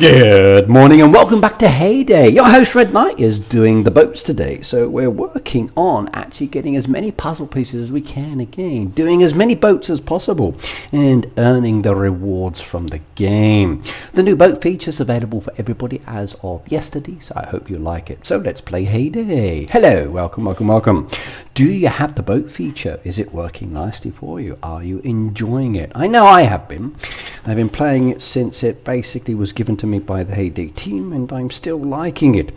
Good morning and welcome back to Heyday. Your host Red Knight is doing the boats today, so we're working on actually getting as many puzzle pieces as we can again, doing as many boats as possible and earning the rewards from the game. The new boat feature is available for everybody as of yesterday, so I hope you like it. So let's play Heyday. Hello, welcome. Do you have the boat feature? Is it working nicely for you? Are you enjoying it? I know I have been. I've been playing it since it basically was given to me by the Heyday team, and I'm still liking it.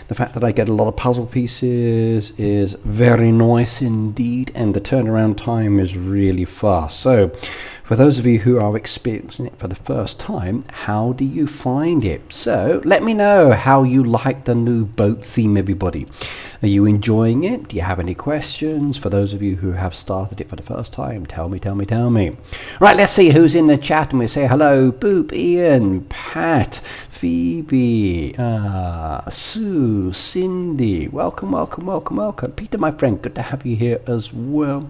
The fact that I get a lot of puzzle pieces is very nice indeed, and the turnaround time is really fast. So for those of you who are experiencing it for the first time, how do you find it? So let me know how you like the new boat theme, everybody. Are you enjoying it? Do you have any questions? For those of you who have started it for the first time, tell me. Right, let's see who's in the chat, and we say hello. Boop, Ian, Pat, Phoebe, Sue, Cindy. Welcome. Peter, my friend, good to have you here as well.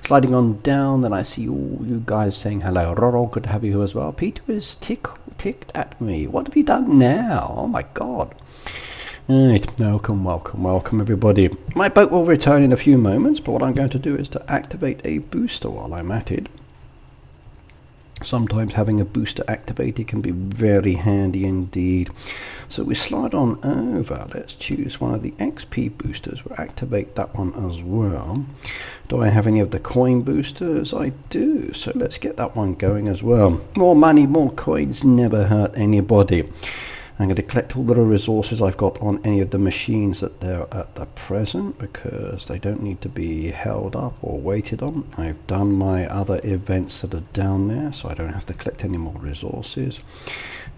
Sliding on down, then I see all you guys saying hello. Roro, good to have you here as well. Peter is ticked at me. What have you done now? Oh my God. Right, welcome everybody. My boat will return in a few moments, but what I'm going to do is to activate a booster while I'm at it. Sometimes having a booster activated can be very handy indeed. So we slide on over. Let's choose one of the XP boosters. We'll activate that one as well. Do I have any of the coin boosters? I do. So let's get that one going as well. More money, more coins never hurt anybody. I'm going to collect all the resources I've got on any of the machines that they're at the present, because they don't need to be held up or waited on. I've done my other events that are down there, so I don't have to collect any more resources.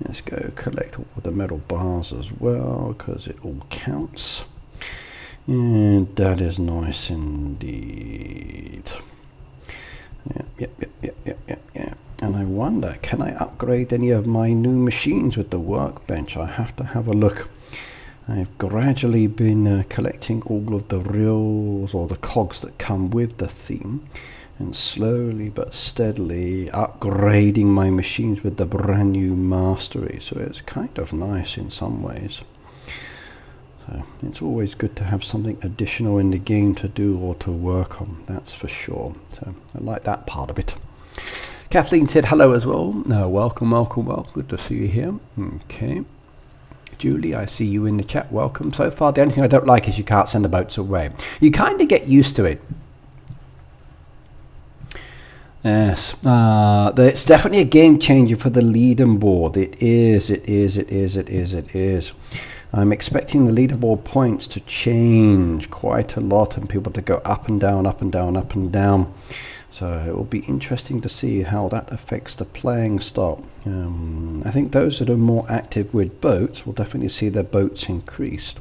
Let's go collect all the metal bars as well, because it all counts. And that is nice indeed. Yep. And I wonder, can I upgrade any of my new machines with the workbench? I have to have a look. I've gradually been collecting all of the reels or the cogs that come with the theme, and slowly but steadily upgrading my machines with the brand new mastery. So it's kind of nice in some ways. So it's always good to have something additional in the game to do or to work on, that's for sure. So I like that part of it. Kathleen said hello as well. Welcome. Good to see you here. Okay. Julie, I see you in the chat. Welcome. So far, the only thing I don't like is you can't send the boats away. You kind of get used to it. Yes. It's definitely a game changer for the leaderboard. It is. I'm expecting the leaderboard points to change quite a lot and people to go up and down. So it will be interesting to see how that affects the playing style. I think those that are more active with boats will definitely see their boats increased.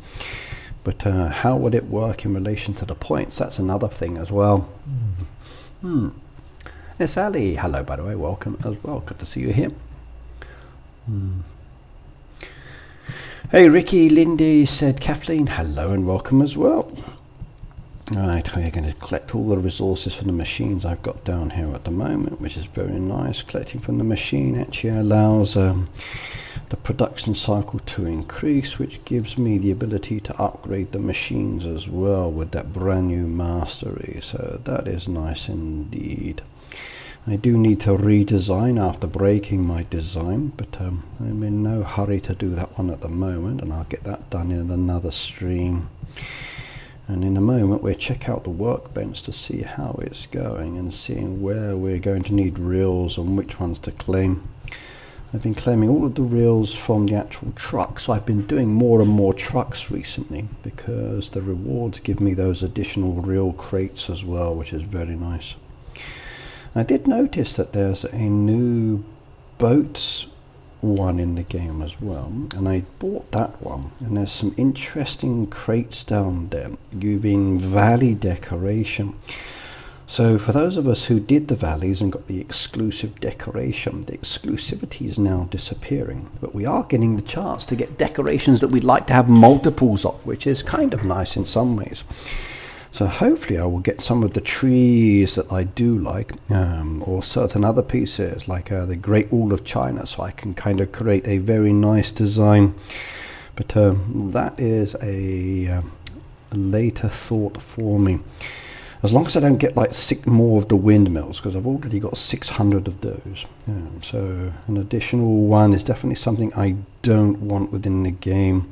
But how would it work in relation to the points? That's another thing as well. Yes, Ali. Hello, by the way. Welcome as well. Good to see you here. Hey, Ricky, Lindy said, Kathleen, hello and welcome as well. Right, we're going to collect all the resources from the machines I've got down here at the moment, which is very nice. Collecting from the machine actually allows the production cycle to increase, which gives me the ability to upgrade the machines as well with that brand new mastery. So that is nice indeed. I do need to redesign after breaking my design, but I'm in no hurry to do that one at the moment, and I'll get that done in another stream. And in a moment we'll check out the workbench to see how it's going and seeing where we're going to need reels and which ones to claim. I've been claiming all of the reels from the actual truck, so I've been doing more and more trucks recently because the rewards give me those additional reel crates as well, which is very nice. I did notice that there's a new boats one in the game as well, and I bought that one, and there's some interesting crates down there giving valley decoration. So for those of us who did the valleys and got the exclusive decoration, the exclusivity is now disappearing, but we are getting the chance to get decorations that we'd like to have multiples of, which is kind of nice in some ways. So hopefully I will get some of the trees that I do like, or certain other pieces like the Great Wall of China, so I can kind of create a very nice design. But that is a later thought for me. As long as I don't get like 6 more of the windmills, because I've already got 600 of those. So an additional one is definitely something I don't want within the game.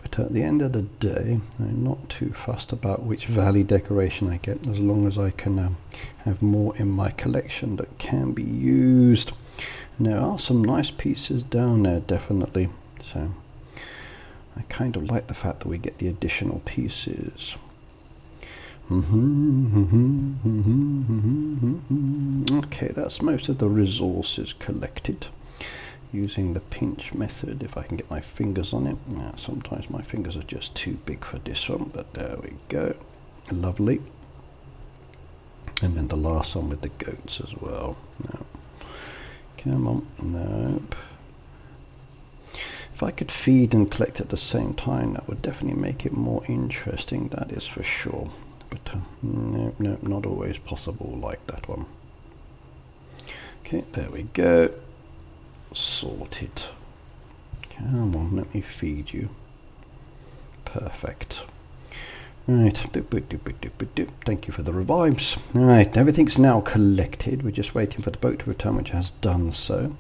But at the end of the day, I'm not too fussed about which valley decoration I get, as long as I can have more in my collection that can be used. And there are some nice pieces down there, definitely. So I kind of like the fact that we get the additional pieces. Okay, that's most of the resources collected. Using the pinch method, if I can get my fingers on it. Sometimes my fingers are just too big for this one, but there we go. Lovely. And then the last one with the goats as well. No. Come on. Nope. If I could feed and collect at the same time, that would definitely make it more interesting, that is for sure. But no, not always possible like that one. Okay, there we go. Sorted. Come on, let me feed you. Perfect. Right. Thank you for the revives. Right, everything's now collected. We're just waiting for the boat to return, which has done so.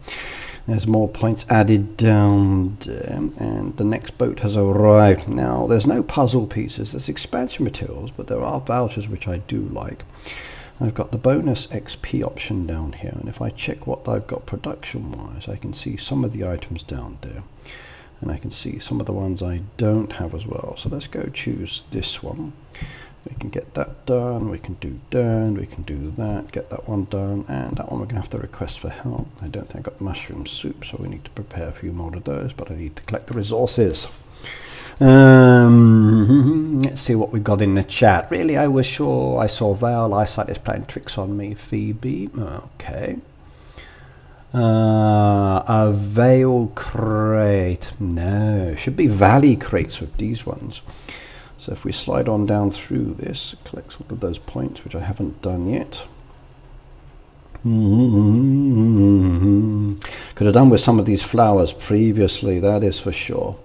There's more points added down there, and the next boat has arrived. Now, there's no puzzle pieces. There's expansion materials, but there are vouchers which I do like. I've got the bonus XP option down here, and if I check what I've got production wise, I can see some of the items down there, and I can see some of the ones I don't have as well. So let's go choose this one. We can get that done, we can do done, we can do that, get that one done, and that one we're going to have to request for help. I don't think I've got mushroom soup, so we need to prepare a few more of those, but I need to collect the resources. Let's see what we got in the chat. Really, I was sure I saw Val. Eyesight is playing tricks on me. Phoebe. Okay. A veil crate. No, should be valley crates with these ones. So if we slide on down through this, it collects all of those points, which I haven't done yet. Could have done with some of these flowers previously, that is for sure.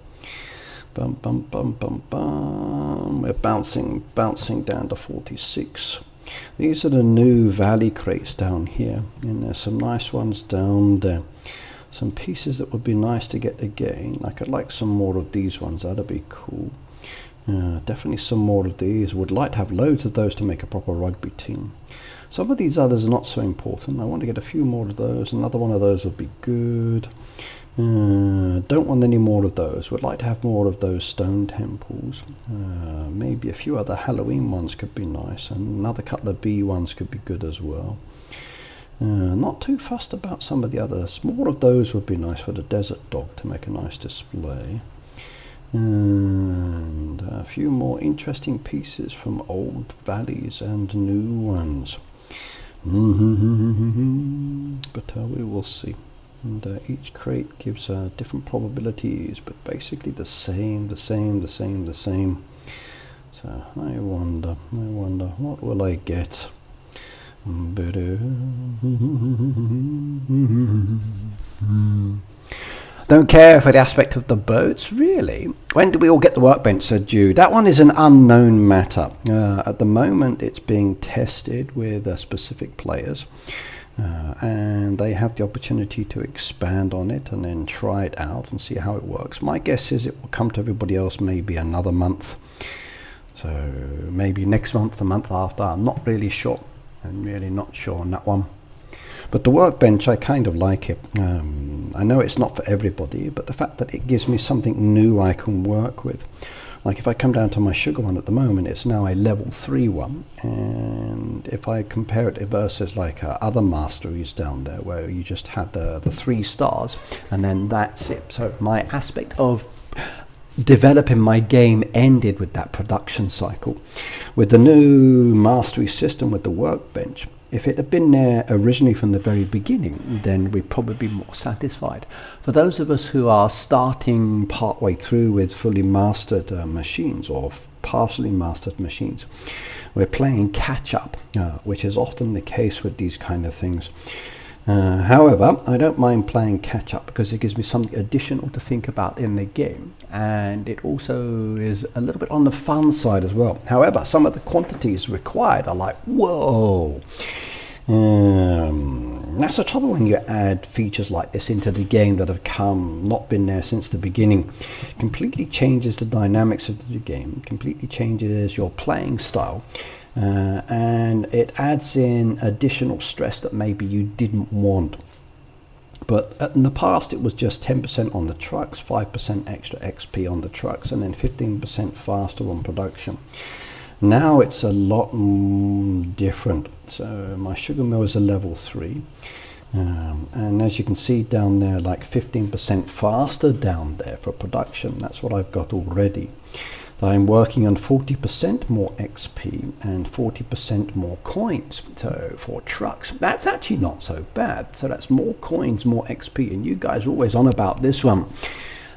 Bum, bum, bum, bum, bum. We're bouncing down to 46. These are the new valley crates down here, and there's some nice ones down there. Some pieces that would be nice to get again. I could like some more of these ones, that'd be cool. Definitely some more of these. Would like to have loads of those to make a proper rugby team. Some of these others are not so important. I want to get a few more of those. Another one of those would be good. Don't want any more of those. Would like to have more of those stone temples. Maybe a few other Halloween ones could be nice, and another couple of bee ones could be good as well. Not too fussed about some of the others. More of those would be nice for the desert dog to make a nice display. And a few more interesting pieces from old valleys and new ones. But we will see. And each crate gives different probabilities, but basically the same. So I wonder, what will I get? Don't care for the aspect of the boats, really. When do we all get the workbench, said Jude? That one is an unknown matter. At the moment it's being tested with specific players. And they have the opportunity to expand on it and then try it out and see how it works. My guess is it will come to everybody else maybe another month. So maybe next month, the month after. I'm not really sure. I'm really not sure on that one. But the workbench, I kind of like it. I know it's not for everybody, but the fact that it gives me something new I can work with. Like if I come down to my sugar one at the moment, it's now a level 3 one, and if I compare it versus like other masteries down there where you just had the 3 stars and then that's it. So my aspect of developing my game ended with that production cycle. With the new mastery system with the workbench, if it had been there originally from the very beginning, then we'd probably be more satisfied. For those of us who are starting partway through with fully mastered machines, or partially mastered machines. We're playing catch up, which is often the case with these kind of things. However, I don't mind playing catch up because it gives me something additional to think about in the game, and it also is a little bit on the fun side as well. However, some of the quantities required are like, whoa. That's the trouble when you add features like this into the game that have not been there since the beginning. Completely changes the dynamics of the game, completely changes your playing style. And it adds in additional stress that maybe you didn't want. But in the past it was just 10% on the trucks, 5% extra XP on the trucks, and then 15% faster on production. Now it's a lot different. So my sugar mill is a level 3. And as you can see down there, like 15% faster down there for production. That's what I've got already. I'm working on 40% more XP and 40% more coins. So for trucks, that's actually not so bad. So that's more coins, more XP, and you guys are always on about this one,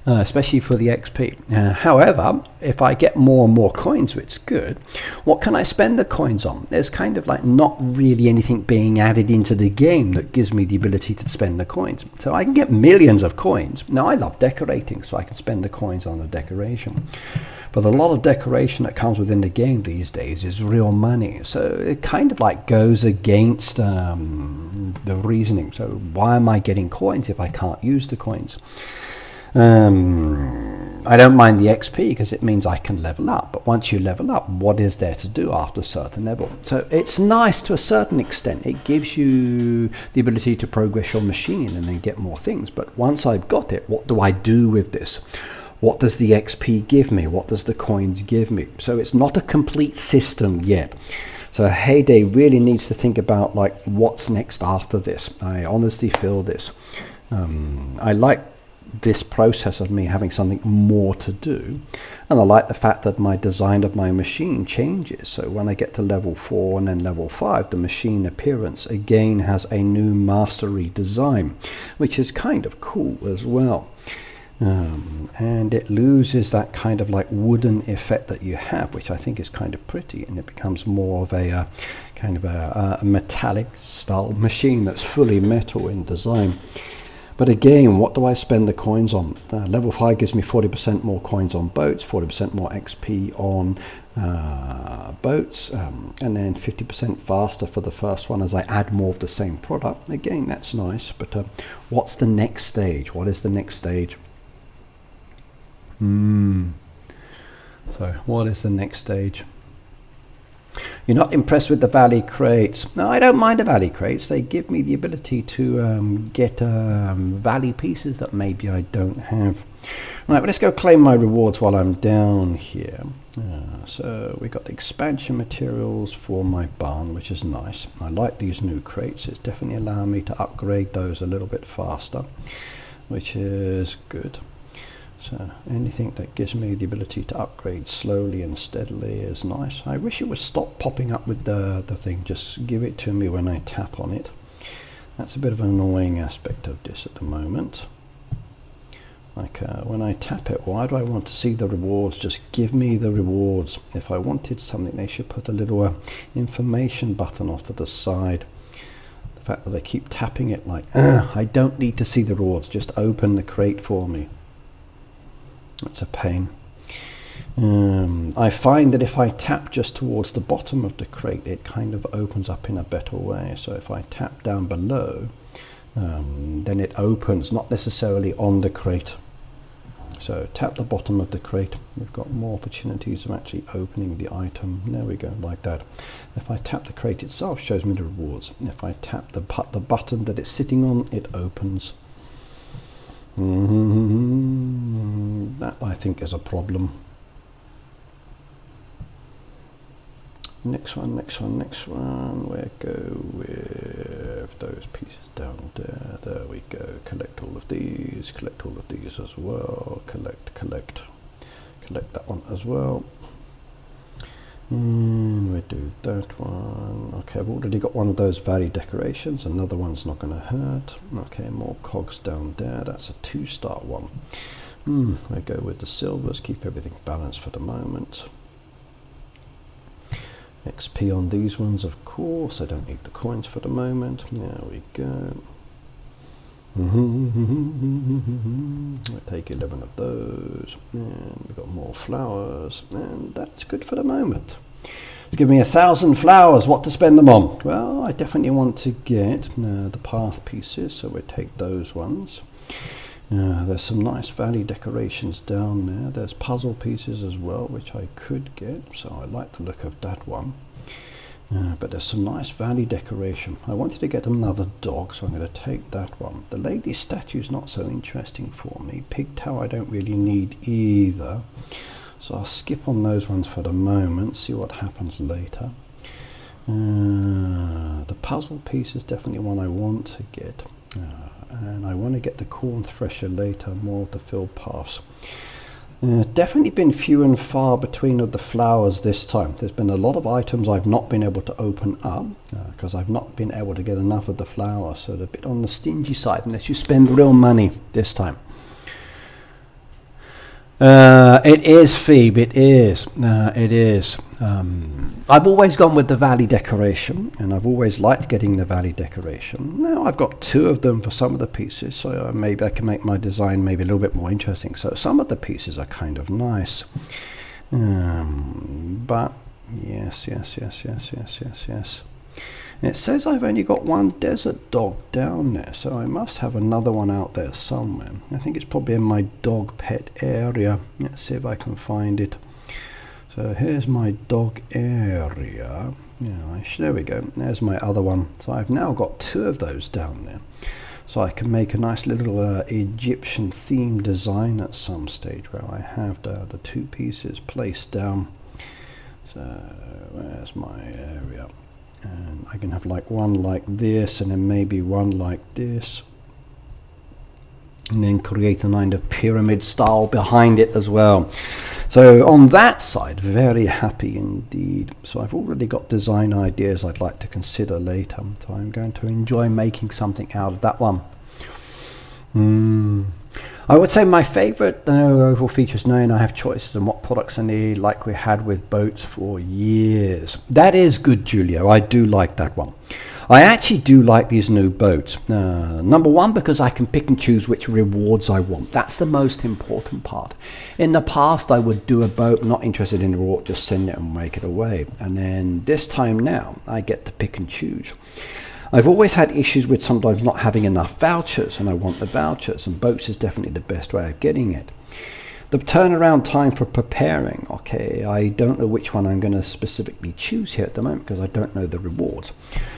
especially for the XP. However, if I get more and more coins, which is good, what can I spend the coins on? There's kind of like not really anything being added into the game that gives me the ability to spend the coins. So I can get millions of coins. Now I love decorating, so I can spend the coins on a decoration. But a lot of decoration that comes within the game these days is real money. So it kind of like goes against the reasoning. So why am I getting coins if I can't use the coins? I don't mind the XP because it means I can level up. But once you level up, what is there to do after a certain level? So it's nice to a certain extent. It gives you the ability to progress your machine and then get more things. But once I've got it, what do I do with this? What does the XP give me? What does the coins give me? So it's not a complete system yet. So Heyday really needs to think about like what's next after this. I honestly feel this. I like this process of me having something more to do, and I like the fact that my design of my machine changes. So when I get to level 4 and then level 5, the machine appearance again has a new mastery design, which is kind of cool as well. And it loses that kind of like wooden effect that you have, which I think is kind of pretty, and it becomes more of a kind of a metallic style machine that's fully metal in design. But again, what do I spend the coins on? Level 5 gives me 40% more coins on boats, 40% more XP on boats, and then 50% faster for the first one as I add more of the same product. Again, that's nice, but what's the next stage? What is the next stage? So what is the next stage? You're not impressed with the valley crates. No, I don't mind the valley crates. They give me the ability to get valley pieces that maybe I don't have. Right, but let's go claim my rewards while I'm down here. So we got the expansion materials for my barn, which is nice. I like these new crates. It's definitely allowing me to upgrade those a little bit faster, which is good. So anything that gives me the ability to upgrade slowly and steadily is nice. I wish it would stop popping up with the thing. Just give it to me when I tap on it. That's a bit of an annoying aspect of this at the moment. Like when I tap it, why do I want to see the rewards? Just give me the rewards. If I wanted something, they should put a little information button off to the side. The fact that they keep tapping it like, I don't need to see the rewards. Just open the crate for me. That's a pain. I find that if I tap just towards the bottom of the crate, it kind of opens up in a better way. So if I tap down below, then it opens, not necessarily on the crate. So tap the bottom of the crate. We've got more opportunities of actually opening the item. There we go, like that. If I tap the crate itself, it shows me the rewards. If I tap the button that it's sitting on, it opens. That I think is a problem. Next one. We'll go with those pieces down there. There we go. Collect all of these. Collect all of these as well. Collect that one as well. We do that one. Okay, I've already got one of those valley decorations. Another one's not going to hurt. Okay, more cogs down there. That's a 2-star one. I go with the silvers. Keep everything balanced for the moment. XP on these ones, of course. I don't need the coins for the moment. There we go. We'll take 11 of those, and we've got more flowers, and that's good for the moment. Give me 1,000 flowers. What to spend them on? Well, I definitely want to get the path pieces, so we'll take those ones. There's some nice valley decorations down there. There's puzzle pieces as well, which I could get, so I like the look of that one. But there's some nice valley decoration. I wanted to get another dog, so I'm going to take that one. The lady statue's not so interesting for me. Pigtail I don't really need either, so I'll skip on those ones for the moment, see what happens later. The puzzle piece is definitely one I want to get, and I want to get the corn thresher later, more to fill paths. Definitely been few and far between of the flowers this time. There's been a lot of items I've not been able to open up because I've not been able to get enough of the flowers, so they're a bit on the stingy side unless you spend real money this time. It is, Phoebe, it is. I've always gone with the valley decoration, and I've always liked getting the valley decoration. Now I've got 2 of them for some of the pieces, so maybe I can make my design maybe a little bit more interesting. So some of the pieces are kind of nice. But yes. It says I've only got 1 desert dog down there, so I must have another one out there somewhere. I think it's probably in my dog pet area. Let's see if I can find it. So here's my dog area. Yeah, there we go. There's my other one. So I've now got 2 of those down there. So I can make a nice little Egyptian themed design at some stage where I have the 2 pieces placed down. So where's my area? And I can have like one like this, and then maybe one like this, and then create a kind of pyramid style behind it as well. So on that side, very happy indeed. So I've already got design ideas I'd like to consider later, so I'm going to enjoy making something out of that one. I would say my favourite overall features, knowing I have choices and what products I need, like we had with boats for years. That is good, Julio. I do like that one. I actually do like these new boats. Number one, because I can pick and choose which rewards I want. That's the most important part. In the past, I would do a boat, not interested in the reward, just send it and make it away. And then this time now, I get to pick and choose. I've always had issues with sometimes not having enough vouchers, and I want the vouchers, and boats is definitely the best way of getting it. The turnaround time for preparing, okay, I don't know which one I'm going to specifically choose here at the moment because I don't know the rewards.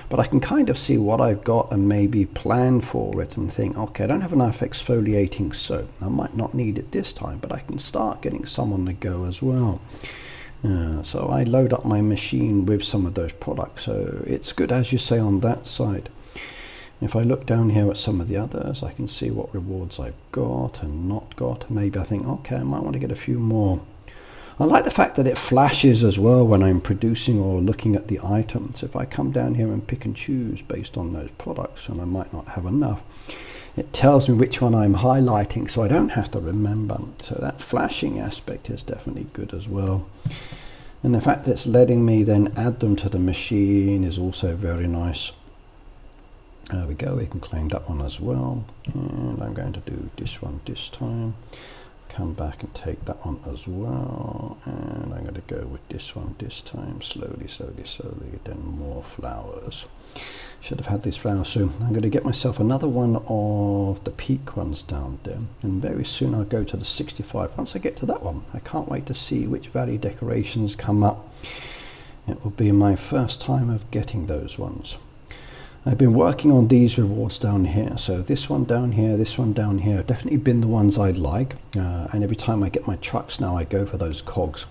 But I can kind of see what I've got and maybe plan for it and think, okay, I don't have enough exfoliating soap. I might not need it this time, but I can start getting some on the go as well. So I load up my machine with some of those products, so it's good, as you say, on that side. If I look down here at some of the others, I can see what rewards I've got and not got. Maybe I think, okay, I might want to get a few more. I like the fact that it flashes as well when I'm producing or looking at the items. If I come down here and pick and choose based on those products, and I might not have enough, it tells me which one I'm highlighting, so I don't have to remember. So that flashing aspect is definitely good as well. And the fact that it's letting me then add them to the machine is also very nice. There we go, we can claim that one as well. And I'm going to do this one this time. Come back and take that one as well. And I'm going to go with this one this time. Slowly, then more flowers. Should have had these flowers soon. I'm going to get myself another one of the peak ones down there, and very soon I'll go to the 65. Once I get to that one, I can't wait to see which valley decorations come up. It will be my first time of getting those ones. I've been working on these rewards down here, so this one down here, this one down here have definitely been the ones I like, and every time I get my trucks now I go for those cogs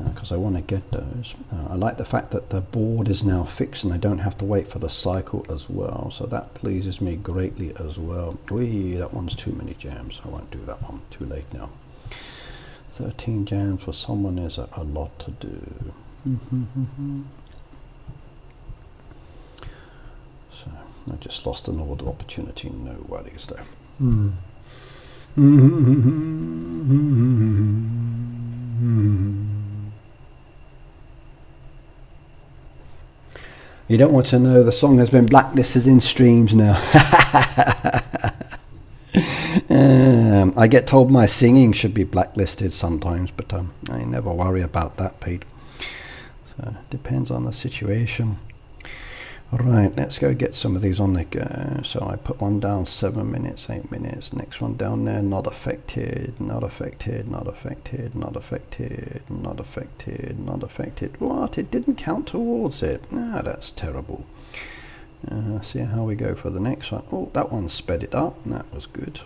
because I want to get those. I like the fact that the board is now fixed and I don't have to wait for the cycle as well, so that pleases me greatly as well. Whee, that one's too many jams. I won't do that one, too late now. 13 jams for someone is a lot to do. So I just lost an order opportunity, no worries though. You don't want to know the song has been blacklisted in streams now. I get told my singing should be blacklisted sometimes, but I never worry about that, Pete. So it depends on the situation. Right, let's go get some of these on the go. So I put one down 7 minutes, 8 minutes. Next one down there, not affected, not affected, not affected, not affected, not affected, not affected. What? It didn't count towards it. Ah, that's terrible. See how we go for the next one. Oh, that one sped it up. That was good.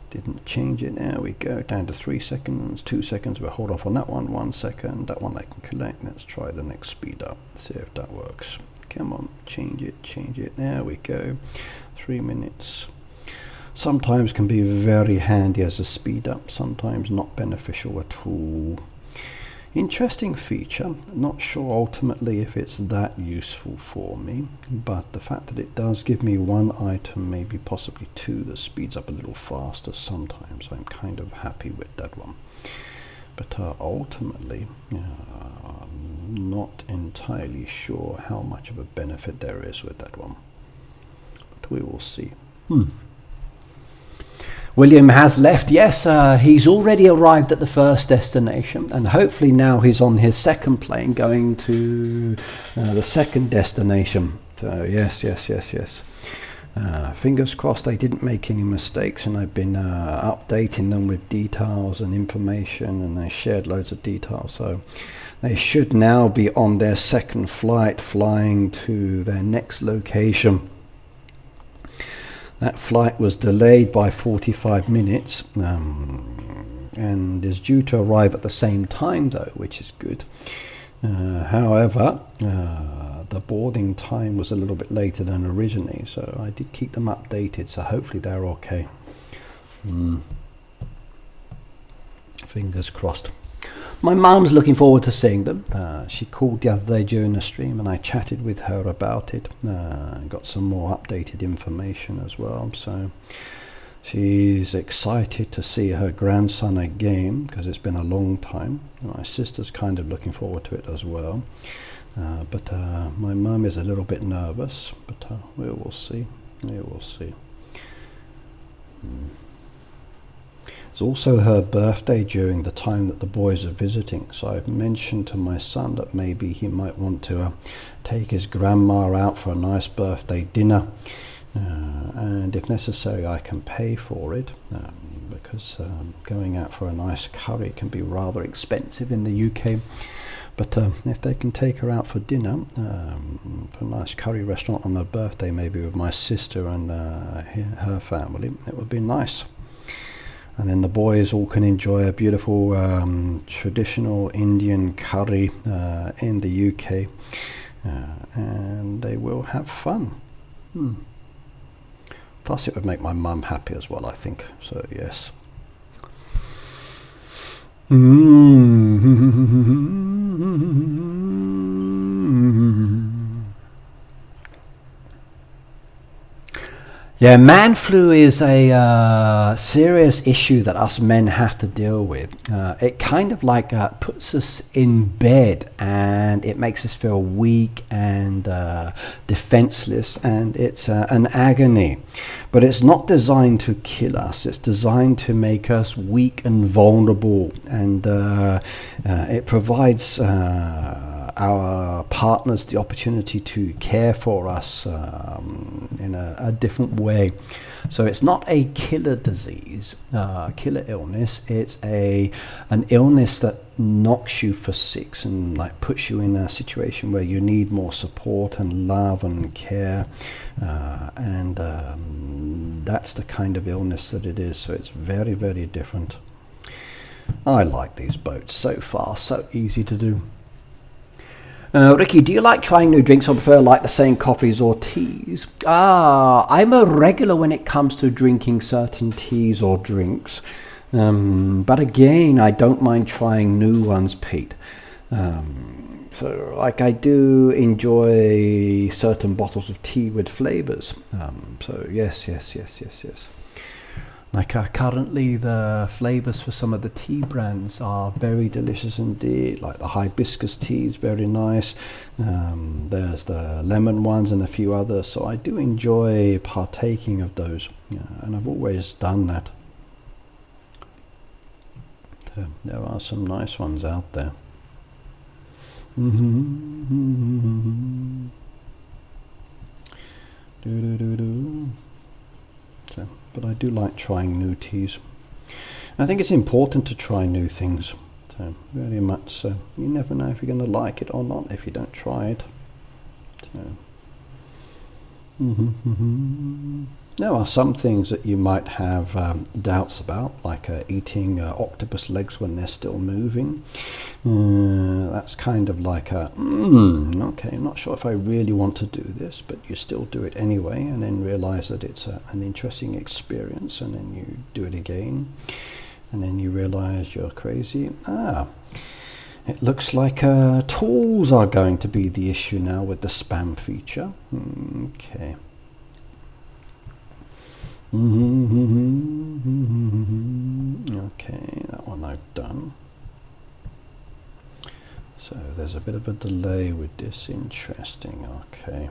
Didn't change it. There we go. Down to 3 seconds, 2 seconds. We'll hold off on that one. 1 second. That one I can collect. Let's try the next speed up. See if that works. Come on, change it, change it. There we go. 3 minutes. Sometimes can be very handy as a speed up, sometimes not beneficial at all. Interesting feature. Not sure ultimately if it's that useful for me, but the fact that it does give me one item, maybe possibly two, that speeds up a little faster sometimes, I'm kind of happy with that one. But ultimately, I'm not entirely sure how much of a benefit there is with that one. But we will see. William has left. Yes, he's already arrived at the first destination, and hopefully now he's on his second plane going to the second destination. So yes. Fingers crossed they didn't make any mistakes, and I've been updating them with details and information, and they shared loads of details, so they should now be on their second flight flying to their next location. That flight was delayed by 45 minutes and is due to arrive at the same time though, which is good. However, the boarding time was a little bit later than originally, so I did keep them updated, so hopefully they're okay. Fingers crossed. My mum's looking forward to seeing them. She called the other day during the stream and I chatted with her about it. Got some more updated information as well, so she's excited to see her grandson again because it's been a long time. My sister's kind of looking forward to it as well. But my mum is a little bit nervous, but we will see. We will see. It's also her birthday during the time that the boys are visiting, so I've mentioned to my son that maybe he might want to take his grandma out for a nice birthday dinner, and if necessary I can pay for it, because going out for a nice curry can be rather expensive in the UK. But if they can take her out for dinner, for a nice curry restaurant on her birthday, maybe with my sister and her family, it would be nice. And then the boys all can enjoy a beautiful traditional Indian curry in the UK, and they will have fun. Plus it would make my mum happy as well, I think, so yes. Yeah, man flu is a serious issue that us men have to deal with. It kind of like puts us in bed and it makes us feel weak and defenseless, and it's an agony. But it's not designed to kill us, it's designed to make us weak and vulnerable, and it provides our partners the opportunity to care for us in a different way. So it's not a killer disease, killer illness. It's an illness that knocks you for six and like puts you in a situation where you need more support and love and care, and that's the kind of illness that it is. So it's very, very different. I like these boats so far, so easy to do. Ricky, do you like trying new drinks or prefer like the same coffees or teas? I'm a regular when it comes to drinking certain teas or drinks. But again, I don't mind trying new ones, Pete. So like I do enjoy certain bottles of tea with flavors. So yes. Like currently the flavors for some of the tea brands are very delicious indeed. Like the hibiscus tea is very nice. There's the lemon ones and a few others. So I do enjoy partaking of those, and I've always done that. So there are some nice ones out there. So, but I do like trying new teas. I think it's important to try new things. So very much so. You never know if you're going to like it or not if you don't try it. So. There are some things that you might have doubts about, like eating octopus legs when they're still moving. That's kind of like a, okay, I'm not sure if I really want to do this, but you still do it anyway, and then realize that it's an interesting experience, and then you do it again, and then you realize you're crazy. It looks like tools are going to be the issue now with the spam feature. Okay. Okay, that one I've done. So there's a bit of a delay with this. Interesting. Okay.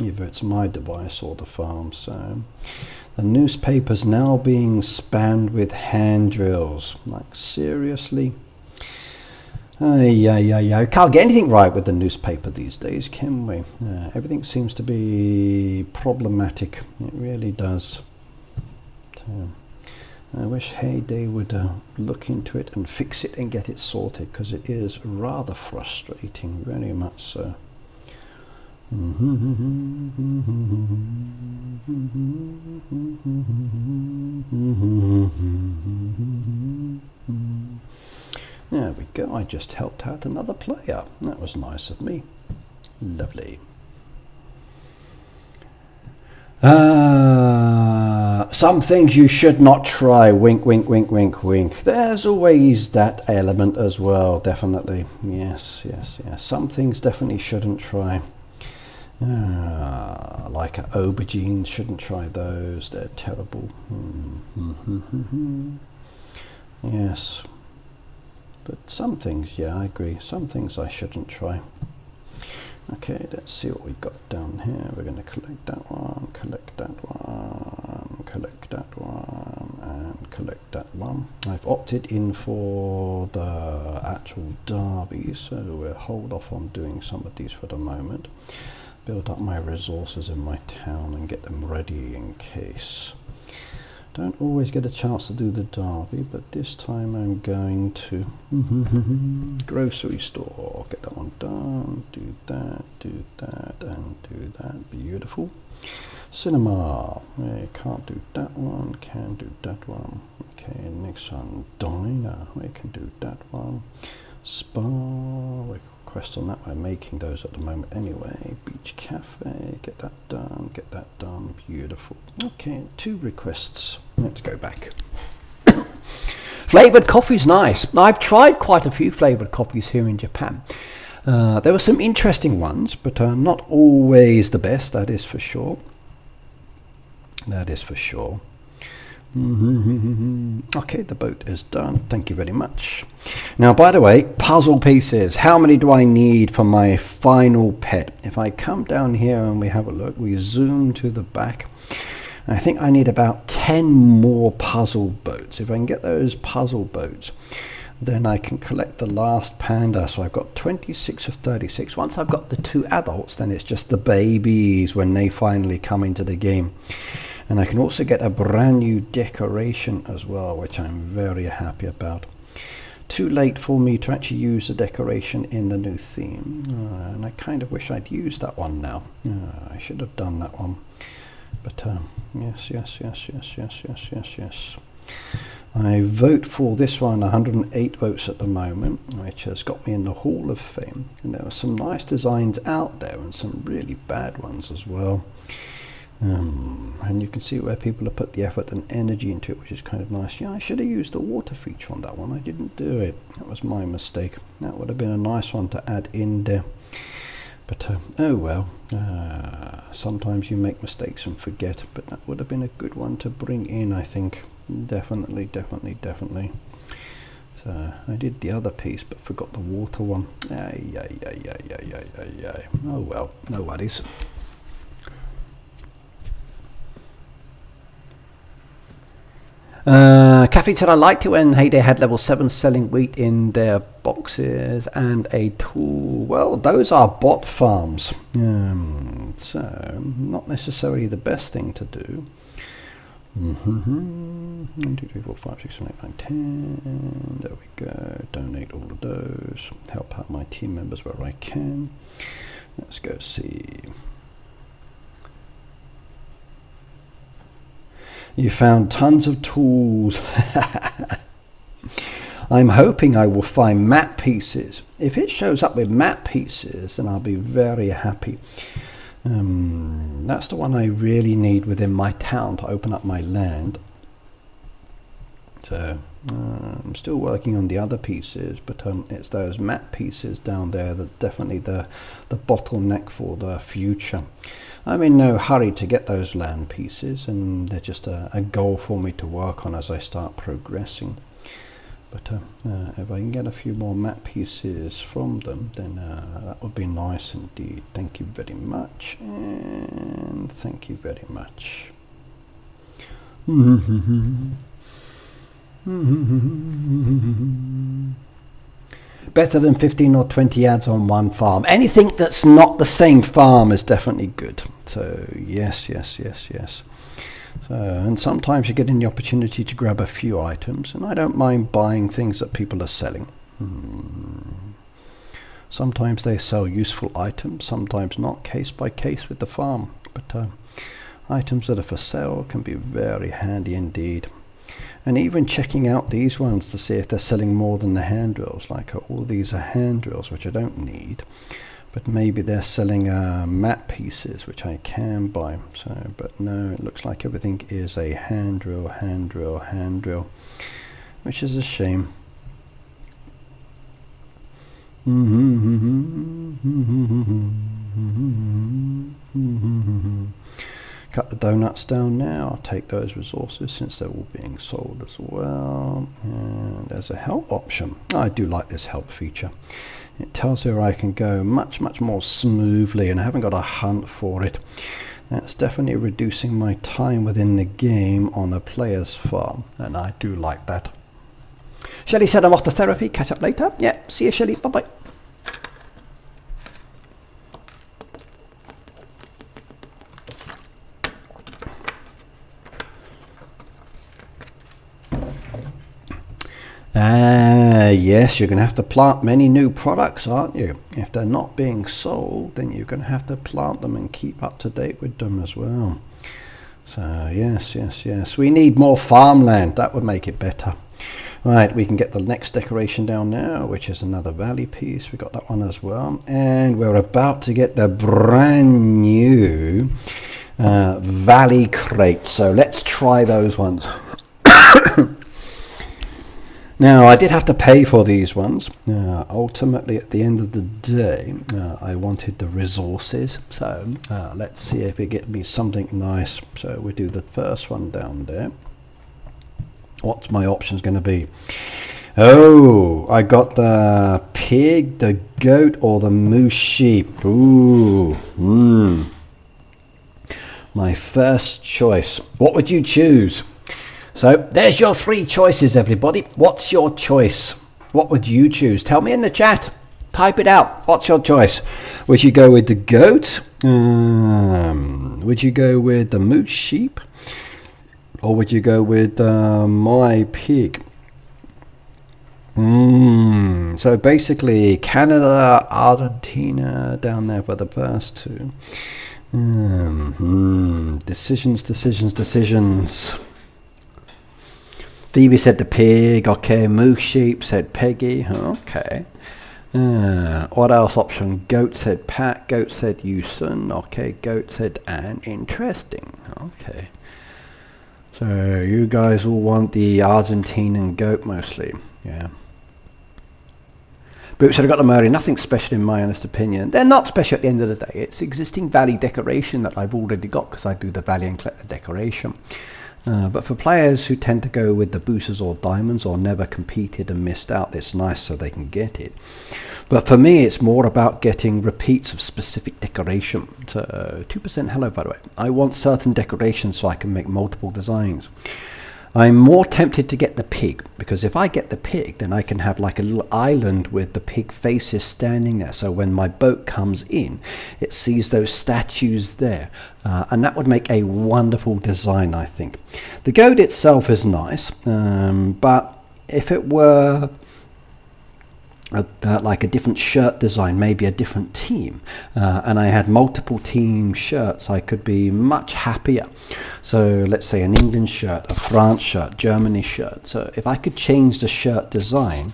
Either it's my device or the farm. So the newspaper's now being spammed with hand drills. Like, seriously? Yeah. Can't get anything right with the newspaper these days, can we? Everything seems to be problematic. It really does. So, I wish Heyday would look into it and fix it and get it sorted, because it is rather frustrating, very much so. There we go, I just helped out another player. That was nice of me. Lovely. Some things you should not try. Wink, wink, wink, wink, wink. There's always that element as well, definitely. Yes. Some things definitely shouldn't try. Like aubergines, shouldn't try those. They're terrible. Yes. But some things, yeah, I agree. Some things I shouldn't try. Okay, let's see what we've got down here. We're going to collect that one, collect that one, collect that one, and collect that one. I've opted in for the actual derby, so we'll hold off on doing some of these for the moment. Build up my resources in my town and get them ready in case. Don't always get a chance to do the derby, but this time I'm going to grocery store. Get that one done, do that, and do that. Beautiful. Cinema. We can't do that one, can do that one. Okay, next one, diner. We can do that one. Spa. We request on that. We're making those at the moment anyway. Beach cafe. Get that done. Get that done. Beautiful. Okay, 2 requests. Let's go back. Flavored coffee's nice. I've tried quite a few flavored coffees here in Japan. There were some interesting ones, but not always the best. That is for sure. That is for sure. Okay, the boat is done. Thank you very much. Now, by the way, puzzle pieces. How many do I need for my final pet? If I come down here and we have a look, we zoom to the back. I think I need about 10 more puzzle boats. If I can get those puzzle boats, then I can collect the last panda. So I've got 26 of 36. Once I've got the 2 adults, then it's just the babies when they finally come into the game. And I can also get a brand new decoration as well, which I'm very happy about. Too late for me to actually use the decoration in the new theme. And I kind of wish I'd used that one now. I should have done that one. But yes. I vote for this one, 108 votes at the moment, which has got me in the Hall of Fame. And there are some nice designs out there and some really bad ones as well. And you can see where people have put the effort and energy into it, which is kind of nice. Yeah, I should have used the water feature on that one. I didn't do it. That was my mistake. That would have been a nice one to add in there. But oh well, sometimes you make mistakes and forget, but that would have been a good one to bring in, I think. Definitely. So I did the other piece but forgot the water one. Oh well, no worries. Kathy said, I liked it when Heyday had level 7 selling wheat in their boxes and a tool. Well, those are bot farms, so not necessarily the best thing to do. 1, 2, 3, 4, 5, 6, 7, 8, 9, 10. There we go. Donate all of those. Help out my team members where I can. Let's go see. You found tons of tools. I'm hoping I will find map pieces. If it shows up with map pieces, then I'll be very happy. That's the one I really need within my town to open up my land. So I'm still working on the other pieces, but it's those map pieces down there that's definitely the bottleneck for the future. I'm in no hurry to get those land pieces, and they're just a goal for me to work on as I start progressing. But if I can get a few more map pieces from them, then that would be nice indeed. Thank you very much, and thank you very much. Better than 15 or 20 ads on one farm. Anything that's not the same farm is definitely good. So yes. So, and sometimes you get in the opportunity to grab a few items, and I don't mind buying things that people are selling. Sometimes they sell useful items, sometimes not, case by case with the farm. But items that are for sale can be very handy indeed. And even checking out these ones to see if they're selling more than the hand drills. Like all these are hand drills, which I don't need, but maybe they're selling map pieces, which I can buy. So, but no, it looks like everything is a hand drill, which is a shame. Cut the donuts down now. I'll take those resources since they're all being sold as well. And there's a help option. I do like this help feature. It tells you where I can go much more smoothly, and I haven't got to hunt for it. That's definitely reducing my time within the game on a player's farm, and I do like that. Shelley said I'm off to therapy. Catch up later. Yeah, see you, Shelley. Bye bye. Yes, you're going to have to plant many new products, aren't you? If they're not being sold, then you're going to have to plant them and keep up to date with them as well. So yes. We need more farmland. That would make it better. Right, we can get the next decoration down now, which is another valley piece. We got that one as well. And we're about to get the brand new valley crates. So let's try those ones. Now, I did have to pay for these ones. Ultimately, at the end of the day, I wanted the resources. So let's see if it gets me something nice. So we do the first one down there. What's my options going to be? Oh, I got the pig, the goat, or the moose sheep. Ooh, my first choice. What would you choose? So there's your 3 choices, everybody. What's your choice? What would you choose? Tell me in the chat. Type it out. What's your choice? Would you go with the goat? Would you go with the moose sheep? Or would you go with my pig? So basically Canada, Argentina down there for the first 2. Decisions. Phoebe said the pig. Okay. Moose sheep said Peggy. Okay. What else option? Goat said Pat. Goat said Yusun. Okay. Goat said Anne. Interesting. Okay. So you guys all want the Argentinian goat mostly. Yeah. Boots that I got them early, nothing special in my honest opinion. They're not special at the end of the day. It's existing Valley decoration that I've already got because I do the Valley and collect the decoration. But for players who tend to go with the boosters or diamonds or never competed and missed out, it's nice so they can get it. But for me, it's more about getting repeats of specific decoration. So 2% hello, by the way. I want certain decorations so I can make multiple designs. I'm more tempted to get the pig, because if I get the pig, then I can have like a little island with the pig faces standing there. So when my boat comes in, it sees those statues there. And that would make a wonderful design, I think. The goat itself is nice, but if it were like a different shirt design, maybe a different team, and I had multiple team shirts, I could be much happier. So let's say an England shirt, a France shirt, Germany shirt. So if I could change the shirt design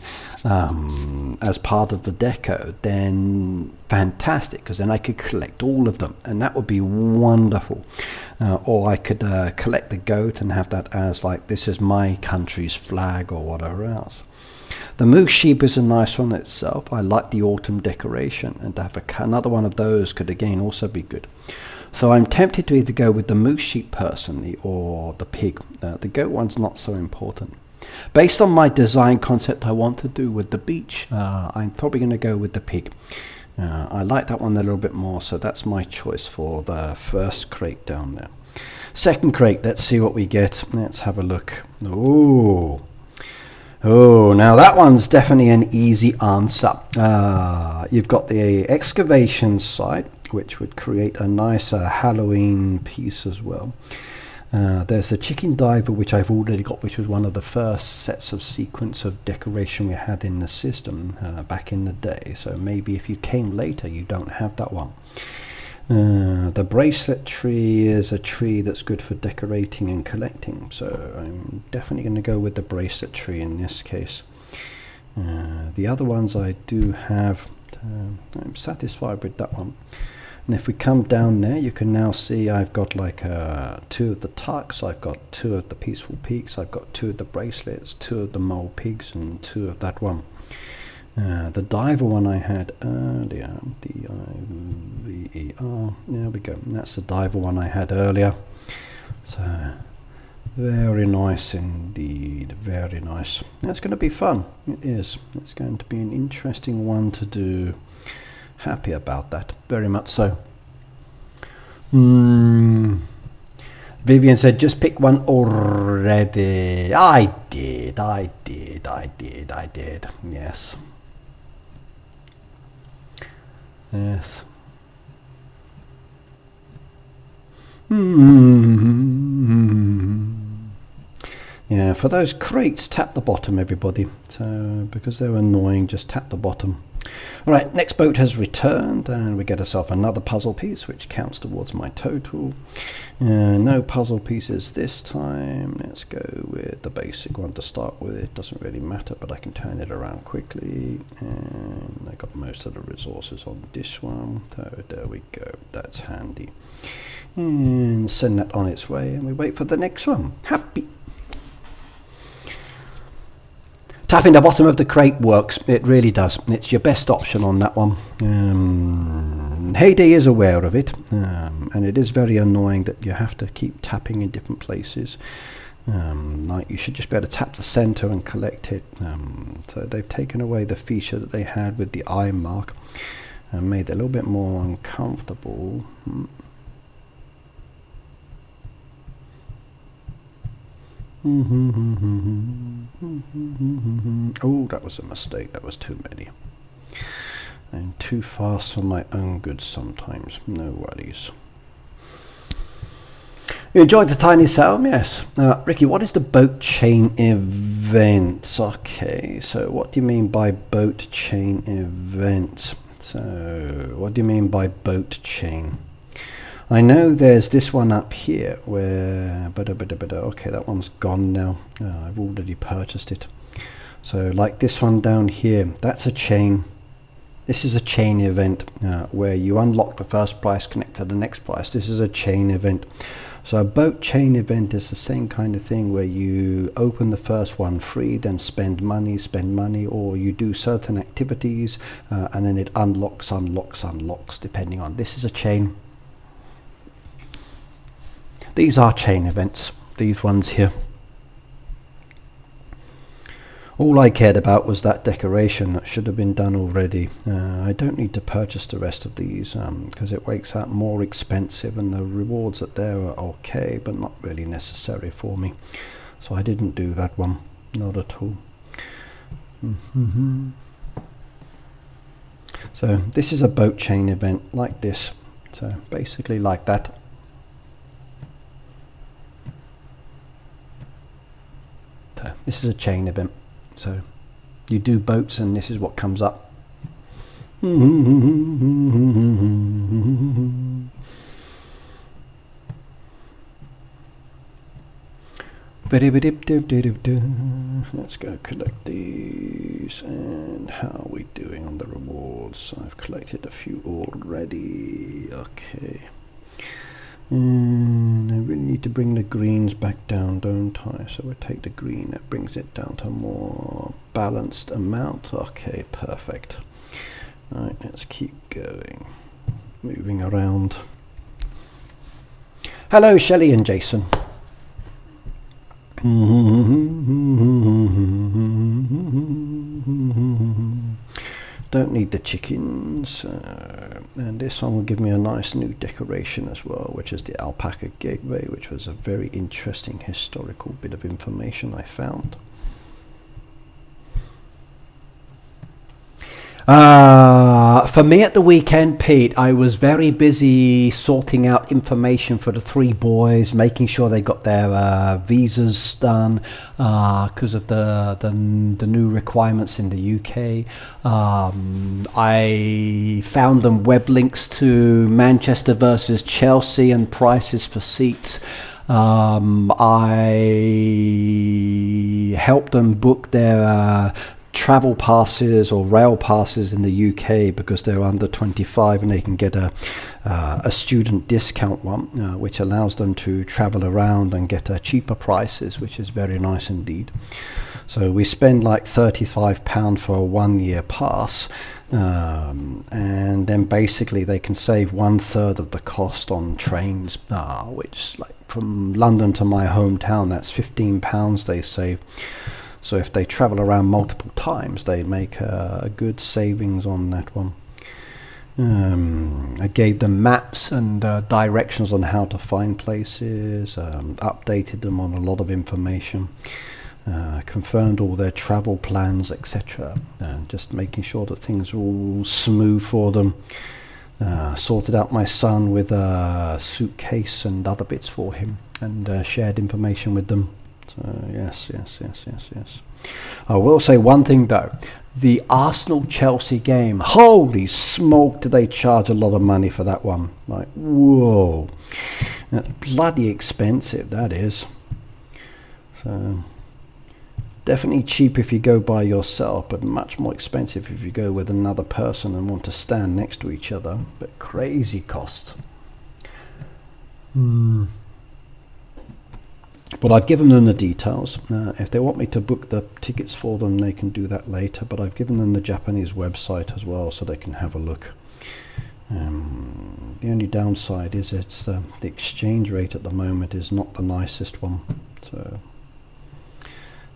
as part of the deco, then fantastic, because then I could collect all of them and that would be wonderful. Or I could collect the goat and have that as like, this is my country's flag or whatever else. The moose sheep is a nice one itself. I like the autumn decoration, and to have another one of those could again also be good. So I'm tempted to either go with the moose sheep personally or the pig. The goat one's not so important. Based on my design concept I want to do with the beach, I'm probably going to go with the pig. I like that one a little bit more, so that's my choice for the first crate down there. Second crate, let's see what we get. Let's have a look. Oh, now that one's definitely an easy answer. You've got the excavation site, which would create a nicer Halloween piece as well. There's the chicken diver, which I've already got, which was one of the first sets of sequence of decoration we had in the system back in the day. So maybe if you came later, you don't have that one. The bracelet tree is a tree that's good for decorating and collecting, so I'm definitely going to go with the bracelet tree in this case. The other ones I do have, I'm satisfied with that one. And if we come down there, you can now see I've got like 2 of the tucks, I've got 2 of the peaceful peaks, I've got 2 of the bracelets, 2 of the mole pigs, and 2 of that one. The diver one I had earlier, D-I-V-E-R, there we go, that's the diver one I had earlier. So very nice indeed, very nice. That's going to be fun, it is. It's going to be an interesting one to do. Happy about that, very much so. Vivian said, just pick one already. I did, yes. Yes. Yeah, for those crates, tap the bottom, everybody. So, because they're annoying, just tap the bottom. Alright, next boat has returned, and we get ourselves another puzzle piece, which counts towards my total. No puzzle pieces this time. Let's go with the basic one to start with. It doesn't really matter, but I can turn it around quickly. And I got most of the resources on this one. So there we go. That's handy. And send that on its way, and we wait for the next one. Happy. Tapping the bottom of the crate works, it really does. It's your best option on that one. Heyday is aware of it, and it is very annoying that you have to keep tapping in different places. Like you should just be able to tap the center and collect it. So they've taken away the feature that they had with the eye mark and made it a little bit more uncomfortable. Oh, that was a mistake. That was too many. And too fast for my own good sometimes. No worries. You enjoyed the tiny sound? Yes. Ricky, what is the boat chain event? Okay, so what do you mean by boat chain event? So, what do you mean by boat chain? I know there's this one up here where, okay, that one's gone now. I've already purchased it. So like this one down here, that's a chain. This is a chain event where you unlock the first price, connect to the next price. This is a chain event. So a boat chain event is the same kind of thing where you open the first one free, then spend money, or you do certain activities and then it unlocks depending on. This is a chain. These are chain events, these ones here. All I cared about was that decoration that should have been done already. I don't need to purchase the rest of these because it works out more expensive, and the rewards that there are okay but not really necessary for me. So I didn't do that one, not at all. So this is a boat chain event like this. So basically like that. So this is a chain event. So you do boats and this is what comes up. Let's go collect these. And how are we doing on the rewards? I've collected a few already. Okay. And I really need to bring the greens back down, don't I? So we'll take the green, that brings it down to a more balanced amount. Okay, perfect. Alright, let's keep going. Moving around. Hello, Shelley and Jason. Don't need the chickens. And this one will give me a nice new decoration as well, which is the alpaca gateway, which was a very interesting historical bit of information I found. For me at the weekend, Pete, I was very busy sorting out information for the 3 boys, making sure they got their visas done because of the new requirements in the UK. I found them web links to Manchester versus Chelsea and prices for seats. I helped them book their travel passes or rail passes in the UK because they're under 25 and they can get a student discount one, which allows them to travel around and get cheaper prices, which is very nice indeed. So we spend like £35 for a 1-year pass, and then basically they can save 1/3 of the cost on trains, which like from London to my hometown, that's £15 they save. So if they travel around multiple times, they make a good savings on that one. I gave them maps and directions on how to find places, updated them on a lot of information, confirmed all their travel plans, etc. Just making sure that things are all smooth for them. Sorted out my son with a suitcase and other bits for him, and shared information with them. So yes. I will say one thing though, the Arsenal-Chelsea game, holy smoke, did they charge a lot of money for that one. Like, whoa, that's bloody expensive, that is. So definitely cheap if you go by yourself, but much more expensive if you go with another person and want to stand next to each other. But crazy cost. But I've given them the details. If they want me to book the tickets for them, they can do that later, but I've given them the Japanese website as well so they can have a look. The only downside is it's the exchange rate at the moment is not the nicest one, so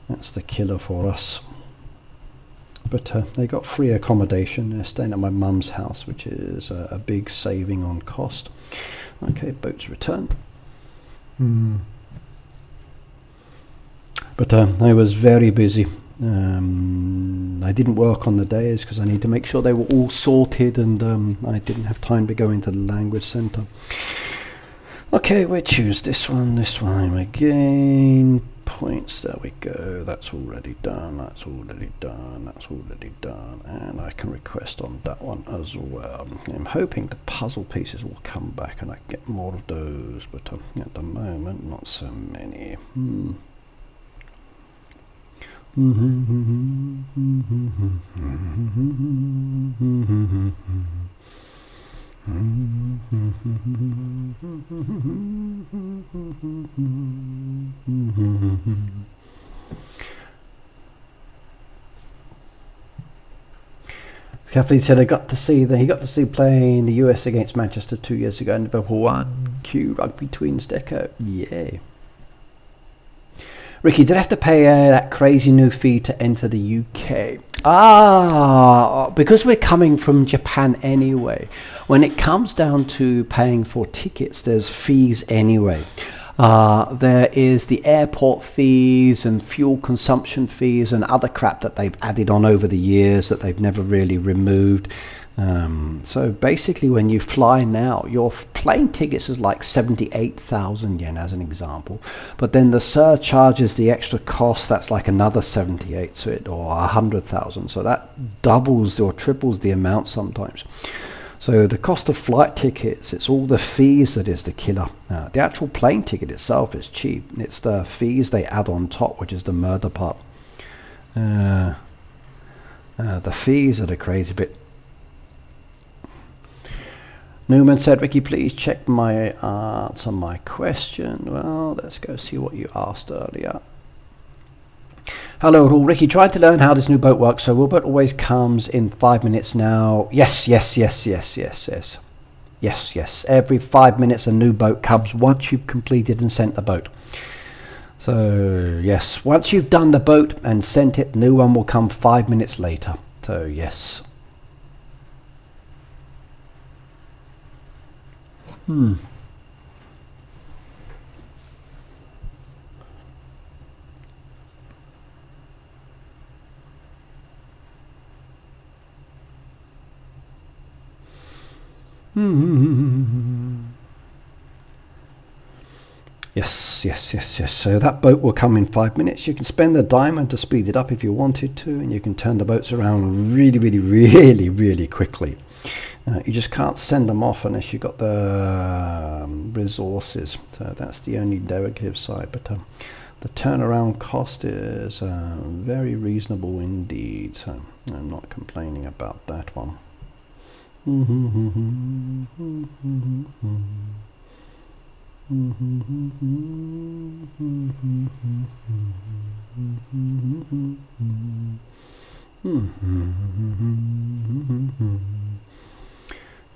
that's the killer for us. But they got free accommodation. They're staying at my mum's house, which is a big saving on cost. Okay, boats returned. But I was very busy. I didn't work on the days because I need to make sure they were all sorted, and I didn't have time to go into the language center. Okay, we'll choose this one again. Points, there we go. That's already done, that's already done, that's already done. And I can request on that one as well. I'm hoping the puzzle pieces will come back and I get more of those, but at the moment, not so many. Kathleen said he got to see play in the US against Manchester 2 years ago in Liverpool 1Q Rugby Twins Deco. Yeah. Ricky, did I have to pay that crazy new fee to enter the UK? Because we're coming from Japan anyway. When it comes down to paying for tickets, there's fees anyway. There is the airport fees and fuel consumption fees and other crap that they've added on over the years that they've never really removed. So basically when you fly now, your plane tickets is like 78,000 yen as an example, but then the surcharges, the extra cost, that's like another 78 to it, or 100,000, so that doubles or triples the amount sometimes. So the cost of flight tickets, it's all the fees that is the killer. The actual plane ticket itself is cheap. It's the fees they add on top, which is the murder part. The fees are the crazy bit. Newman said, Ricky, please check my answer my question. Well, let's go see what you asked earlier. Hello, Ricky, trying to learn how this new boat works. So Wilbert always comes in 5 minutes now. Yes. Every 5 minutes a new boat comes once you've completed and sent the boat. So yes, once you've done the boat and sent it, the new one will come 5 minutes later. So yes. Yes. So that boat will come in 5 minutes. You can spend the diamond to speed it up if you wanted to, and you can turn the boats around really quickly. You just can't send them off unless you've got the resources. So that's the only negative side. But the turnaround cost is very reasonable indeed. So I'm not complaining about that one.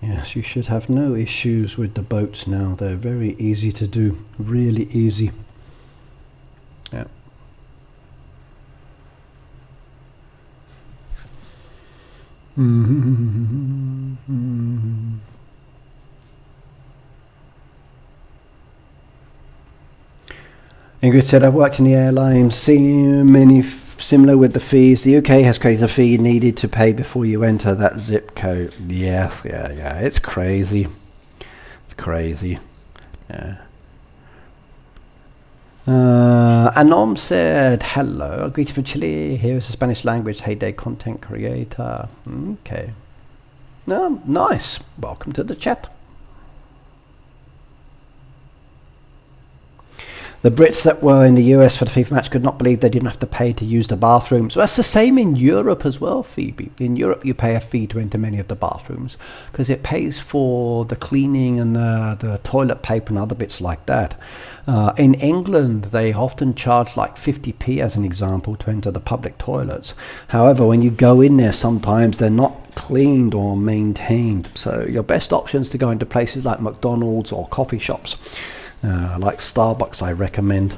Yes, you should have no issues with the boats now. They're very easy to do, really easy. Yeah. Ingrid said, I've worked in the airlines, seen many similar with the fees. The UK has created a fee needed to pay before you enter that zip code. Yes, yeah, it's crazy. It's crazy. Yeah. Anom said, hello, greeting from Chile. Here is a Spanish language heyday content creator. Okay. Nice. Welcome to the chat. The Brits that were in the US for the FIFA match could not believe they didn't have to pay to use the bathrooms. So that's the same in Europe as well, Phoebe. In Europe you pay a fee to enter many of the bathrooms because it pays for the cleaning and the toilet paper and other bits like that. In England they often charge like 50p as an example to enter the public toilets. However, when you go in there sometimes they're not cleaned or maintained. So your best option is to go into places like McDonald's or coffee shops. Like Starbucks, I recommend,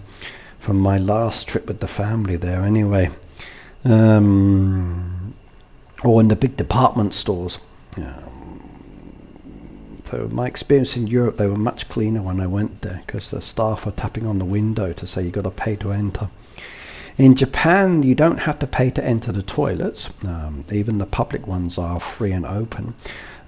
from my last trip with the family there anyway, or in the big department stores. So my experience in Europe, they were much cleaner when I went there because the staff are tapping on the window to say you got to pay to enter. In Japan you don't have to pay to enter the toilets. Even the public ones are free and open.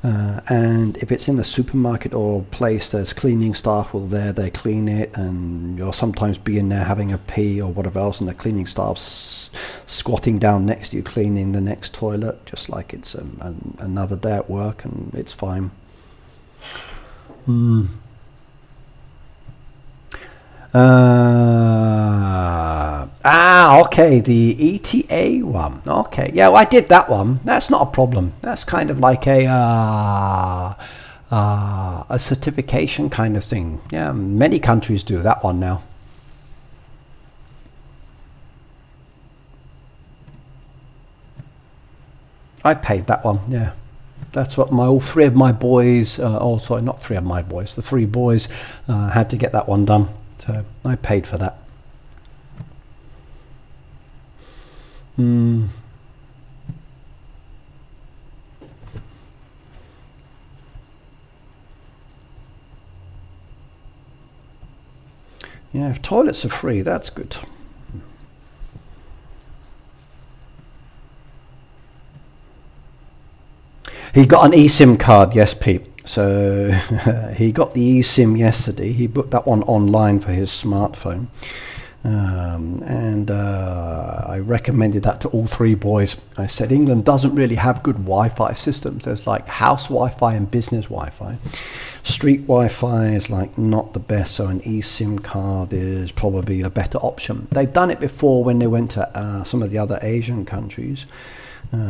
And if it's in a supermarket or place, there's cleaning staff all there, they clean it, and you'll sometimes be in there having a pee or whatever else, and the cleaning staff's squatting down next to you cleaning the next toilet, just like it's another day at work, and it's fine. Okay, the ETA one. Okay, yeah, well, I did that one. That's not a problem. That's kind of like a a certification kind of thing. Yeah, many countries do that one now. I paid that one, yeah. That's what all three of my boys, sorry, not three of my boys, the three boys had to get that one done. So I paid for that. Yeah, if toilets are free, that's good. He got an eSIM card, yes, Pete. So he got the eSIM yesterday. He booked that one online for his smartphone. I recommended that to all three boys. I said England doesn't really have good Wi-Fi systems. There's like house Wi-Fi and business Wi-Fi. Street Wi-Fi is like not the best, so an eSIM card is probably a better option. They've done it before when they went to some of the other Asian countries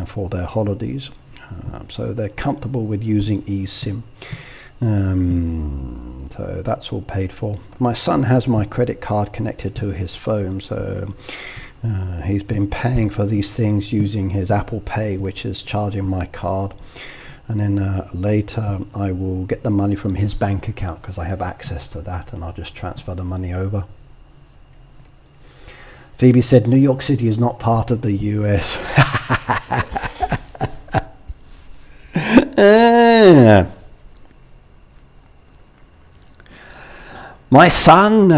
for their holidays. So they're comfortable with using eSIM. So that's all paid for. My son has my credit card connected to his phone, so he's been paying for these things using his Apple Pay, which is charging my card. And then later I will get the money from his bank account because I have access to that, and I'll just transfer the money over. Phoebe said New York City is not part of the US. My son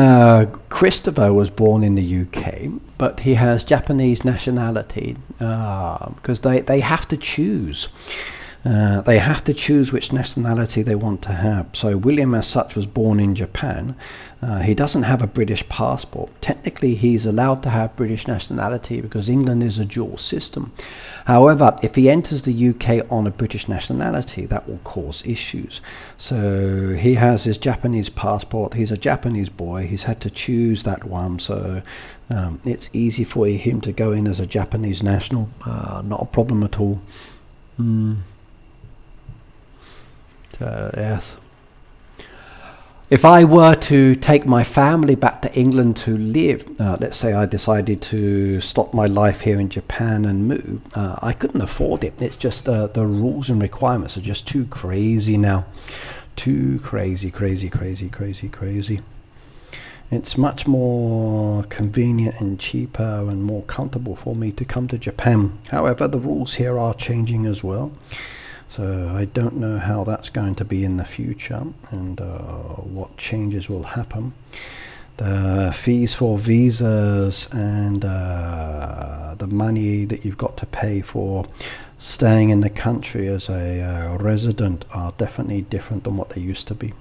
Christopher was born in the UK, but he has Japanese nationality because they have to choose. They have to choose which nationality they want to have. So William as such was born in Japan. He doesn't have a British passport. Technically he's allowed to have British nationality because England is a dual system. However, if he enters the UK on a British nationality, that will cause issues. So he has his Japanese passport. He's a Japanese boy. He's had to choose that one. So it's easy for him to go in as a Japanese national. Not a problem at all. Yes. If I were to take my family back to England to live, let's say I decided to stop my life here in Japan and move, I couldn't afford it. It's just the rules and requirements are just too crazy now. Too crazy. It's much more convenient and cheaper and more comfortable for me to come to Japan. However, the rules here are changing as well. So I don't know how that's going to be in the future and what changes will happen. The fees for visas and the money that you've got to pay for staying in the country as a resident are definitely different than what they used to be.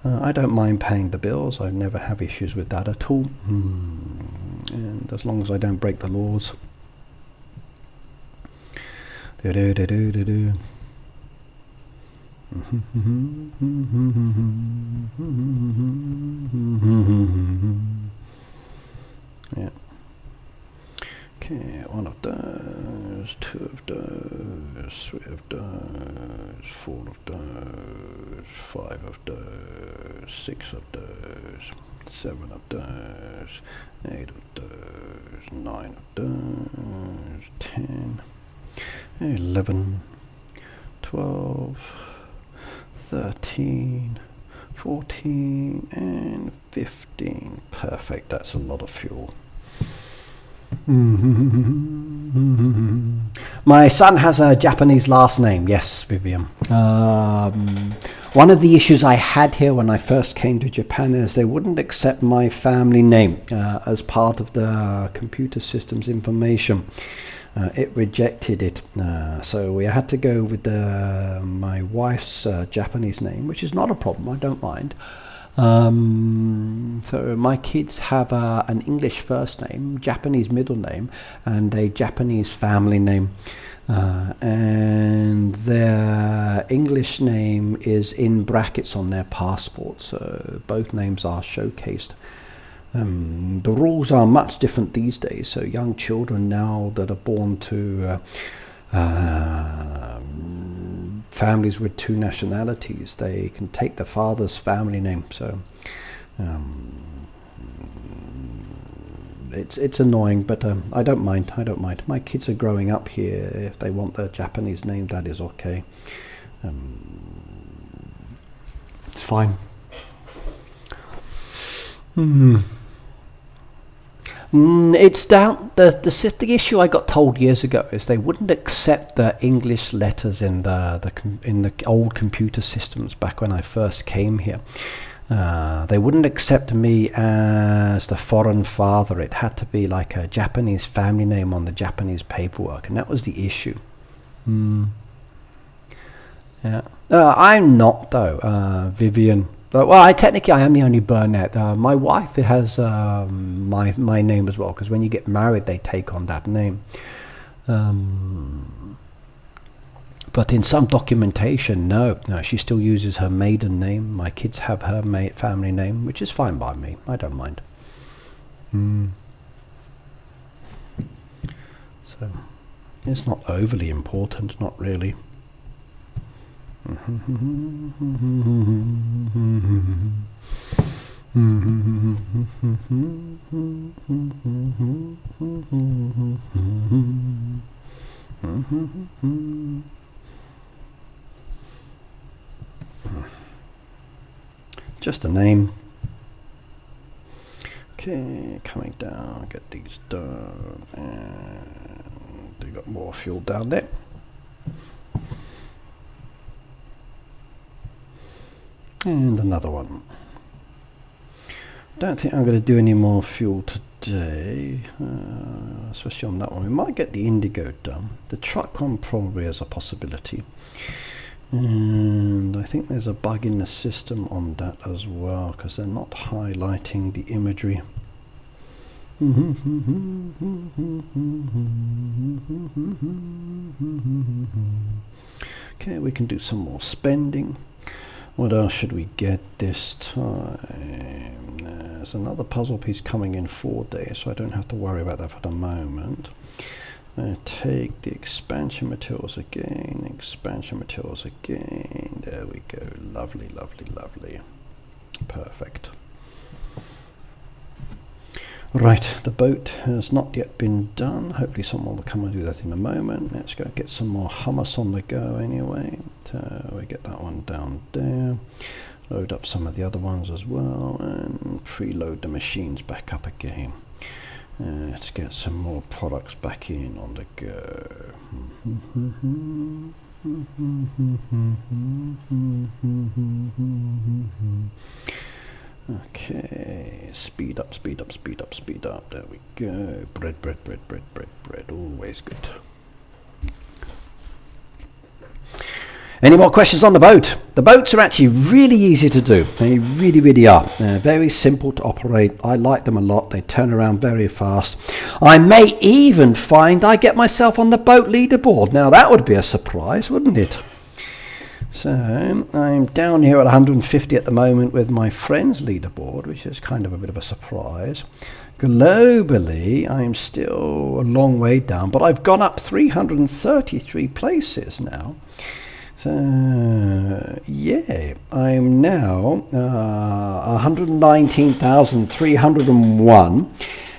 I don't mind paying the bills. I never have issues with that at all. And as long as I don't break the laws. Yeah. Okay, one of those, two of those, three of those, four of those, five of those, six of those, seven of those, eight of those, nine of those, 10, 11, 12, 13, 14 and 15. Perfect, that's a lot of fuel. My son has a Japanese last name. Yes, Vivian. One of the issues I had here when I first came to Japan is they wouldn't accept my family name as part of the computer systems information. It rejected it, so we had to go with my wife's Japanese name, which is not a problem. I don't mind. So my kids have an English first name, Japanese middle name, and a Japanese family name, and their English name is in brackets on their passport, so both names are showcased. The rules are much different these days, so young families with two nationalities, they can take the father's family name. So it's annoying, but I don't mind. I don't mind. My kids are growing up here. If they want the Japanese name, that is okay. It's fine. It's down. The issue I got told years ago is they wouldn't accept the English letters in the old computer systems back when I first came here. They wouldn't accept me as the foreign father. It had to be like a Japanese family name on the Japanese paperwork, and that was the issue. Yeah. I'm not though, Vivian. Well, technically I am the only Burnett. My wife has my name as well, because when you get married they take on that name. But in some documentation, no, she still uses her maiden name. My kids have her family name, which is fine by me. I don't mind. So it's not overly important, not really. Just a name. Okay, coming down, get these done, and we got more fuel down there. And another one. Don't think I'm going to do any more fuel today, especially on that one. We might get the Indigo done. The truck one probably is a possibility. And I think there's a bug in the system on that as well, because they're not highlighting the imagery. Okay, we can do some more spending. What else should we get this time? There's another puzzle piece coming in 4 days, so I don't have to worry about that for the moment. Take the expansion materials again, there we go. Lovely, lovely, lovely. Perfect. Right, the boat has not yet been done. Hopefully someone will come and do that in a moment. Let's go get some more hummus on the go anyway. We get that one down there. Load up some of the other ones as well, and preload the machines back up again. Let's get some more products back in on the go. Okay, speed up, speed up, speed up, speed up. There we go. Bread, bread, bread, bread, bread, bread. Always good. Any more questions on the boat? The boats are actually really easy to do. They really, really are. They're very simple to operate. I like them a lot. They turn around very fast. I may even find I get myself on the boat leaderboard. Now that would be a surprise, wouldn't it? So I'm down here at 150 at the moment with my friends leaderboard, which is kind of a bit of a surprise. Globally, I'm still a long way down, but I've gone up 333 places now. So yeah, I'm now 119,301,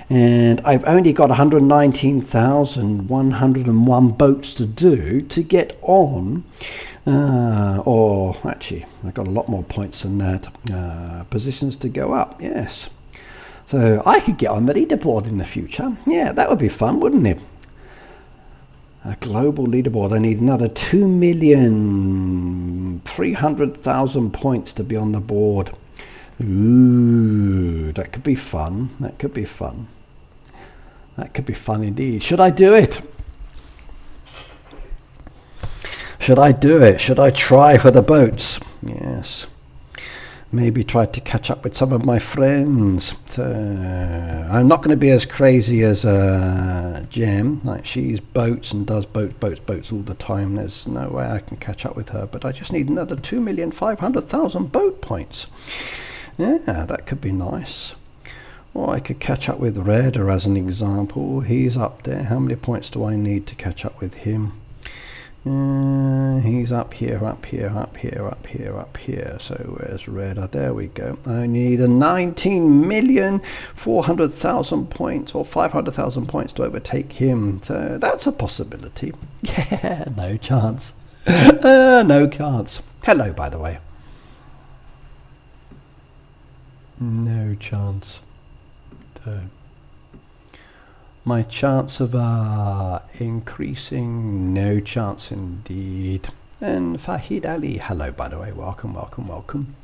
and I've only got 119,101 boats to do to get on. Or actually, I've got a lot more points than that. Positions to go up, yes. So I could get on the leaderboard in the future. Yeah, that would be fun, wouldn't it? A global leaderboard. I need another 2,300,000 points to be on the board. Ooh, that could be fun. That could be fun. That could be fun indeed. Should I do it? Should I do it? Should I try for the boats? Yes. Maybe try to catch up with some of my friends. I'm not going to be as crazy as Jem. Like, she's boats and does boats all the time. There's no way I can catch up with her. But I just need another 2,500,000 boat points. Yeah, that could be nice. Or I could catch up with Redder as an example. He's up there. How many points do I need to catch up with him? He's up here, up here, up here, up here, up here. So where's red? Oh, there we go. I need a 19,400,000 points or 500,000 points to overtake him. So that's a possibility. Yeah, no chance. No chance. Hello, by the way. No chance. So my chance of increasing, no chance indeed. And Fahid Ali, hello by the way, welcome, welcome, welcome.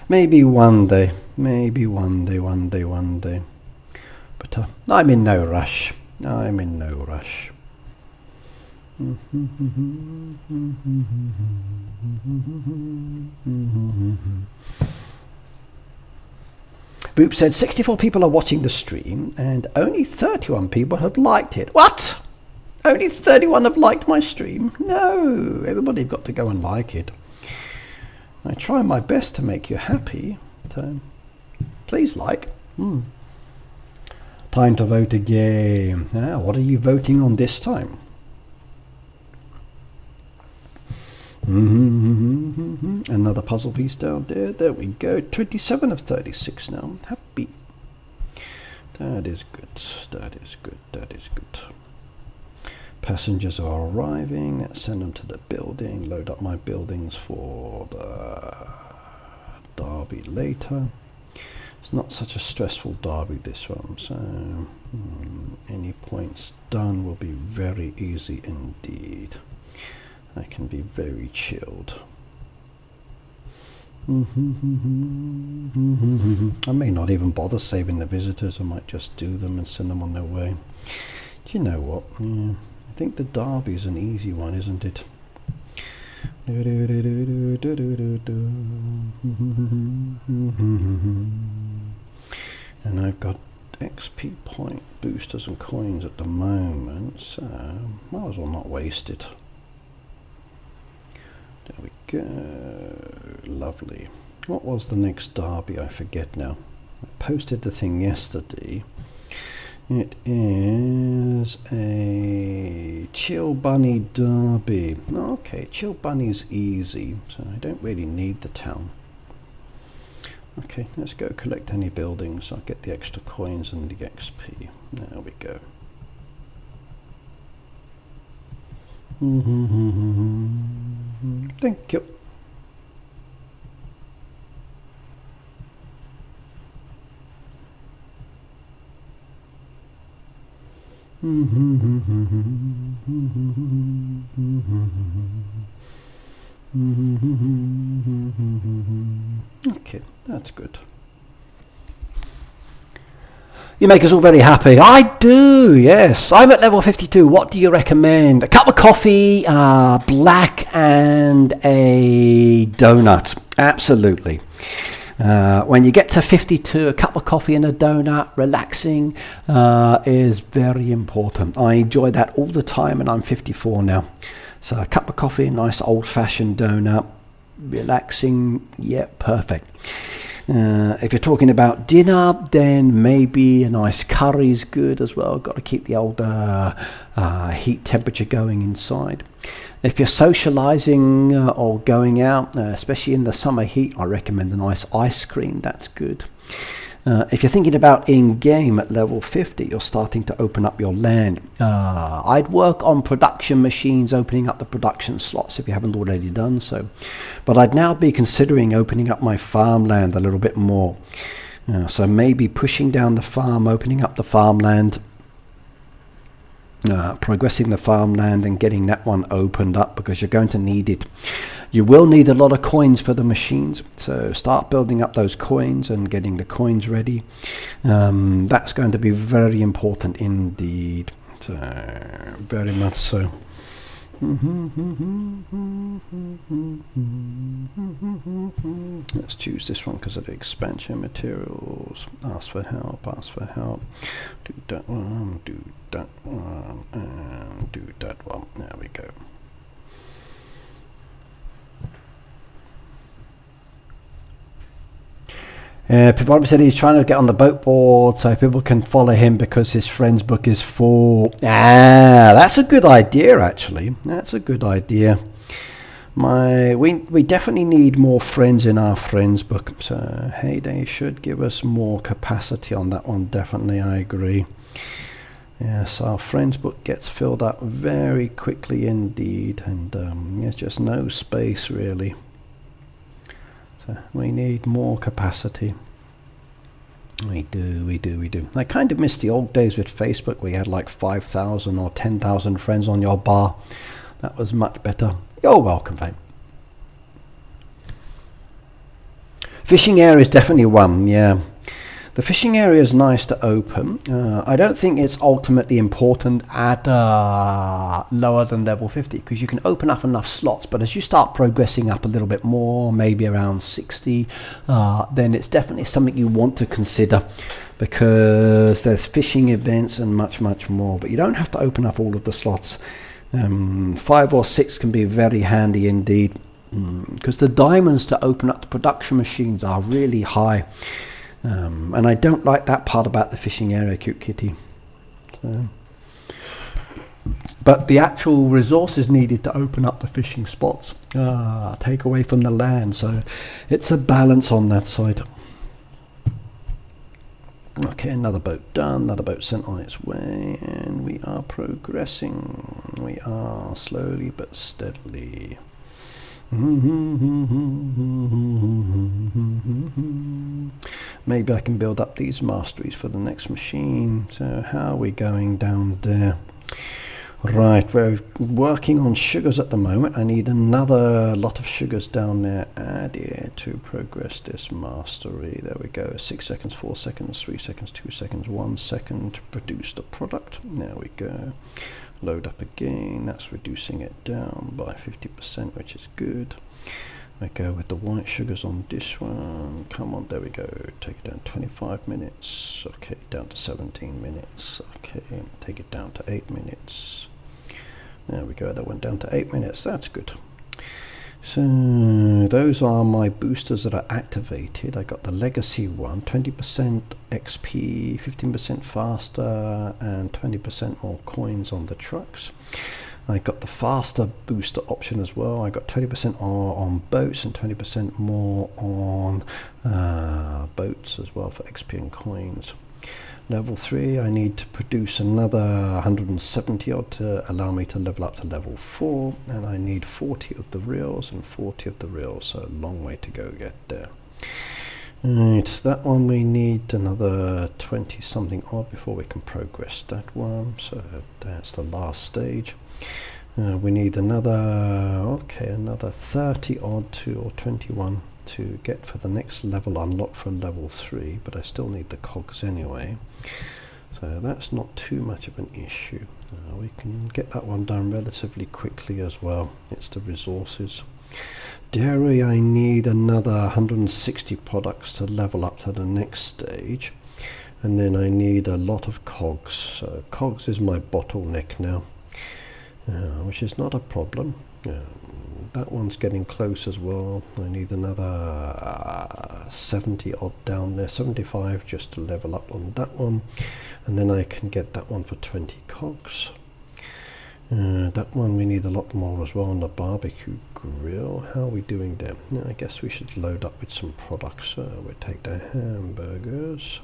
Maybe one day, one day. But I'm in no rush. I'm in no rush. Boop said 64 people are watching the stream and only 31 people have liked it. What? Only 31 have liked my stream? No, everybody's got to go and like it. I try my best to make you happy, so please like. Time to vote again. What are you voting on this time? Another puzzle piece down there. There we go. 27 of 36 now. Happy. That is good. That is good. That is good. Passengers are arriving. Let's send them to the building. Load up my buildings for the derby later. It's not such a stressful derby, this one. So any points done will be very easy indeed. I can be very chilled. I may not even bother saving the visitors. I might just do them and send them on their way. Do you know what? Yeah, I think the derby's an easy one, isn't it? And I've got XP point boosters and coins at the moment, so might as well not waste it. There we go. Lovely. What was the next derby? I forget now. I posted the thing yesterday. It is a Chill Bunny derby. Okay, Chill Bunny's easy, so I don't really need the town. Okay, let's go collect any buildings. I'll get the extra coins and the XP. There we go. Thank you. Okay, that's good. You make us all very happy. I do, yes. I'm at level 52. What do you recommend? A cup of coffee, black, and a donut. Absolutely. When you get to 52, a cup of coffee and a donut, relaxing, is very important. I enjoy that all the time, and I'm 54 now. So a cup of coffee, a nice old-fashioned donut, relaxing, yeah, perfect. If you're talking about dinner, then maybe a nice curry is good as well. Got to keep the old heat temperature going inside. If you're socializing or going out, especially in the summer heat, I recommend a nice ice cream. That's good. If you're thinking about in-game at level 50, you're starting to open up your land. I'd work on production machines, opening up the production slots if you haven't already done so. But I'd now be considering opening up my farmland a little bit more. So maybe pushing down the farm, opening up the farmland, progressing the farmland and getting that one opened up, because you're going to need it. You will need a lot of coins for the machines, so start building up those coins and getting the coins ready. That's going to be very important indeed, so very much so. Let's choose this one because of the expansion materials. Ask for help, ask for help. Do that one, do that one, and do that one. There we go. Pivotal said he's trying to get on the boat board so people can follow him because his friend's book is full. That's a good idea, actually. That's a good idea. We definitely need more friends in our friends book. So Heyday should give us more capacity on that one. Definitely, I agree. Yes, our friends book gets filled up very quickly indeed, and there's just no space really. So we need more capacity. We do. I kind of miss the old days with Facebook where you had like 5,000 or 10,000 friends on your bar. That was much better. You're welcome, mate. Fishing area is definitely one, yeah. The fishing area is nice to open. I don't think it's ultimately important at lower than level 50 because you can open up enough slots, but as you start progressing up a little bit more, maybe around 60, then it's definitely something you want to consider because there's fishing events and much more, but you don't have to open up all of the slots. 5 or 6 can be very handy indeed because the diamonds to open up the production machines are really high. And I don't like that part about the fishing area, Cute Kitty. So. But the actual resources needed to open up the fishing spots take away from the land, so it's a balance on that side. Okay, another boat done, another boat sent on its way, and we are progressing. We are slowly but steadily. Maybe I can build up these masteries for the next machine. So how are we going down there? Right, we're working on sugars at the moment. I need another lot of sugars down there added to progress this mastery. There we go. 6 seconds, 4 seconds, 3 seconds, 2 seconds, 1 second to produce the product. There we go. Load up again. That's reducing it down by 50%, which is good. I go with the white sugars on this one. Come on, there we go. Take it down 25 minutes. Okay, down to 17 minutes. Okay, take it down to 8 minutes. There we go. That went down to 8 minutes. That's good. So those are my boosters that are activated. I got the legacy one, 20% XP, 15% faster, and 20% more coins on the trucks. I got the faster booster option as well. I got 20% more on boats and 20% more on boats as well for XP and coins. Level 3, I need to produce another 170 odd to allow me to level up to level 4, and I need 40 of the reels and 40 of the reels, so a long way to go get there. Right, that one we need another 20 something odd before we can progress that one, so that's the last stage. We need another 30 odd to, or 21 to get for the next level unlocked for level 3, but I still need the cogs anyway, so that's not too much of an issue. We can get that one done relatively quickly as well. It's the resources. Dairy, I need another 160 products to level up to the next stage, and then I need a lot of cogs, so cogs is my bottleneck now, which is not a problem. That one's getting close as well. I need another 70 odd down there, 75 just to level up on that one, and then I can get that one for 20 cogs. That one we need a lot more as well on the barbecue grill. How are we doing there? I guess we should load up with some products. We'll take the hamburgers.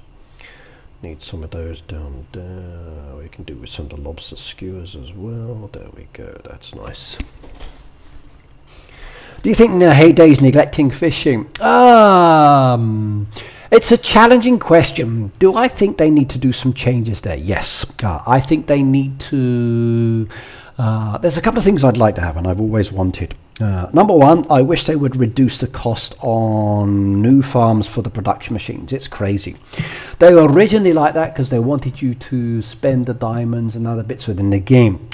Need some of those down there. We can do with some of the lobster skewers as well. There we go. That's nice. Do you think Heyday's neglecting fishing? It's a challenging question. Do I think they need to do some changes there? Yes. I think they need to... there's a couple of things I'd like to have and I've always wanted. Number one, I wish they would reduce the cost on new farms for the production machines. It's crazy. They were originally like that because they wanted you to spend the diamonds and other bits within the game.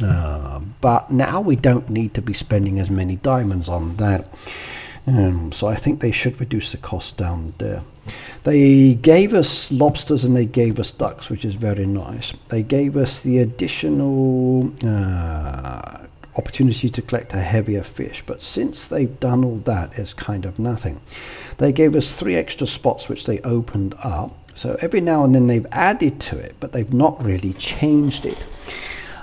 But now we don't need to be spending as many diamonds on that. So I think they should reduce the cost down there. They gave us lobsters and they gave us ducks, which is very nice. They gave us the additional opportunity to collect a heavier fish, but since they've done all that, it's kind of nothing. They gave us 3 extra spots which they opened up, so every now and then they've added to it, but they've not really changed it.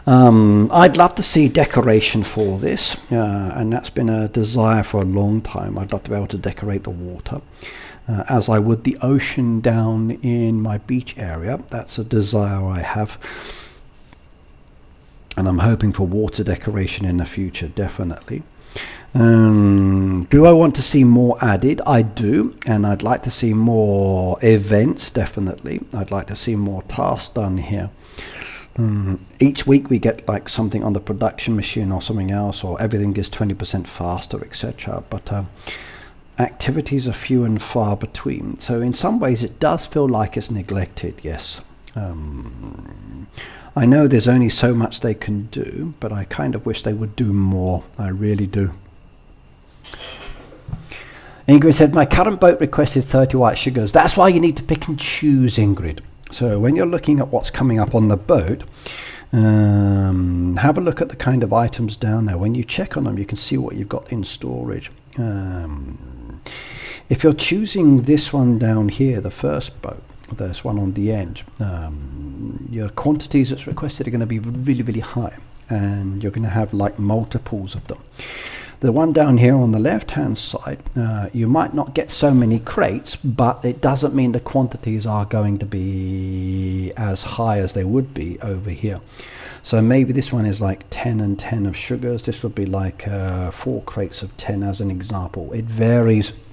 I'd love to see decoration for this, and that's been a desire for a long time. I'd love to be able to decorate the water, as I would the ocean down in my beach area. That's a desire I have, and I'm hoping for water decoration in the future, definitely. Do I want to see more added? I do, and I'd like to see more events, definitely. I'd like to see more tasks done here. Each week we get like something on the production machine or something else, or everything is 20% faster, etc. But activities are few and far between, so in some ways it does feel like it's neglected, yes. I know there's only so much they can do, but I kind of wish they would do more. I really do. Ingrid said, my current boat requested 30 white sugars. That's why you need to pick and choose, Ingrid. So when you're looking at what's coming up on the boat, have a look at the kind of items down there. When you check on them, you can see what you've got in storage. If you're choosing this one down here, the first boat, this one on the edge, your quantities that's requested are going to be really, really high, and you're going to have like multiples of them. The one down here on the left hand side, you might not get so many crates, but it doesn't mean the quantities are going to be as high as they would be over here. So maybe this one is like 10 and 10 of sugars. This would be like 4 crates of 10 as an example. It varies.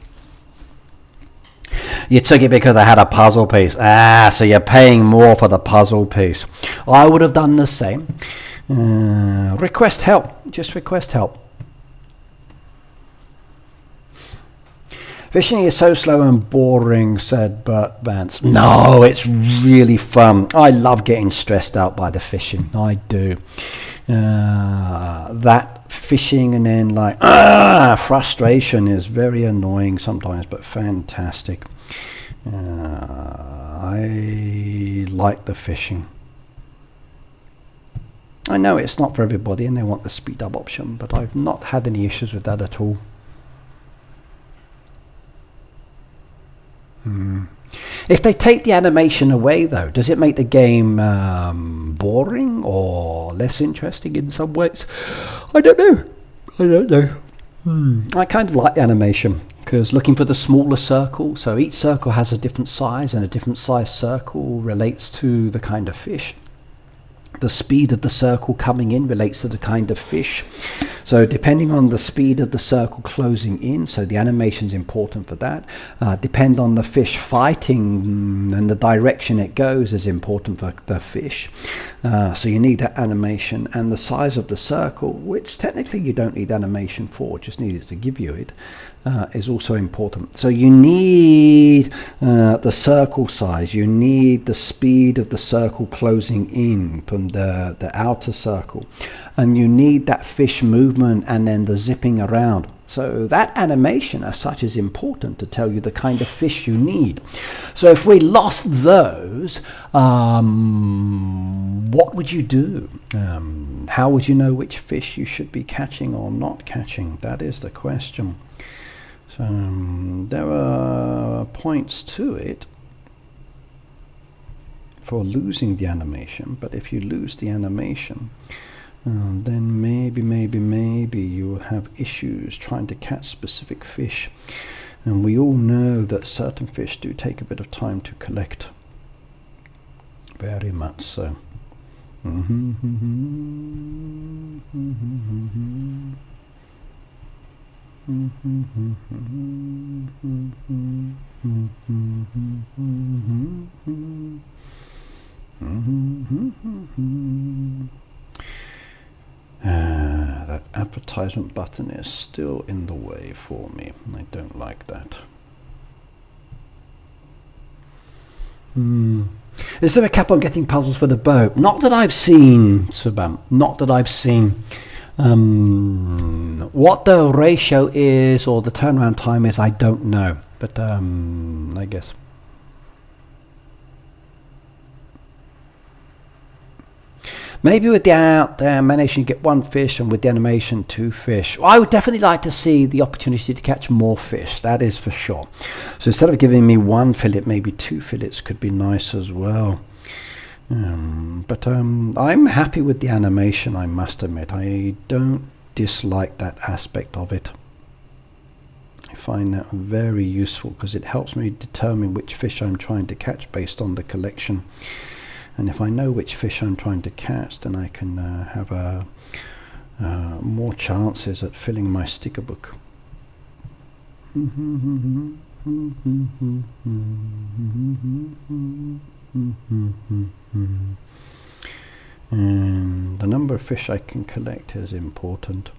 You took it because I had a puzzle piece. So you're paying more for the puzzle piece. I would have done the same. Request help. Just request help. Fishing is so slow and boring, said Bert Vance. No, it's really fun. I love getting stressed out by the fishing. I do. That fishing and then like frustration is very annoying sometimes, but fantastic. I like the fishing. I know it's not for everybody and they want the speed up option, but I've not had any issues with that at all. If they take the animation away though, does it make the game boring or less interesting in some ways? I don't know. I kind of like the animation, because looking for the smaller circle, so each circle has a different size, and a different size circle relates to the kind of fish. The speed of the circle coming in relates to the kind of fish. So depending on the speed of the circle closing in, so the animation is important for that. Depend on the fish fighting, and the direction it goes is important for the fish. So you need that animation, and the size of the circle, which technically you don't need animation for, just need it to give you it, is also important. So you need the circle size, you need the speed of the circle closing in from the outer circle, and you need that fish movement and then the zipping around. So that animation as such is important to tell you the kind of fish you need. So if we lost those, what would you do? How would you know which fish you should be catching or not catching? That is the question. So there are points to it for losing the animation, but if you lose the animation, then maybe you will have issues trying to catch specific fish, and we all know that certain fish do take a bit of time to collect, very much so. That advertisement button is still in the way for me. I don't like that. Is there a cap on getting puzzles for the boat? Not that I've seen, Subham. Not that I've seen. What the ratio is or the turnaround time is, I don't know. But I guess. Maybe with the animation you get 1 fish, and with the animation 2 fish. Well, I would definitely like to see the opportunity to catch more fish, that is for sure. So instead of giving me 1 fillet, maybe 2 fillets could be nice as well. But I'm happy with the animation, I must admit. I don't dislike that aspect of it. I find that very useful because it helps me determine which fish I'm trying to catch based on the collection. And if I know which fish I'm trying to catch, then I can have more chances at filling my sticker book. And the number of fish I can collect is important.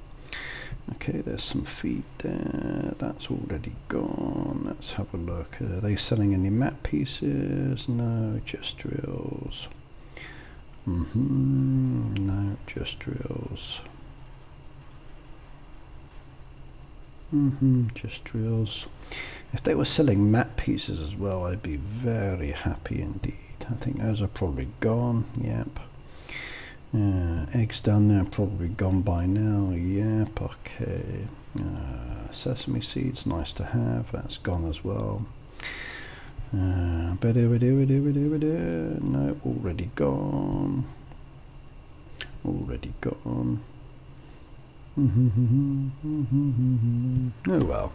Okay, there's some feed there. That's already gone. Let's have a look. Are they selling any map pieces? No, just drills. No, just drills. Just drills. If they were selling map pieces as well, I'd be very happy indeed. I think those are probably gone. Yep. Eggs down there probably gone by now. Yep. Okay. Sesame seeds, nice to have. That's gone as well. No, already gone. Already gone. Oh well.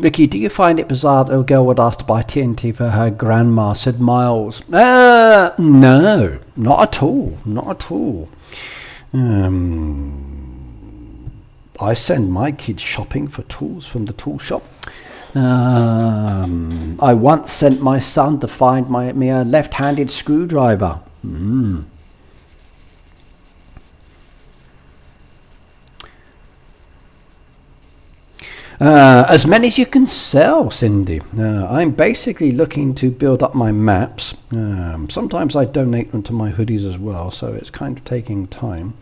Vicky, do you find it bizarre that a girl would ask to buy TNT for her grandma, said Miles? No, not at all. Not at all. I send my kids shopping for tools from the tool shop. I once sent my son to find me a left-handed screwdriver. As many as you can sell, Cindy. I'm basically looking to build up my maps. Sometimes I donate them to my hoodies as well, so it's kind of taking time.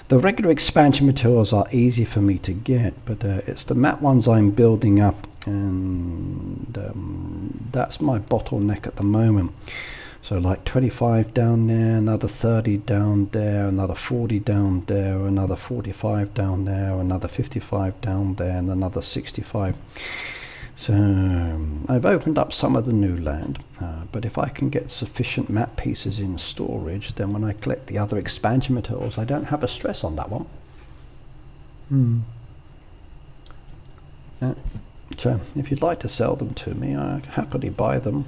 The regular expansion materials are easy for me to get, but it's the map ones I'm building up, and that's my bottleneck at the moment. So like 25 down there, another 30 down there, another 40 down there, another 45 down there, another 55 down there, and another 65. So I've opened up some of the new land, but if I can get sufficient map pieces in storage, then when I collect the other expansion materials, I don't have a stress on that one. So if you'd like to sell them to me, I'll happily buy them.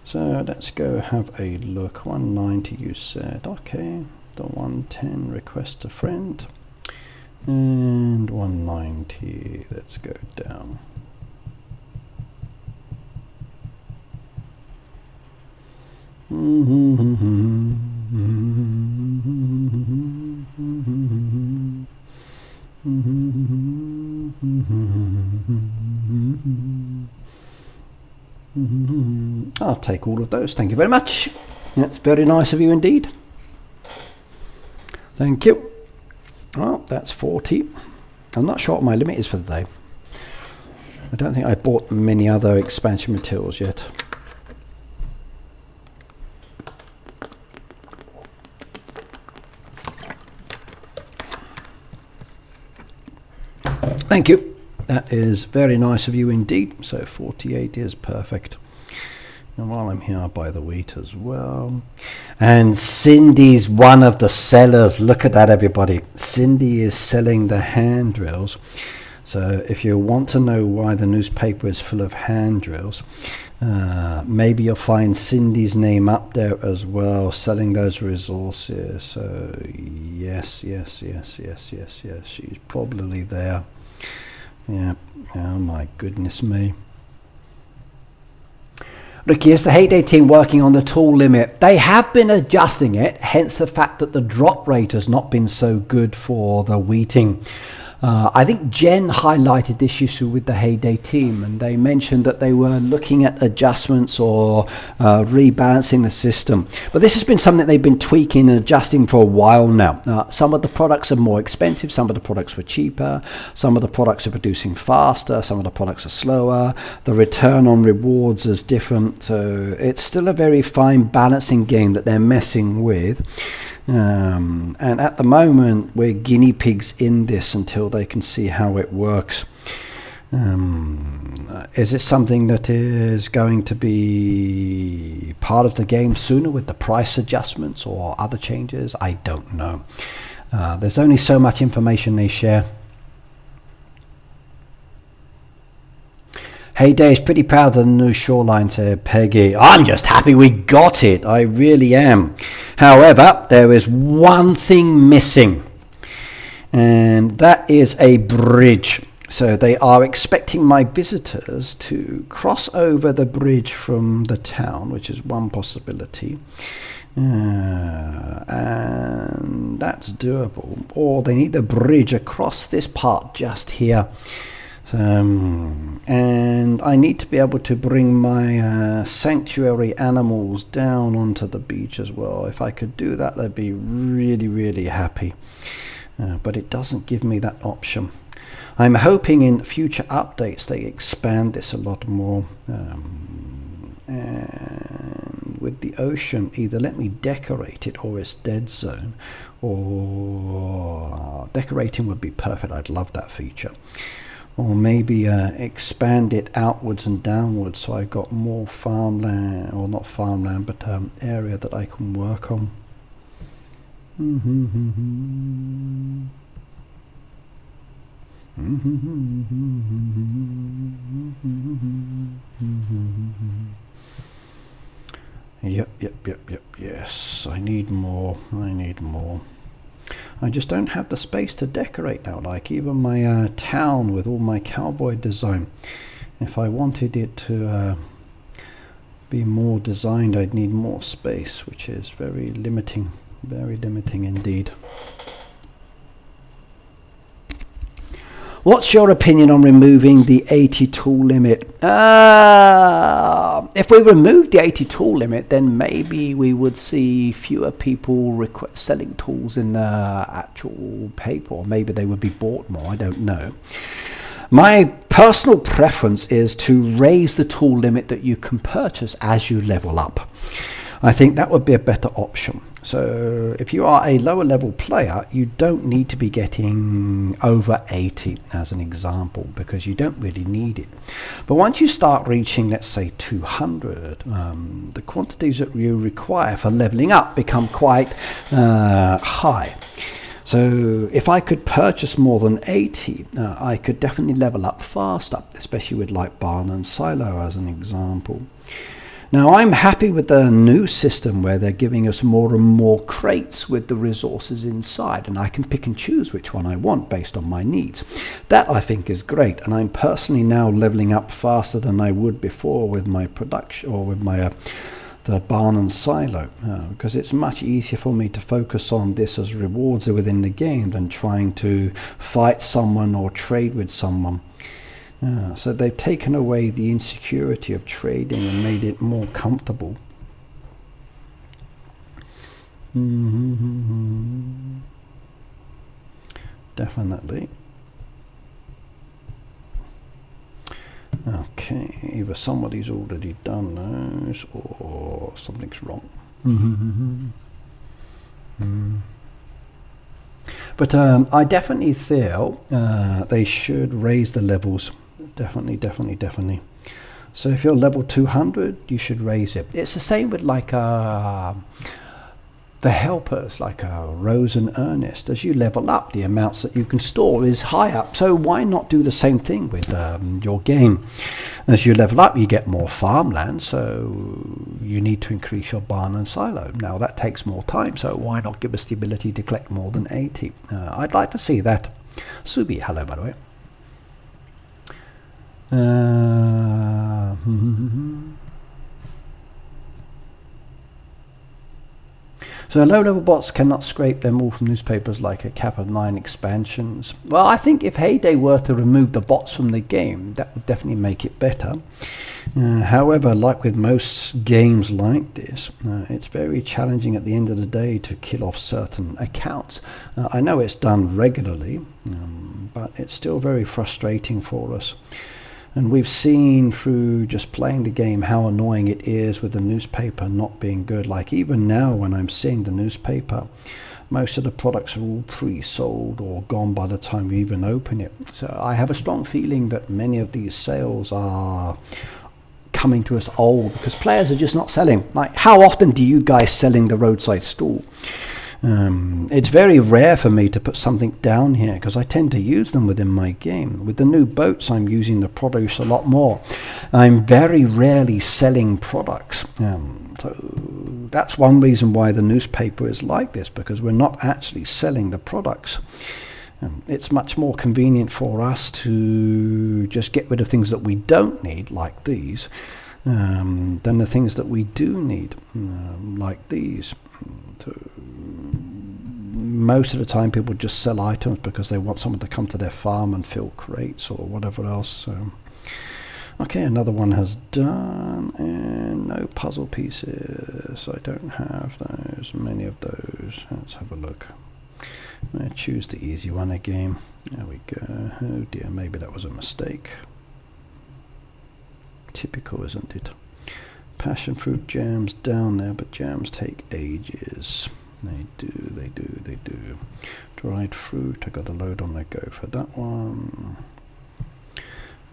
So let's go have a look. 190 you said. Okay. The 110 request a friend. And 190. Let's go down. I'll take all of those. Thank you very much. That's very nice of you indeed. Thank you. Well, that's 40. I'm not sure what my limit is for the day. I don't think I bought many other expansion materials yet. Thank you. That is very nice of you indeed. So 48 is perfect. And while I'm here, I'll buy the wheat as well. And Cindy's one of the sellers. Look at that, everybody. Cindy is selling the hand drills. So if you want to know why the newspaper is full of hand drills, maybe you'll find Cindy's name up there as well, selling those resources. So yes, she's probably there. Yeah. Oh my goodness me. Ricky, is the Heyday team working on the tool limit? They have been adjusting it, hence the fact that the drop rate has not been so good for the wheating. I think Jen highlighted this issue with the Heyday team, and they mentioned that they were looking at adjustments or rebalancing the system. But this has been something they've been tweaking and adjusting for a while now. Some of the products are more expensive, some of the products were cheaper, some of the products are producing faster, some of the products are slower, the return on rewards is different, so it's still a very fine balancing game that they're messing with. And at the moment we're guinea pigs in this until they can see how it works. Is it something that is going to be part of the game sooner with the price adjustments or other changes? I don't know. There's only so much information they share. Heyday is pretty proud of the new shoreline, said Peggy. I'm just happy we got it. I really am. However, there is one thing missing, and that is a bridge. So they are expecting my visitors to cross over the bridge from the town, which is one possibility. And that's doable. Or they need a bridge across this part just here. And I need to be able to bring my sanctuary animals down onto the beach as well. If I could do that, I'd be really, really happy. But it doesn't give me that option. I'm hoping in future updates they expand this a lot more. And with the ocean, either let me decorate it or it's dead zone. Or decorating would be perfect. I'd love that feature. Or maybe expand it outwards and downwards so I've got more farmland, or not farmland, but area that I can work on. Yep, yes, I need more. I just don't have the space to decorate now, like even my town with all my cowboy design. If I wanted it to be more designed, I'd need more space, which is very limiting indeed. What's your opinion on removing the 80 tool limit? If we remove the 80 tool limit, then maybe we would see fewer people selling tools in the actual paper, or maybe they would be bought more, I don't know. My personal preference is to raise the tool limit that you can purchase as you level up. I think that would be a better option. So if you are a lower level player, you don't need to be getting over 80 as an example, because you don't really need it. But once you start reaching, let's say 200, the quantities that you require for leveling up become quite high. So if I could purchase more than 80, I could definitely level up faster, especially with like barn and silo as an example. Now I'm happy with the new system where they're giving us more and more crates with the resources inside, and I can pick and choose which one I want based on my needs. That I think is great, and I'm personally now leveling up faster than I would before with my production, or with my the barn and silo, because it's much easier for me to focus on this as rewards are within the game than trying to fight someone or trade with someone. So they've taken away the insecurity of trading and made it more comfortable. Definitely. Okay, either somebody's already done those or something's wrong. But I definitely feel they should raise the levels. Definitely. So if you're level 200, you should raise it. It's the same with like the helpers, like Rose and Ernest. As you level up, the amounts that you can store is higher. So why not do the same thing with your game? As you level up, you get more farmland, so you need to increase your barn and silo. Now that takes more time, so why not give us the ability to collect more than 80? I'd like to see that. Subi, hello by the way. So low-level bots cannot scrape them all from newspapers like a Kappa 9 expansions. Well, I think if Heyday were to remove the bots from the game, that would definitely make it better. However, like with most games like this, it's very challenging at the end of the day to kill off certain accounts. I know it's done regularly, but it's still very frustrating for us. And we've seen through just playing the game how annoying it is with the newspaper not being good. Like even now when I'm seeing the newspaper, most of the products are all pre-sold or gone by the time we even open it. So I have a strong feeling that many of these sales are coming to us old because players are just not selling. Like how often do you guys selling the roadside stall? It's very rare for me to put something down here because I tend to use them within my game. With the new boats, I'm using the produce a lot more. I'm very rarely selling products. So that's one reason why the newspaper is like this, because we're not actually selling the products. It's much more convenient for us to just get rid of things that we don't need, like these, than the things that we do need, like these. Most of the time people just sell items because they want someone to come to their farm and fill crates or whatever else. So okay, another one has done, and no puzzle pieces. I don't have those, many of those. Let's have a look. I choose the easy one again. There we go. Oh dear, maybe that was a mistake. Typical, isn't it? Passion fruit jams down there, but jams take ages. They do. Dried fruit, I got a load on the go for that one.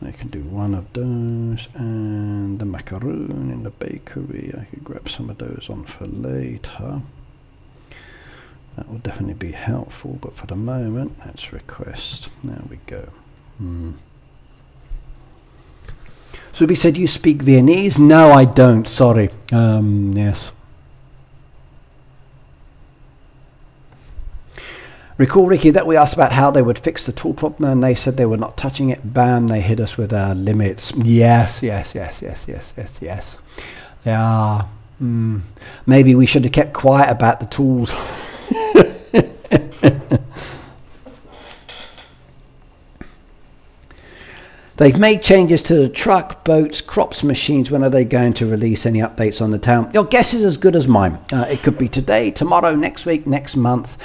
I can do one of those, and the macaroon in the bakery, I could grab some of those on for later. That will definitely be helpful, but for the moment, let's request. There we go. Subi said, you speak Viennese? No, I don't, sorry. Yes. Recall, Ricky, that we asked about how they would fix the tool problem and they said they were not touching it. Bam, they hit us with our limits. Yes. Yeah. Maybe we should have kept quiet about the tools. They've made changes to the truck, boats, crops, machines. When are they going to release any updates on the town? Your guess is as good as mine. It could be today, tomorrow, next week, next month.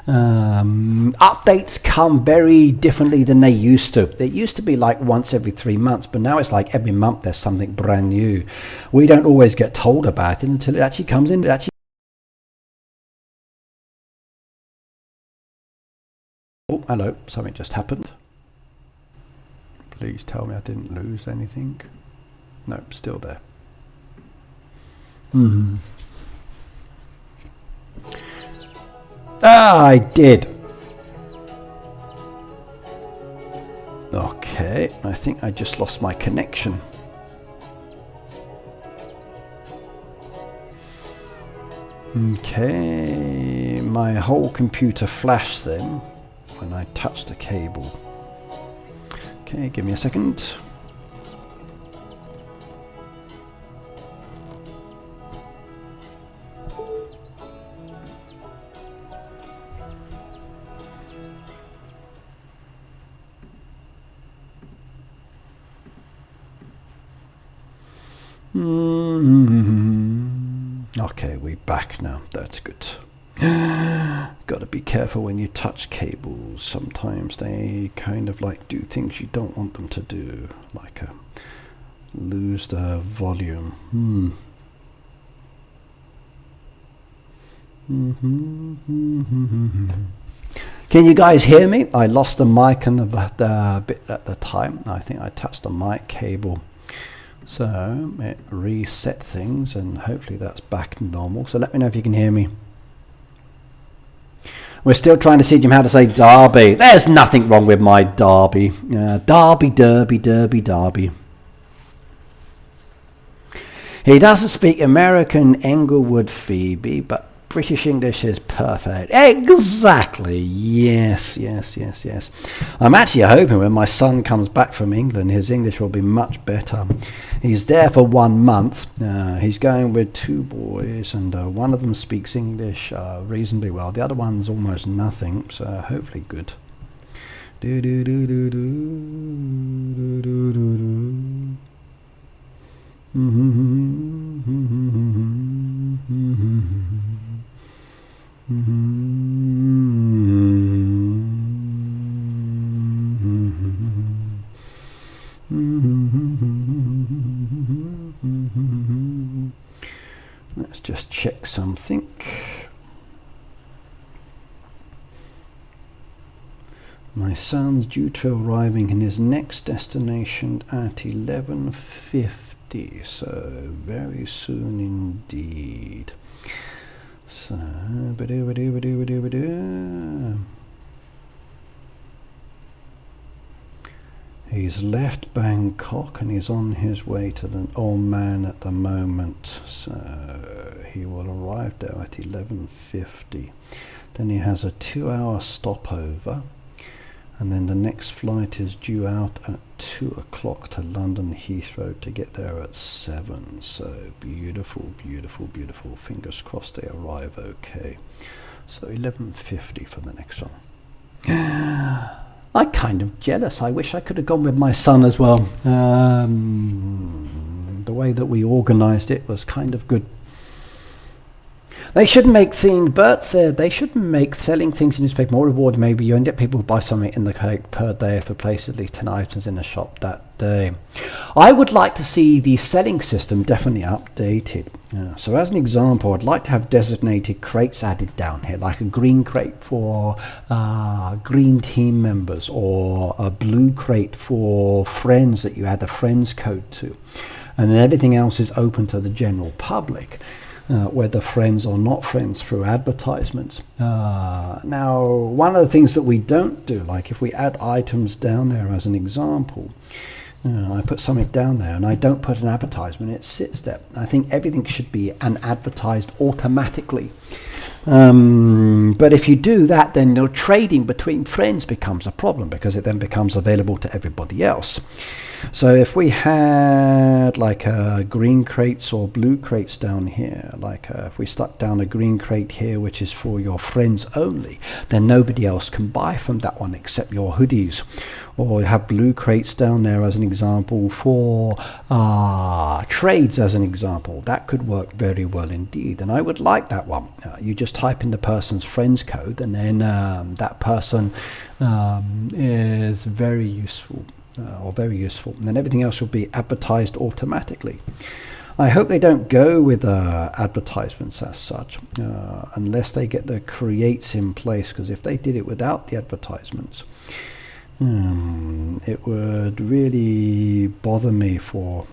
Updates come very differently than they used to. It used to be like once every 3 months, but now it's like every month there's something brand new. We don't always get told about it until it actually comes in. Oh, hello, something just happened. Please tell me I didn't lose anything. No, still there. Ah, I did. Okay, I think I just lost my connection. Okay, my whole computer flashed then when I touched the cable. Okay, give me a second. Okay, we're back now. That's good. Got to be careful when you touch cables. Sometimes they kind of like do things you don't want them to do, like lose the volume. Can you guys hear me? I lost the mic and the bit at the time. I think I touched the mic cable. So it reset things and hopefully that's back to normal. So let me know if you can hear me. We're still trying to teach him how to say Derby. There's nothing wrong with my Derby. Derby, Derby, Derby, Derby. He doesn't speak American, Englewood, Phoebe, but British English is perfect. Exactly. Yes, yes, yes, yes. I'm actually hoping when my son comes back from England, his English will be much better. He's there for 1 month. He's going with 2 boys, and one of them speaks English reasonably well. The other one's almost nothing, so hopefully good. Do do do do do do do do do. Let's just check something. My son's due to arriving in his next destination at 11:50, so very soon indeed. So, he's left Bangkok and he's on his way to the Old Man at the moment, so he will arrive there at 11:50. Then he has a 2-hour stopover, and then the next flight is due out at 2 o'clock to London Heathrow to get there at 7. So beautiful, beautiful, beautiful. Fingers crossed they arrive okay. So 11:50 for the next one. I'm kind of jealous. I wish I could have gone with my son as well. The way that we organised it was kind of good. They shouldn't make themed birds there. They shouldn't make selling things in newspaper more rewarding. Maybe you end up people who buy something in the cake per day if a place at least 10 items in the shop that day. I would like to see the selling system definitely updated. So as an example, I'd like to have designated crates added down here, like a green crate for green team members, or a blue crate for friends that you add a friends code to, and then everything else is open to the general public. Whether friends or not friends, through advertisements. Now, one of the things that we don't do, like if we add items down there as an example, I put something down there and I don't put an advertisement, it sits there. I think everything should be advertised automatically. But if you do that, then your trading between friends becomes a problem, because it then becomes available to everybody else. So if we had like green crates or blue crates down here, like if we stuck down a green crate here which is for your friends only, then nobody else can buy from that one except your hoodies. Or you have blue crates down there as an example for trades as an example. That could work very well indeed, and I would like that one. You just type in the person's friends code, and then that person is very useful. Or very useful, and then everything else will be advertised automatically. I hope they don't go with advertisements as such, unless they get the creates in place, because if they did it without the advertisements, it would really bother me for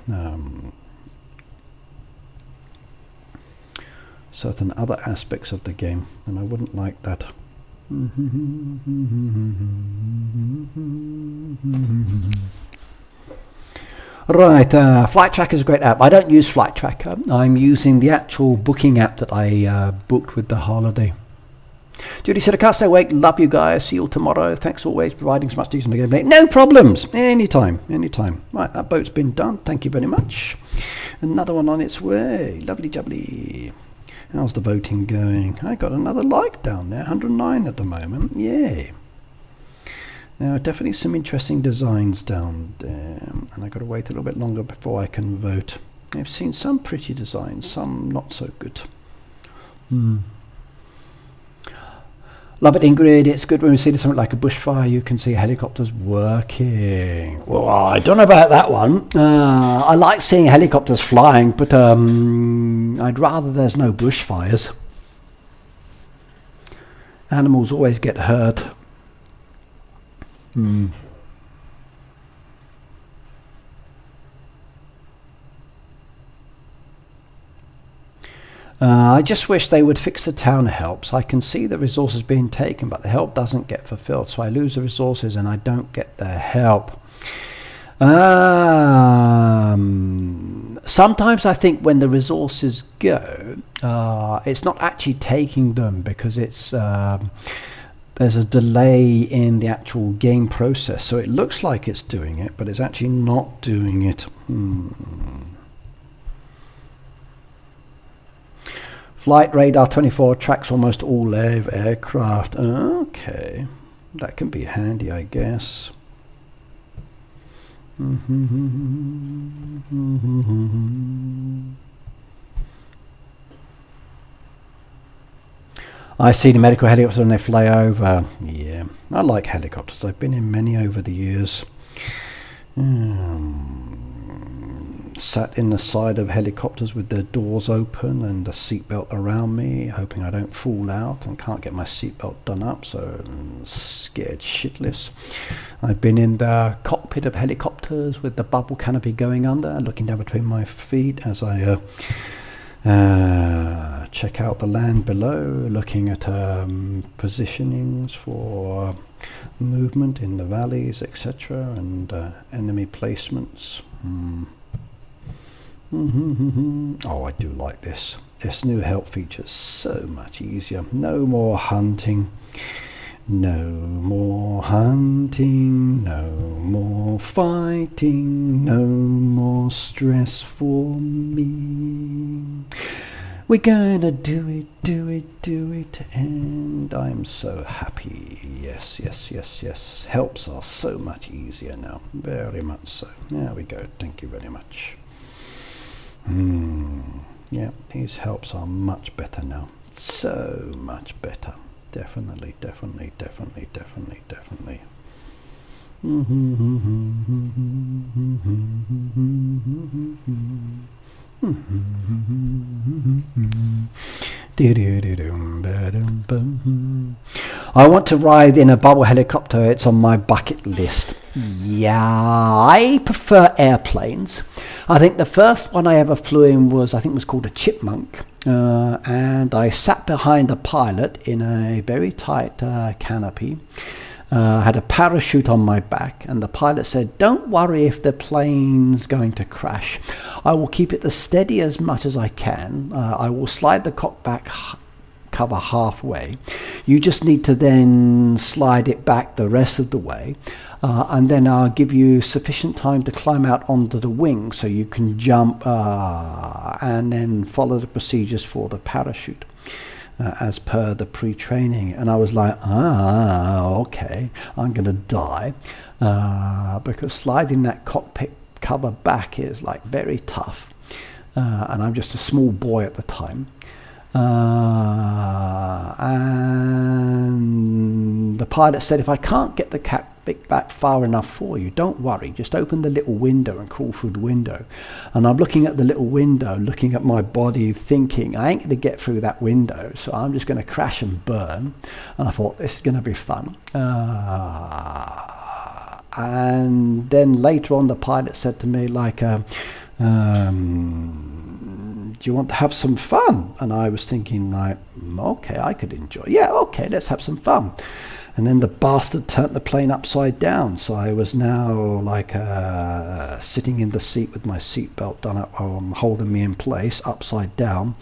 certain other aspects of the game, and I wouldn't like that. Right, Flight Tracker is a great app. I don't use Flight Tracker. I'm using the actual booking app that I booked with the holiday. Judy said, I can't stay awake. Love you guys. See you all tomorrow. Thanks always providing so much decent gameplay. No problems. Anytime, anytime. Right, that boat's been done. Thank you very much. Another one on its way. Lovely jubbly. How's the voting going? I got another like down there, 109 at the moment. Yay. Now, definitely some interesting designs down there, and I've got to wait a little bit longer before I can vote. I've seen some pretty designs, some not so good. Love it, Ingrid. It's good when we see something like a bushfire, you can see helicopters working. Well, I don't know about that one. I like seeing helicopters flying, but I'd rather there's no bushfires. Animals always get hurt. I just wish they would fix the town helps. I can see the resources being taken, but the help doesn't get fulfilled, so I lose the resources and I don't get the help. Sometimes I think when the resources go, it's not actually taking them because it's there's a delay in the actual game process, so it looks like it's doing it, but it's actually not doing it. Flight radar 24 tracks almost all aircraft. Okay, that can be handy, I guess. I see the medical helicopters when they fly over. Yeah, I like helicopters. I've been in many over the years. Sat in the side of helicopters with the doors open and the seatbelt around me, hoping I don't fall out and can't get my seatbelt done up, so I'm scared shitless. I've been in the cockpit of helicopters with the bubble canopy going under, looking down between my feet as I check out the land below, looking at positionings for movement in the valleys, etc., and enemy placements. Oh, I do like this. This new help feature is so much easier. No more hunting. No more hunting. No more fighting. No more stress for me. We're gonna do it, do it, do it, and I'm so happy. Yes, yes, yes, yes. Helps are so much easier now. Very much so. There we go. Thank you very much. Yeah, these helps are much better now. So much better. Definitely, definitely, definitely, definitely, definitely. I want to ride in a bubble helicopter. It's on my bucket list. Yeah, I prefer airplanes. I think the first one I ever flew in was, I think it was called a Chipmunk, and I sat behind a pilot in a very tight canopy. Had a parachute on my back, and the pilot said, "Don't worry if the plane's going to crash. I will keep it as steady as much as I can. I will slide the cockpit cover halfway. You just need to then slide it back the rest of the way, and then I'll give you sufficient time to climb out onto the wing so you can jump and then follow the procedures for the parachute as per the pre-training." And I was like, okay, I'm gonna die because sliding that cockpit cover back is like very tough, and I'm just a small boy at the time. And the pilot said, "If I can't get the cockpit back far enough for you, don't worry, just open the little window and crawl through the window." And I'm looking at the little window, looking at my body, thinking, I ain't going to get through that window, so I'm just going to crash and burn. And I thought, this is going to be fun. And then later on, the pilot said to me, like, "Do you want to have some fun?" And I was thinking, like, okay, I could enjoy. Yeah, okay, let's have some fun. And then the bastard turned the plane upside down, so I was now like sitting in the seat with my seatbelt done up, holding me in place upside down.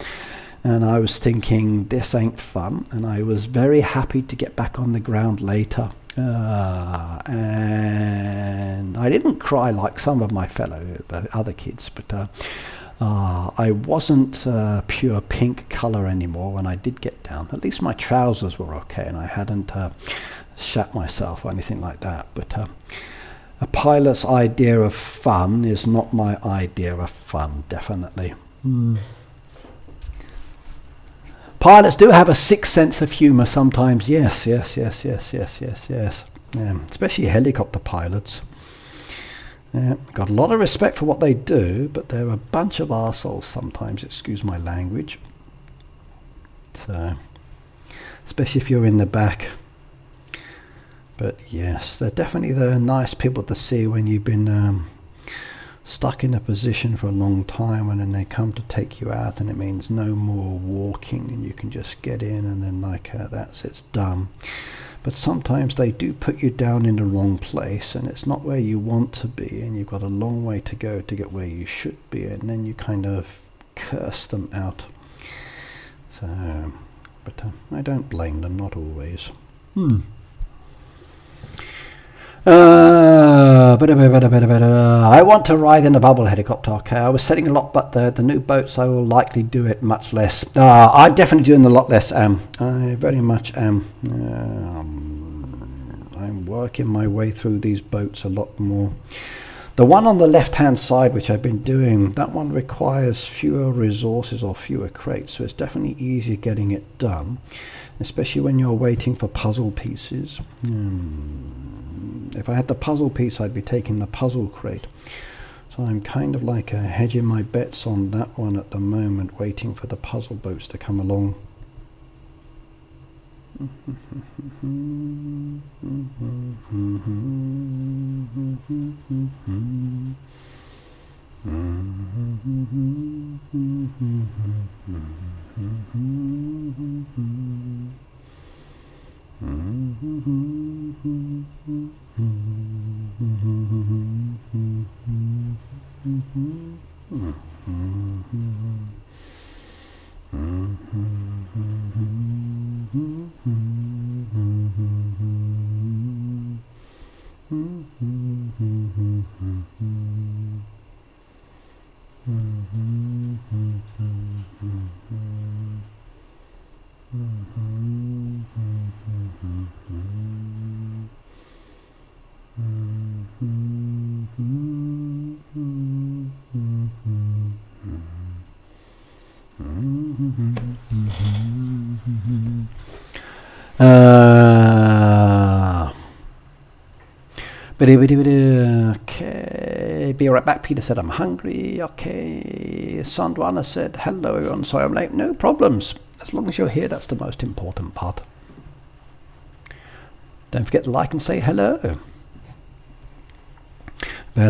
And I was thinking, this ain't fun. And I was very happy to get back on the ground later. And I didn't cry like some of my other kids, but I wasn't pure pink colour anymore when I did get down. At least my trousers were okay, and I hadn't shat myself or anything like that. But a pilot's idea of fun is not my idea of fun, definitely. Pilots do have a sick sense of humour sometimes. Yes, yes, yes, yes, yes, yes, yes. Yeah, especially helicopter pilots. Yeah, got a lot of respect for what they do, but they're a bunch of arseholes sometimes, excuse my language. So, especially if you're in the back. But yes, they're definitely nice people to see when you've been stuck in a position for a long time, and then they come to take you out, and it means no more walking, and you can just get in, and then like that's it's done. but sometimes they do put you down in the wrong place, and it's not where you want to be, and you've got a long way to go to get where you should be, and then you kind of curse them out. So, but I don't blame them, not always. I want to ride in a bubble helicopter. Okay, I was selling a lot, but the new boats, I will likely do it much less. I'm definitely doing a lot less. I very much am. I'm working my way through these boats a lot more. The one on the left hand side, which I've been doing, that one requires fewer resources or fewer crates, so it's definitely easier getting it done, especially when you're waiting for puzzle pieces. If I had the puzzle piece, I'd be taking the puzzle crate. So I'm kind of like hedging my bets on that one at the moment, waiting for the puzzle boats to come along. Okay, be right back. Peter said I'm hungry. Okay, Sandwana said hello everyone, sorry I'm late. No problems, as long as you're here, that's the most important part. Don't forget to like and say hello. By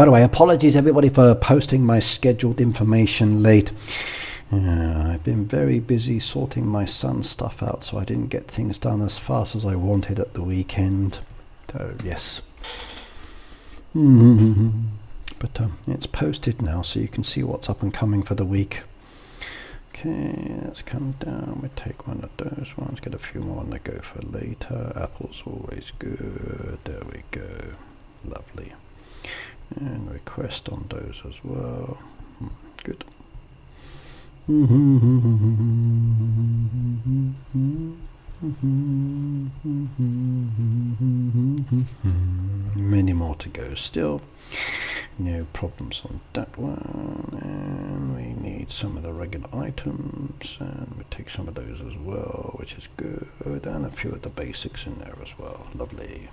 the way, apologies everybody for posting my scheduled information late. I've been very busy sorting my son's stuff out, so I didn't get things done as fast as I wanted at the weekend. So yes. But it's posted now, so you can see what's up and coming for the week. Okay, let's come down. We take one of those ones, get a few more on the go for later. Apple's always good. There we go. Lovely. And request on those as well. Good. Many more to go still. No problems on that one. And we need some of the regular items, and we take some of those as well, which is good. And a few of the basics in there as well. Lovely.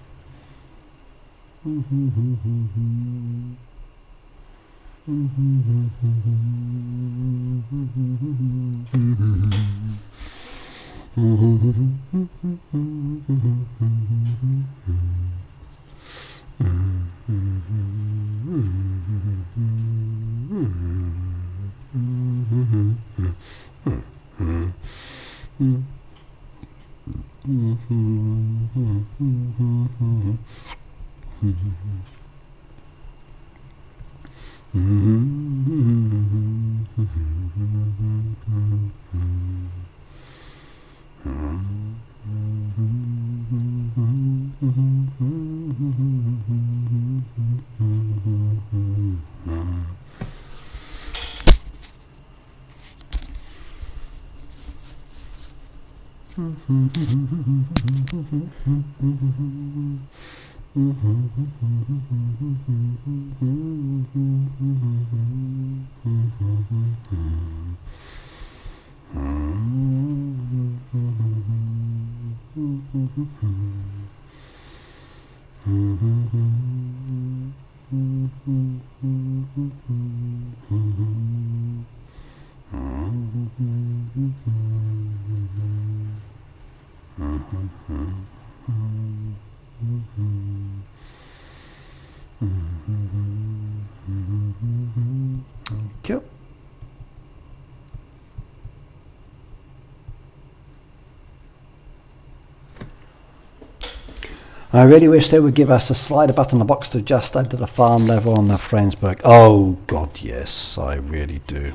I really wish they would give us a slider button, a box to adjust into the farm level on the Friendsburg. Oh God, yes, I really do.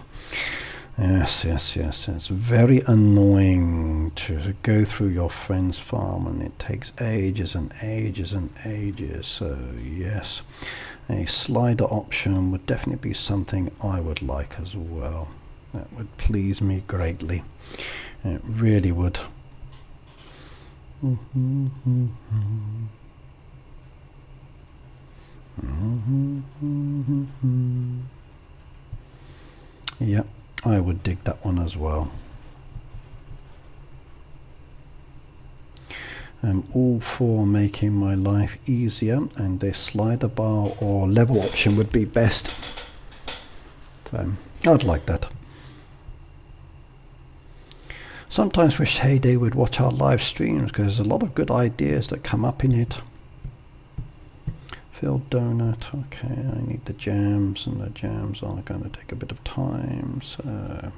Yes. It's very annoying to go through your friend's farm, and it takes ages and ages and ages. So yes, a slider option would definitely be something I would like as well. That would please me greatly. It really would. Yeah, I would dig that one as well. I'm all for making my life easier, and a slider bar or level option would be best. So I'd like that. Sometimes wish Heyday would watch our live streams, because there's a lot of good ideas that come up in it. Filled donut, okay, I need the jams, and the jams are going to take a bit of time, so...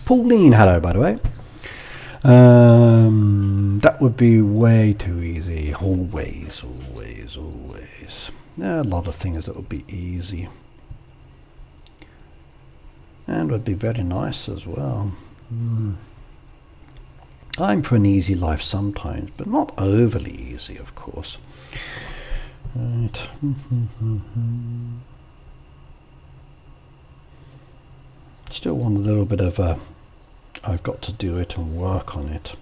Pauline, hello, by the way. That would be way too easy. Always. There are a lot of things that would be easy. And would be very nice as well. I'm for an easy life sometimes, but not overly easy, of course. Right. Still want a little bit of a... I've got to do it and work on it.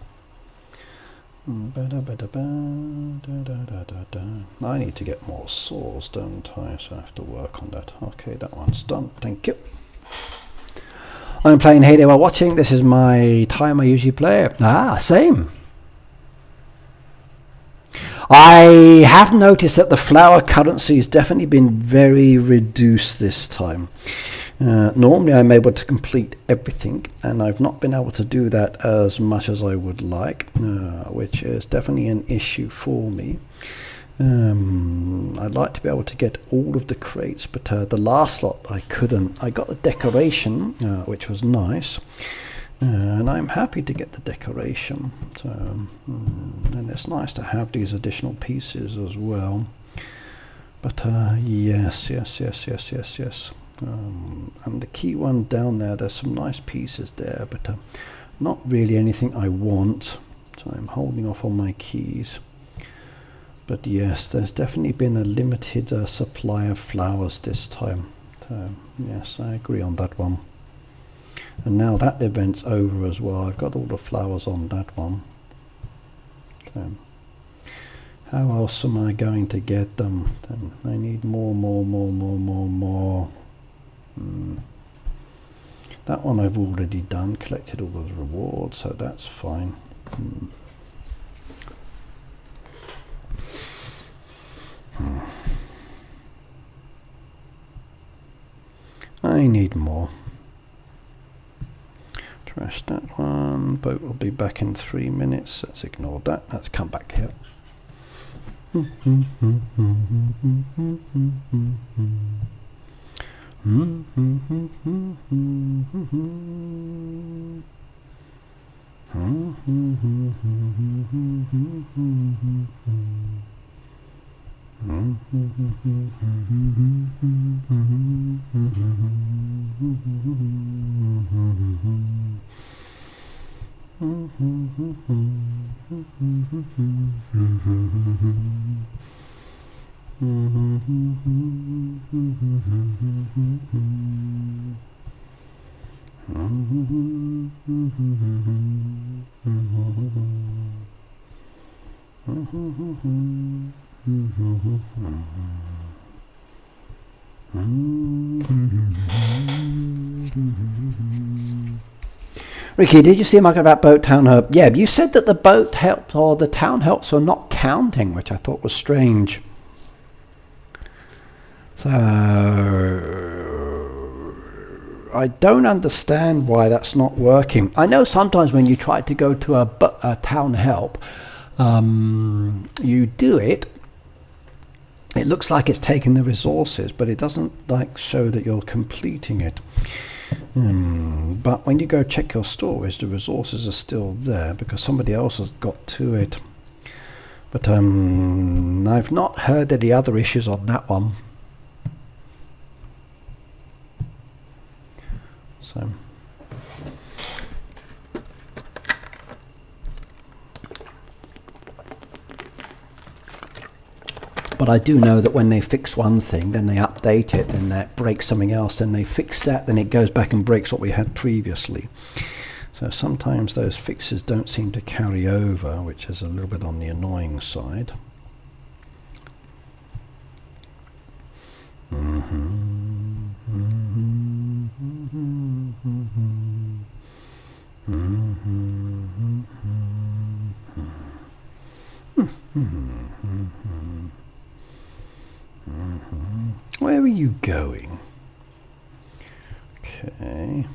I need to get more saws, don't I? So I have to work on that. Okay, that one's done. Thank you. I'm playing Heyday while watching. This is my time I usually play. Same. I have noticed that the flower currency has definitely been very reduced this time. Normally I'm able to complete everything, and I've not been able to do that as much as I would like, which is definitely an issue for me. I'd like to be able to get all of the crates, but the last lot I couldn't. I got the decoration, which was nice, and I'm happy to get the decoration. So, and it's nice to have these additional pieces as well. But yes. And the key one down there, there's some nice pieces there, but not really anything I want, so I'm holding off on my keys. But yes, there's definitely been a limited supply of flowers this time, so yes, I agree on that one. And now that event's over as well, I've got all the flowers on that one. So how else am I going to get them? I need more. That one I've already done, collected all those rewards, so that's fine. I need more. Trash that one. Boat will be back in 3 minutes. Let's ignore that. Let's come back here. Ricky, did you see my about boat town help? Yeah, you said that the boat help or the town helps are not counting, which I thought was strange. So I don't understand why that's not working. I know sometimes when you try to go to a town help, you do it. It looks like it's taking the resources, but it doesn't like show that you're completing it. But when you go check your storage, the resources are still there because somebody else has got to it. But I've not heard any other issues on that one. So but I do know that when they fix one thing, then they update it, then that breaks something else, then they fix that, then it goes back and breaks what we had previously. So sometimes those fixes don't seem to carry over, which is a little bit on the annoying side. Where are you going? Okay.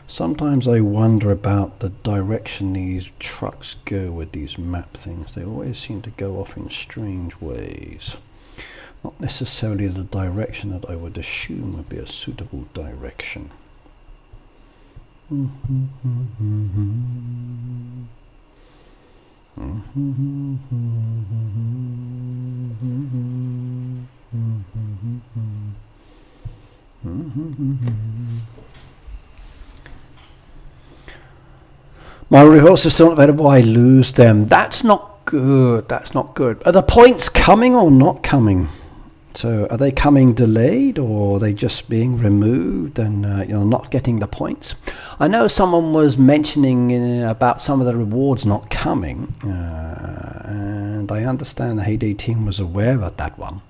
Sometimes I wonder about the direction these trucks go with these map things. They always seem to go off in strange ways. Not necessarily the direction that I would assume would be a suitable direction. My rewards are still not available. I lose them. That's not good. That's not good. Are the points coming or not coming? So are they coming delayed, or are they just being removed and you're not getting the points? I know someone was mentioning about some of the rewards not coming, and I understand the Heyday team was aware of that one.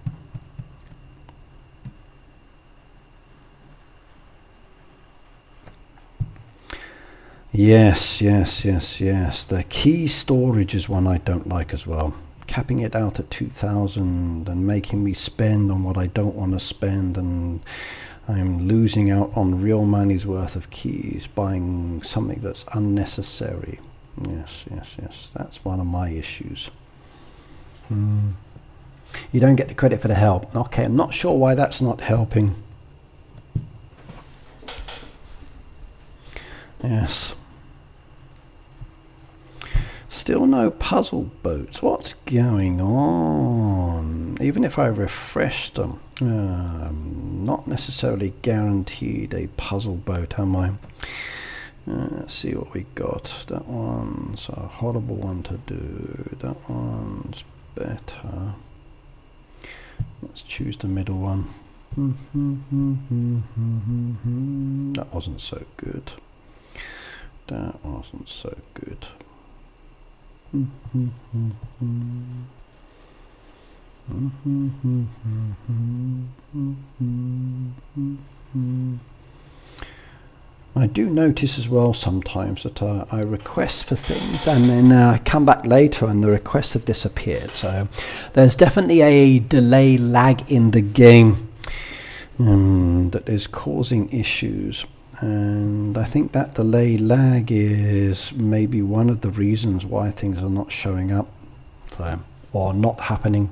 Yes. The key storage is one I don't like as well. Capping it out at 2,000 and making me spend on what I don't want to spend, and I'm losing out on real money's worth of keys buying something that's unnecessary. Yes, that's one of my issues. You don't get the credit for the help. Okay, I'm not sure why that's not helping. Yes. Still no puzzle boats. What's going on? Even if I refresh them, not necessarily guaranteed a puzzle boat, am I? Let's see what we got. That one's a horrible one to do. That one's better. Let's choose the middle one. That wasn't so good. That wasn't so good. I do notice as well sometimes that I request for things and then I come back later and the requests have disappeared. So there's definitely a delay lag in the game that is causing issues. And I think that delay lag is maybe one of the reasons why things are not showing up, so, or not happening.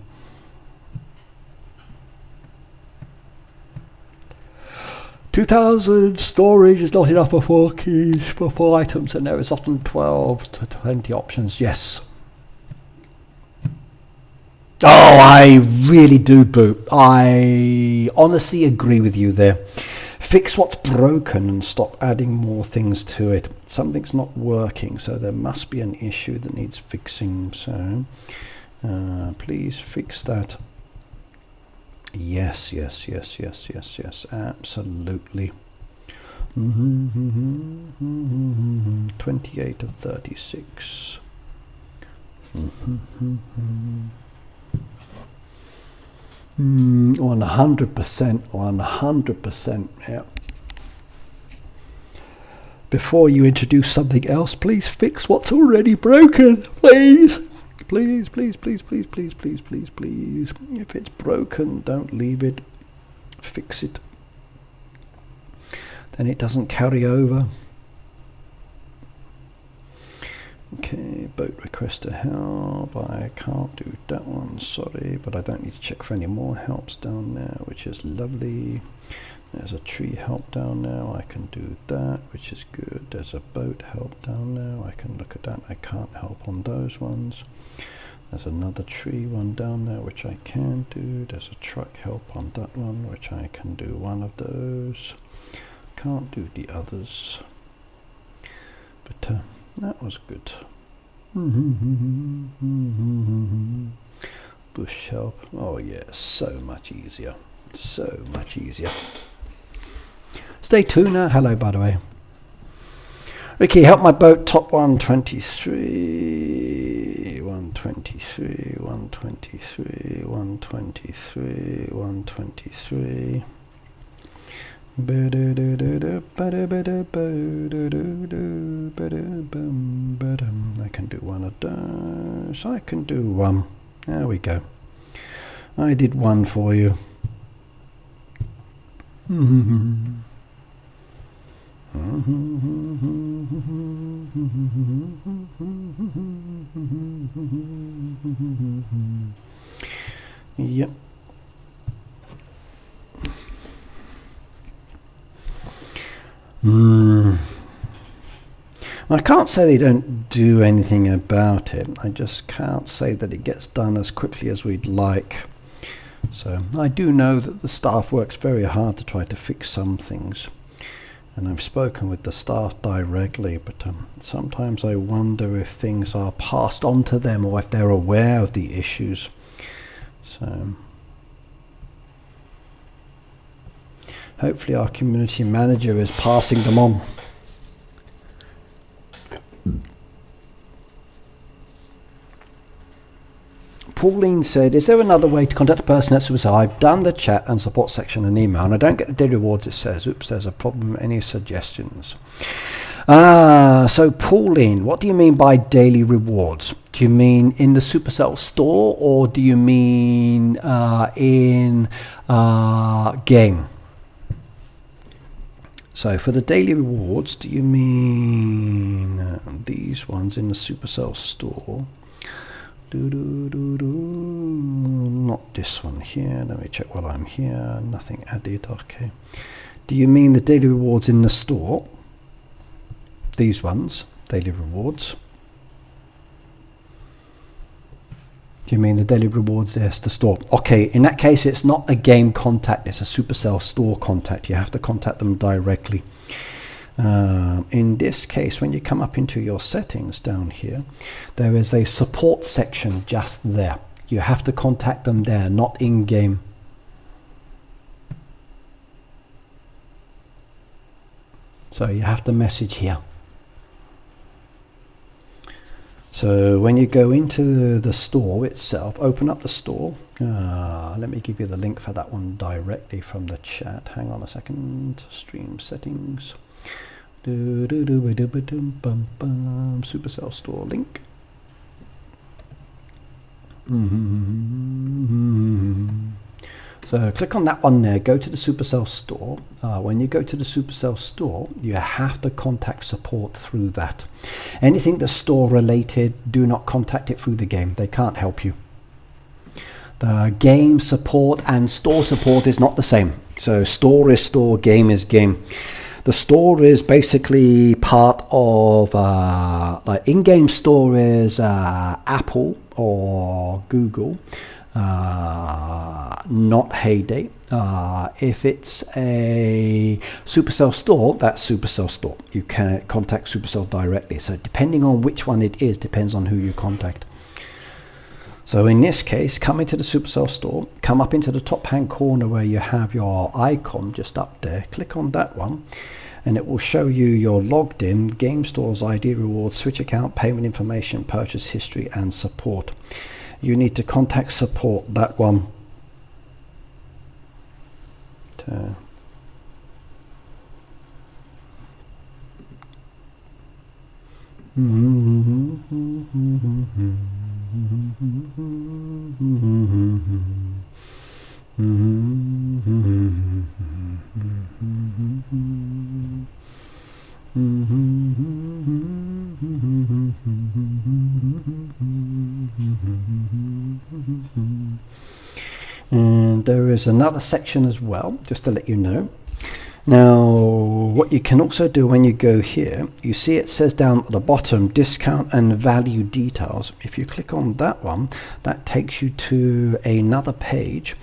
$2,000 storage is not enough for 4 keys for 4 items, and there is often 12 to 20 options. Yes. Oh, I really do, Boo. I honestly agree with you there. Fix what's broken and stop adding more things to it. Something's not working, so there must be an issue that needs fixing. So please fix that. Yes, yes, yes, yes, yes, yes, absolutely. 28 of 36. 100%, 100%, yeah. Before you introduce something else, please fix what's already broken, please. Please, please, please, please, please, please, please, please. If it's broken, don't leave it. Fix it. Then it doesn't carry over. Okay, boat request to help. I can't do that one, sorry, but I don't need to check for any more helps down there, which is lovely. There's a tree help down there, I can do that, which is good. There's a boat help down there, I can look at that. I can't help on those ones. There's another tree one down there, which I can do. There's a truck help on that one, which I can do one of those. Can't do the others. But that was good. Bush help. Oh yeah, so much easier. So much easier. Stay tuned now. Hello, by the way. Ricky, help my boat top 123. 123, 123, 123, 123. I can do one of those. I can do one. There we go. I did one for you. Yep. I can't say they don't do anything about it. I just can't say that it gets done as quickly as we'd like. So I do know that the staff works very hard to try to fix some things. And I've spoken with the staff directly, but sometimes I wonder if things are passed on to them or if they're aware of the issues. So hopefully our community manager is passing them on. Pauline said, is there another way to contact the person at Suicide? I've done the chat and support section and email and I don't get the daily rewards. It says, oops, there's a problem. Any suggestions? So Pauline, what do you mean by daily rewards? Do you mean in the Supercell store or do you mean in game? So for the daily rewards, do you mean these ones in the Supercell store? Not this one here. Let me check while I'm here. Nothing added. Okay. Do you mean the daily rewards in the store? These ones, daily rewards. Do you mean the daily rewards? Yes, the store. Okay, in that case, it's not a game contact. It's a Supercell store contact. You have to contact them directly. In this case, when you come up into your settings down here, there is a support section just there. You have to contact them there, not in game. So you have to message here. So when you go into the store itself, open up the store. Let me give you the link for that one directly from the chat. Hang on a second. Stream settings. Supercell store link. So click on that one there, go to the Supercell store. When you go to the Supercell store, you have to contact support through that. Anything that's store related, do not contact it through the game. They can't help you. The game support and store support is not the same. So store is store, game is game. The store is basically part of like in-game store is Apple or Google, not Heyday. If it's a Supercell store, that's Supercell store. You can contact Supercell directly. So depending on which one it is, depends on who you contact. So in this case, come into the Supercell store, come up into the top hand corner where you have your icon just up there, click on that one, and it will show you your logged in, game stores, ID, rewards, switch account, payment information, purchase history, and support. You need to contact support, that one. And there is another section as well, just to let you know. Now, what you can also do when you go here, you see it says down at the bottom, discount and value details. If you click on that one, that takes you to another page.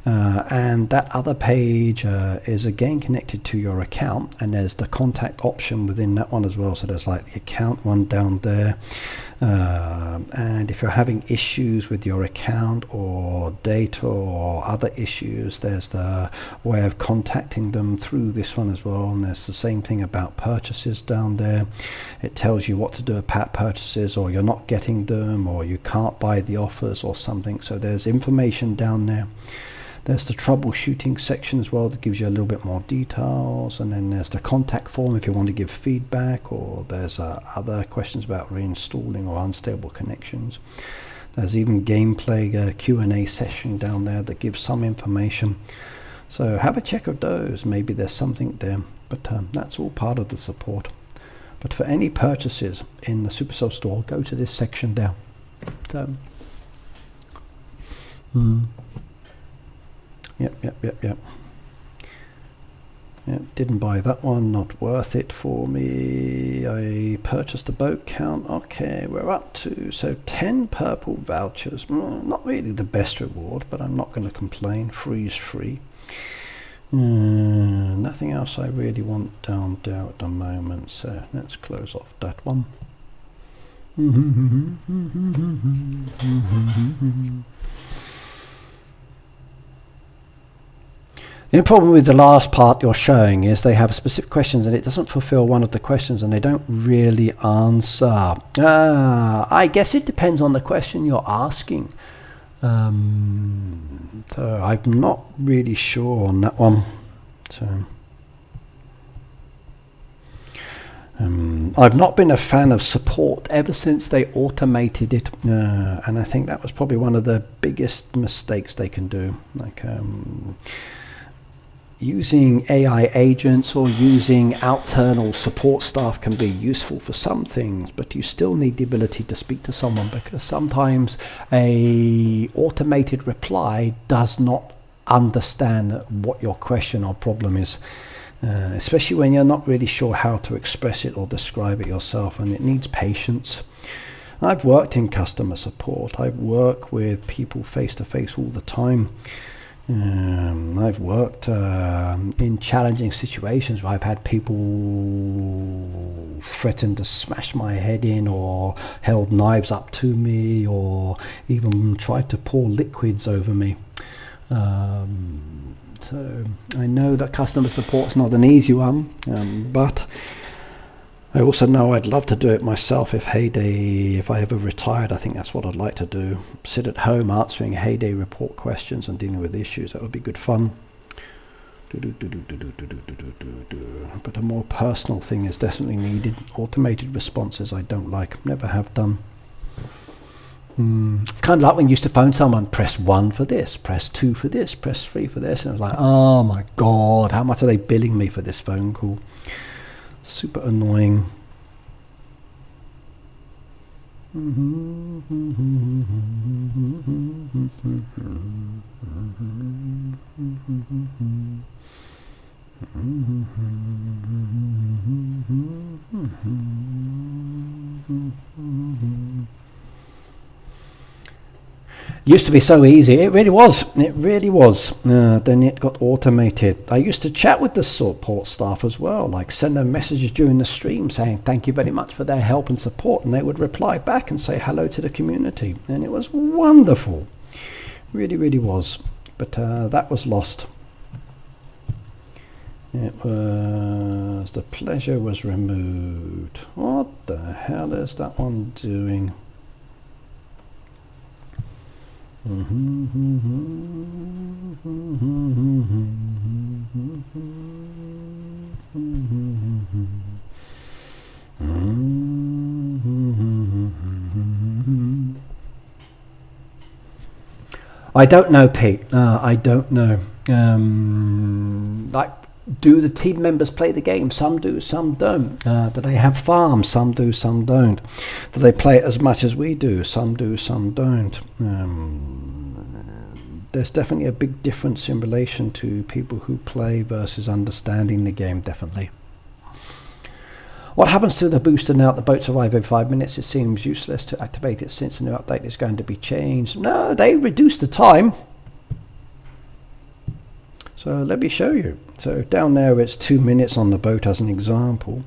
And that other page is again connected to your account, and there's the contact option within that one as well. So there's like the account one down there, and if you're having issues with your account or data or other issues, there's the way of contacting them through this one as well. And there's the same thing about purchases down there. It tells you what to do about purchases, or you're not getting them, or you can't buy the offers or something. So there's information down there. There's the troubleshooting section as well that gives you a little bit more details, and then there's the contact form if you want to give feedback, or there's other questions about reinstalling or unstable connections. There's even gameplay Q&A session down there that gives some information. So have a check of those, maybe there's something there, but that's all part of the support. But for any purchases in the Supercell store, go to this section there. So, Yep. Didn't buy that one, not worth it for me. I purchased a boat count. Okay, we're up to, so 10 purple vouchers. Not really the best reward, but I'm not going to complain. Free is free. Nothing else I really want down there at the moment, so let's close off that one. The problem with the last part you're showing is they have specific questions and it doesn't fulfill one of the questions and they don't really answer. I guess it depends on the question you're asking. So I'm not really sure on that one. So I've not been a fan of support ever since they automated it, and I think that was probably one of the biggest mistakes they can do. Like using AI agents or using internal support staff can be useful for some things, but you still need the ability to speak to someone, because sometimes a automated reply does not understand what your question or problem is, especially when you're not really sure how to express it or describe it yourself, and it needs patience. I've worked in customer support. I've worked with people face to face all the time. I've worked in challenging situations where I've had people threaten to smash my head in, or held knives up to me, or even tried to pour liquids over me. So I know that customer support's not an easy one, but I also know I'd love to do it myself if I ever retired. I think that's what I'd like to do. Sit at home answering Heyday report questions and dealing with issues. That would be good fun. But a more personal thing is definitely needed. Automated responses I don't like, never have done. It's kind of like when you used to phone someone, press 1 for this, press 2 for this, press 3 for this, and I was like, oh my god, how much are they billing me for this phone call? Super annoying. Used to be so easy. It really was. It really was. Then it got automated. I used to chat with the support staff as well, like send them messages during the stream saying thank you very much for their help and support, and they would reply back and say hello to the community, and it was wonderful. Really, really was. But that was lost. It was, the pleasure was removed. What the hell is that one doing? I don't know, Pete. I don't know. Like, do the team members play the game? Some do, some don't. Do they have farms? Some do, some don't. Do they play it as much as we do? Some do, some don't. There's definitely a big difference in relation to people who play versus understanding the game, definitely. What happens to the booster now that the boats arrive every 5 minutes? It seems useless to activate it since the new update is going to be changed. No, they reduced the time. So let me show you. So down there it's 2 minutes on the boat as an example.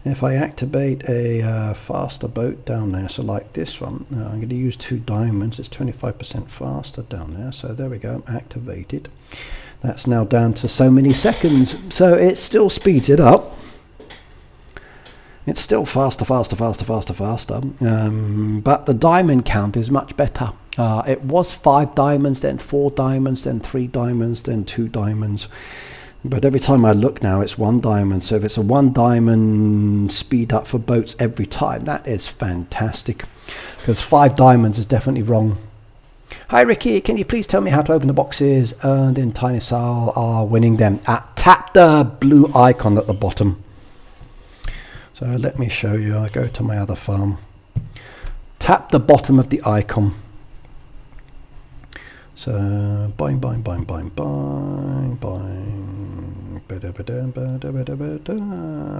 If I activate a faster boat down there, so like this one, I'm going to use 2 diamonds. It's 25% faster down there. So there we go, activated. That's now down to so many seconds. So it still speeds it up. It's still faster, faster, faster, faster, faster. But the diamond count is much better. It was 5 diamonds, then 4 diamonds, then 3 diamonds, then 2 diamonds. But every time I look now, it's 1 diamond. So if it's a 1 diamond speed up for boats every time, that is fantastic. Because 5 diamonds is definitely wrong. Hi Ricky, can you please tell me how to open the boxes earned in Tiny Soul are winning them? Tap the blue icon at the bottom. So let me show you. I go to my other farm. Tap the bottom of the icon. So boing, boing, boing, boing, boing, boing.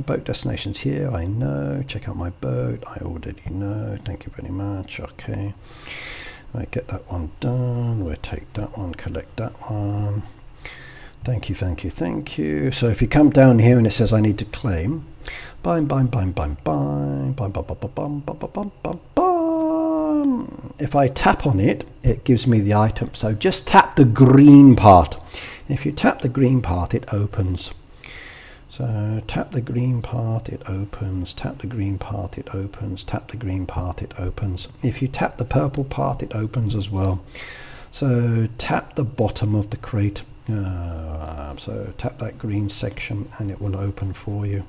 Boat destinations here. I know. Check out my boat. I already know. Thank you very much. Okay. I get that one done. We'll take that one. Collect that one. Thank you, thank you, thank you. So if you come down here and it says I need to claim, bang, bang, bang, bang, bang, bang, bang, bang, bang, bang, bang, bang, bang, bang. If I tap on it, it gives me the item. So just tap the green part. If you tap the green part, it opens. So tap the green part, it opens. Tap the green part, it opens. Tap the green part, it opens. If you tap the purple part, it opens as well. So tap the bottom of the crate. So tap that green section and it will open for you.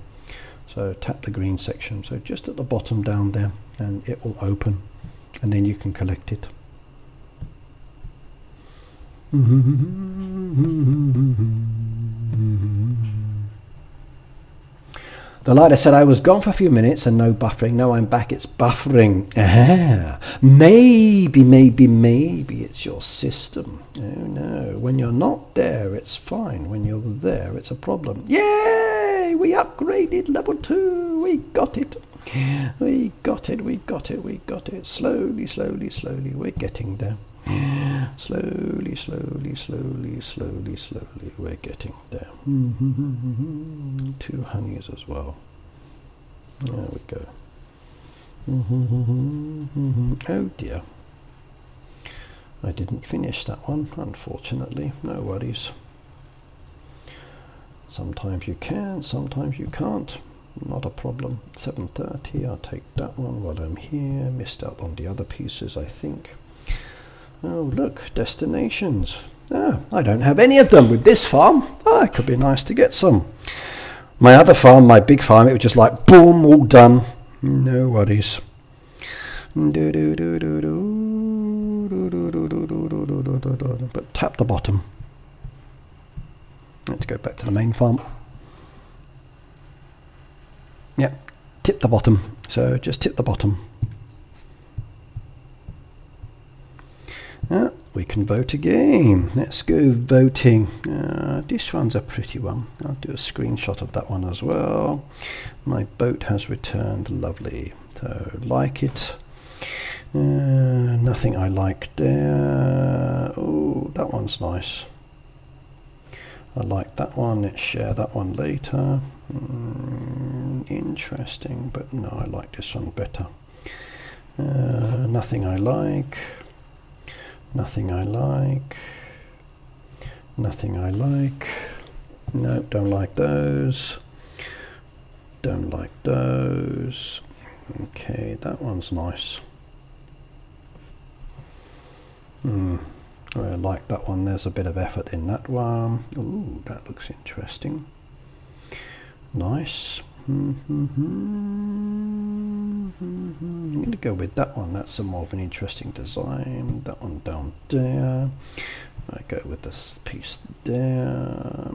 So tap the green section, so just at the bottom down there, and it will open, and then you can collect it. The lighter said I was gone for a few minutes and no buffering. No, I'm back. It's buffering. Maybe it's your system. Oh no, when you're not there, it's fine. When you're there, it's a problem. Yay! We upgraded level 2. We got it. We got it. We got it. We got it. Slowly, slowly, slowly. We're getting there. Slowly, slowly, slowly, slowly, slowly, we're getting there. 2 honeys as well. There we go. Oh dear. I didn't finish that one, unfortunately. No worries. Sometimes you can, sometimes you can't. Not a problem. 7:30, I'll take that one while I'm here. Missed out on the other pieces, I think. Oh look, destinations. I don't have any of them with this farm. It could be nice to get some. My other farm, my big farm, it was just like boom, all done. No worries. But tap the bottom. Let's go back to the main farm. Yeah, tip the bottom. So just tip the bottom. We can vote again. Let's go voting. This one's a pretty one. I'll do a screenshot of that one as well. My boat has returned. Lovely. So like it. Nothing I like there. Oh, that one's nice. I like that one. Let's share that one later. Interesting, but no, I like this one better. Nothing I like. Nothing I like. Nothing I like. Nope, don't like those. Don't like those. Okay, that one's nice. I like that one. There's a bit of effort in that one. Ooh, that looks interesting. Nice. I'm going to go with that one. That's a more of an interesting design. That one down there. I go with this piece there.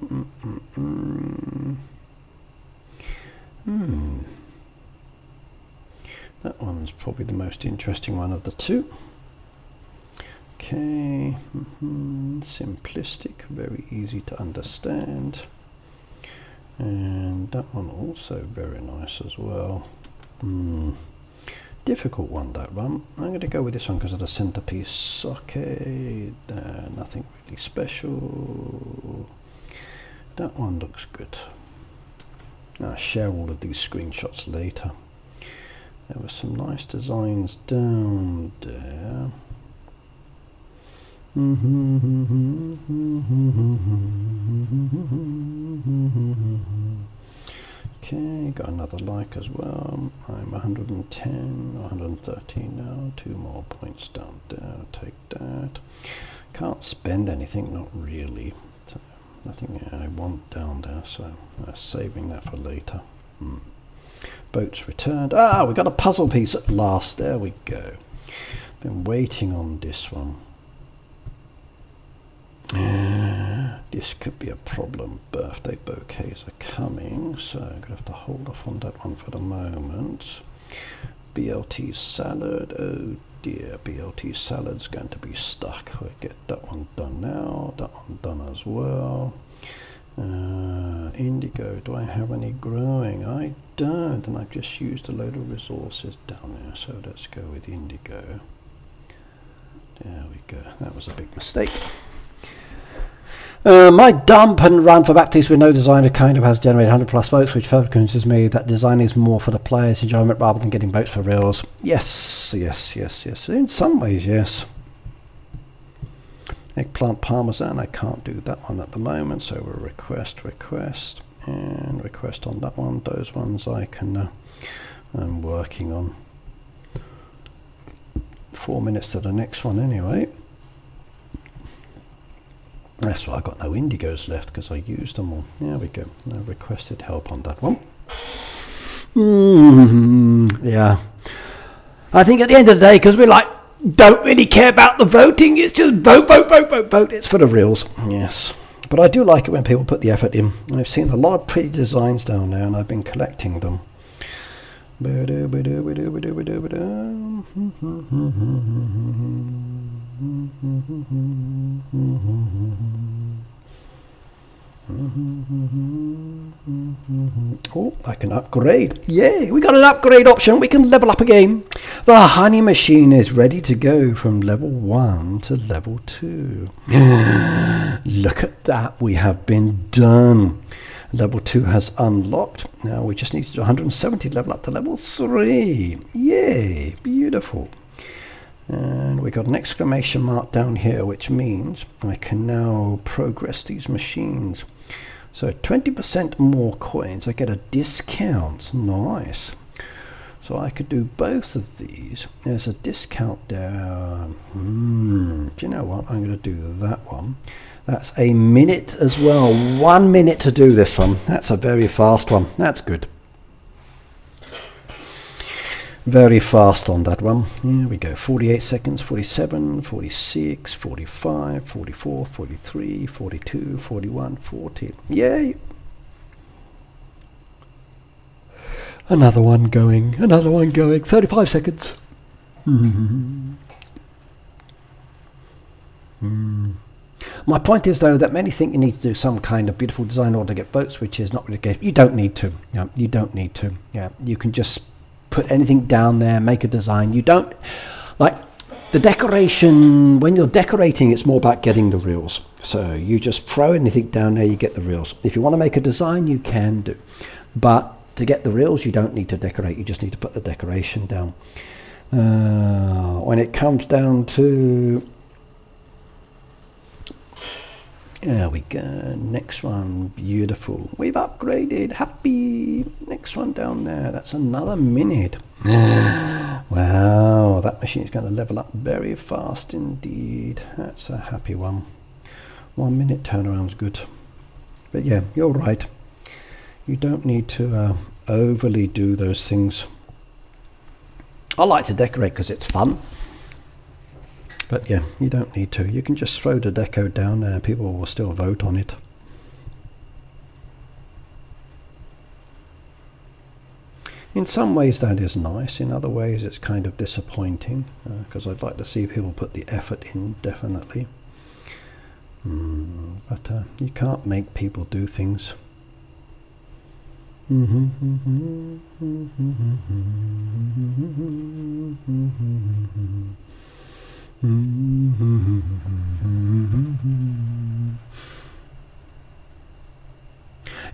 That one's probably the most interesting one of the two. Okay, simplistic, very easy to understand. And that one also very nice as well. Difficult one, that one. I'm going to go with this one because of the centerpiece. Okay, nothing really special. That one looks good. I'll share all of these screenshots later. There were some nice designs down there. Okay, got another like as well. I'm 110, 113 now. 2 more points down there. Take that. Can't spend anything, not really. So nothing I want down there, so saving that for later. Boats returned. We got a puzzle piece at last. There we go. Been waiting on this one. This could be a problem. Birthday bouquets are coming, so I'm going to have to hold off on that one for the moment. BLT salad. Oh dear, BLT salad's going to be stuck. We'll get that one done now. That one done as well. Indigo, do I have any growing? I don't, and I've just used a load of resources down there, so let's go with indigo. There we go. That was a big mistake. My dump and run for Baptiste with no designer kind of has generated 100 plus votes, which further convinces me that design is more for the players' enjoyment rather than getting votes for reals. Yes, yes, yes, yes. In some ways, yes. Eggplant parmesan, I can't do that one at the moment, so we'll request, and request on that one. Those ones I can, I'm working on. 4 minutes to the next one anyway. That's why I got no indigos left, because I used them all. There we go. I requested help on that one. Yeah. I think at the end of the day, because we're like, don't really care about the voting, it's just vote, vote, vote, vote, vote. It's for the reals. Yes. But I do like it when people put the effort in. I've seen a lot of pretty designs down there, and I've been collecting them. Oh, I can upgrade. Yay, we got an upgrade option. We can level up again. The honey machine is ready to go from level 1 to level 2. Look at that. We have been done. Level 2 has unlocked. Now we just need to do 170 level up to level 3. Yay, beautiful. And we got an exclamation mark down here, which means I can now progress these machines. So 20% more coins, I get a discount. Nice. So I could do both of these. There's a discount there. Do you know what? I'm going to do that one. That's a minute as well. 1 minute to do this one. That's a very fast one. That's good. Very fast on that one. Here we go. 48 seconds, 47, 46, 45, 44, 43, 42, 41, 40. Yay! Another one going. Another one going. 35 seconds. My point is, though, that many think you need to do some kind of beautiful design in order to get votes, which is not really the case. You don't need to. Yeah, you don't need to. Yeah, you can just put anything down there, make a design. You don't, like, the decoration, when you're decorating, it's more about getting the reels. So you just throw anything down there, you get the reels. If you want to make a design, you can do. But to get the reels, you don't need to decorate. You just need to put the decoration down. When it comes down to... There we go. Next one. Beautiful. We've upgraded. Happy. Next one down there. That's another minute. Wow. That machine's going to level up very fast indeed. That's a happy one. 1 minute turnaround's good. But yeah, you're right. You don't need to overly do those things. I like to decorate because it's fun. But yeah, you don't need to. You can just throw the deco down there. People will still vote on it. In some ways that is nice. In other ways it's kind of disappointing. Because I'd like to see people put the effort in, definitely. But you can't make people do things.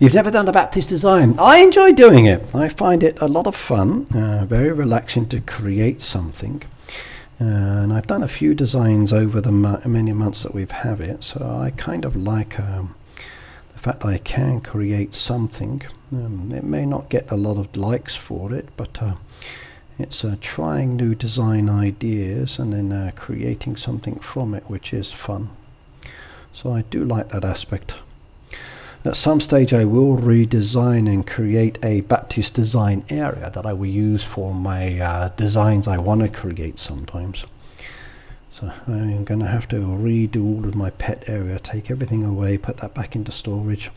You've never done the Baptist design. I enjoy doing it. I find it a lot of fun, very relaxing to create something. And I've done a few designs over the many months that we've had it, so I kind of like the fact that I can create something. It may not get a lot of likes for it, but it's trying new design ideas and then creating something from it, which is fun. So I do like that aspect. At some stage I will redesign and create a Baptist design area that I will use for my designs I want to create sometimes. So I'm going to have to redo all of my pet area, take everything away, put that back into storage.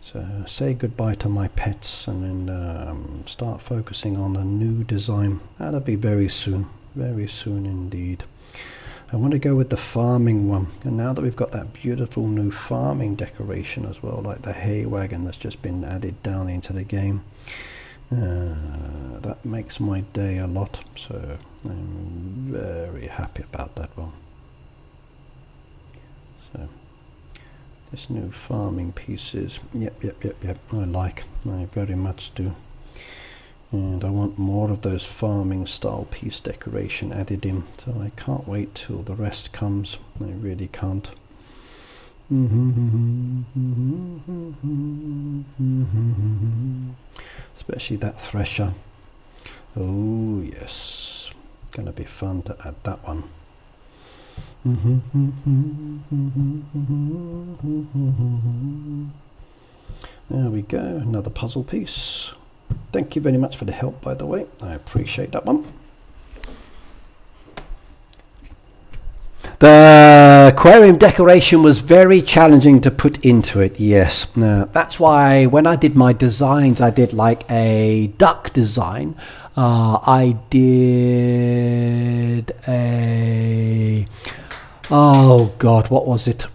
So say goodbye to my pets and then start focusing on a new design. That'll be very soon indeed. I want to go with the farming one, and now that we've got that beautiful new farming decoration as well, like the hay wagon that's just been added down into the game, that makes my day a lot, so I'm very happy about that one. So this new farming piece is, yep, I very much do. And I want more of those farming style piece decoration added in, so I can't wait till the rest comes. I really can't. Especially that thresher. Oh yes, gonna be fun to add that one. There we go, another puzzle piece. Thank you very much for the help, by the way. I appreciate that one. The aquarium decoration was very challenging to put into it, yes. That's why when I did my designs, I did like a duck design. I did a... oh God, what was it?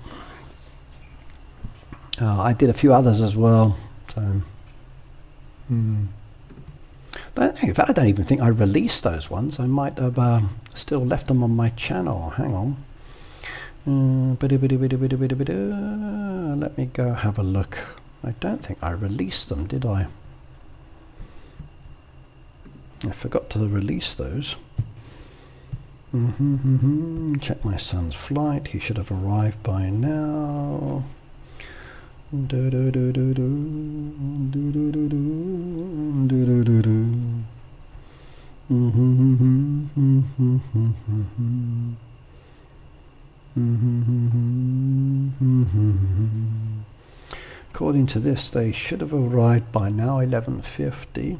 I did a few others as well. So... But in fact, I don't even think I released those ones. I might have still left them on my channel. Hang on. Let me go have a look. I don't think I released them, did I? I forgot to release those. Check my son's flight. He should have arrived by now. According to this, they should have arrived by now, 11:50.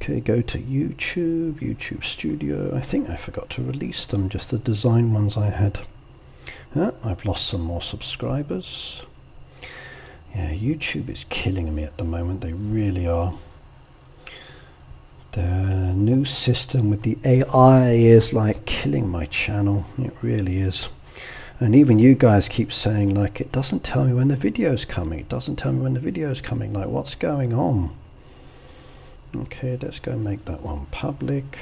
Okay, go to YouTube Studio. I think I forgot to release them, just the design ones I had. I've lost some more subscribers. Yeah, YouTube is killing me at the moment, they really are. The new system with the AI is like killing my channel, it really is. And even you guys keep saying like, it doesn't tell me when the video's coming, it doesn't tell me when the video's coming, like what's going on? Okay, let's go make that one public,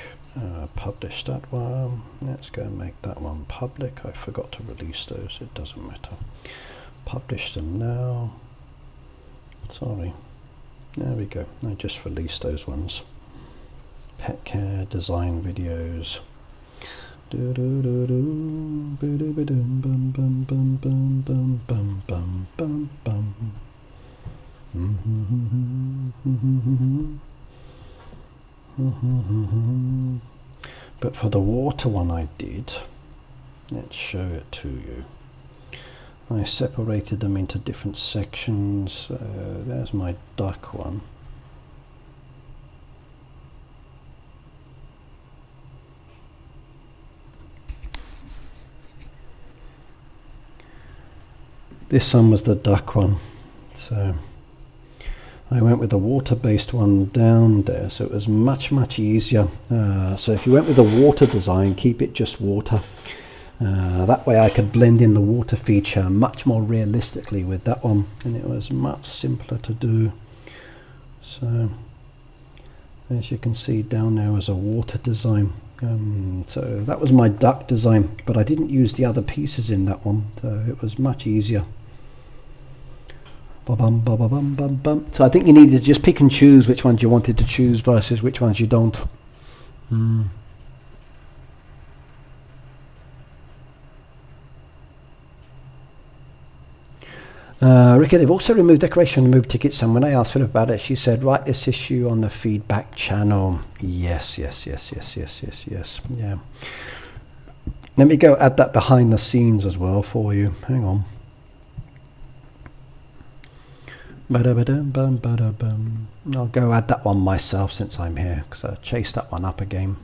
publish that one, let's go make that one public. I forgot to release those, it doesn't matter. Publish them now, sorry, there we go, I just released those ones. Pet care, design videos. Do do do do, bum bum bum bum bum bum bum bum bum bum. But for the water one I did, let's show it to you. I separated them into different sections. There's my duck one. This one was the duck one, so I went with the water-based one down there, so it was much easier. So if you went with the water design, keep it just water. That way I could blend in the water feature much more realistically with that one, and it was much simpler to do. So as you can see down there was a water design. So that was my duck design, but I didn't use the other pieces in that one, so it was much easier. So I think you need to just pick and choose which ones you wanted to choose versus which ones you don't. Ricky, they've also removed decoration, removed tickets, and when I asked Philip about it, she said, write this issue on the feedback channel. Yes. Yeah. Let me go add that behind the scenes as well for you. Hang on. I'll go add that one myself since I'm here, because I chased that one up again.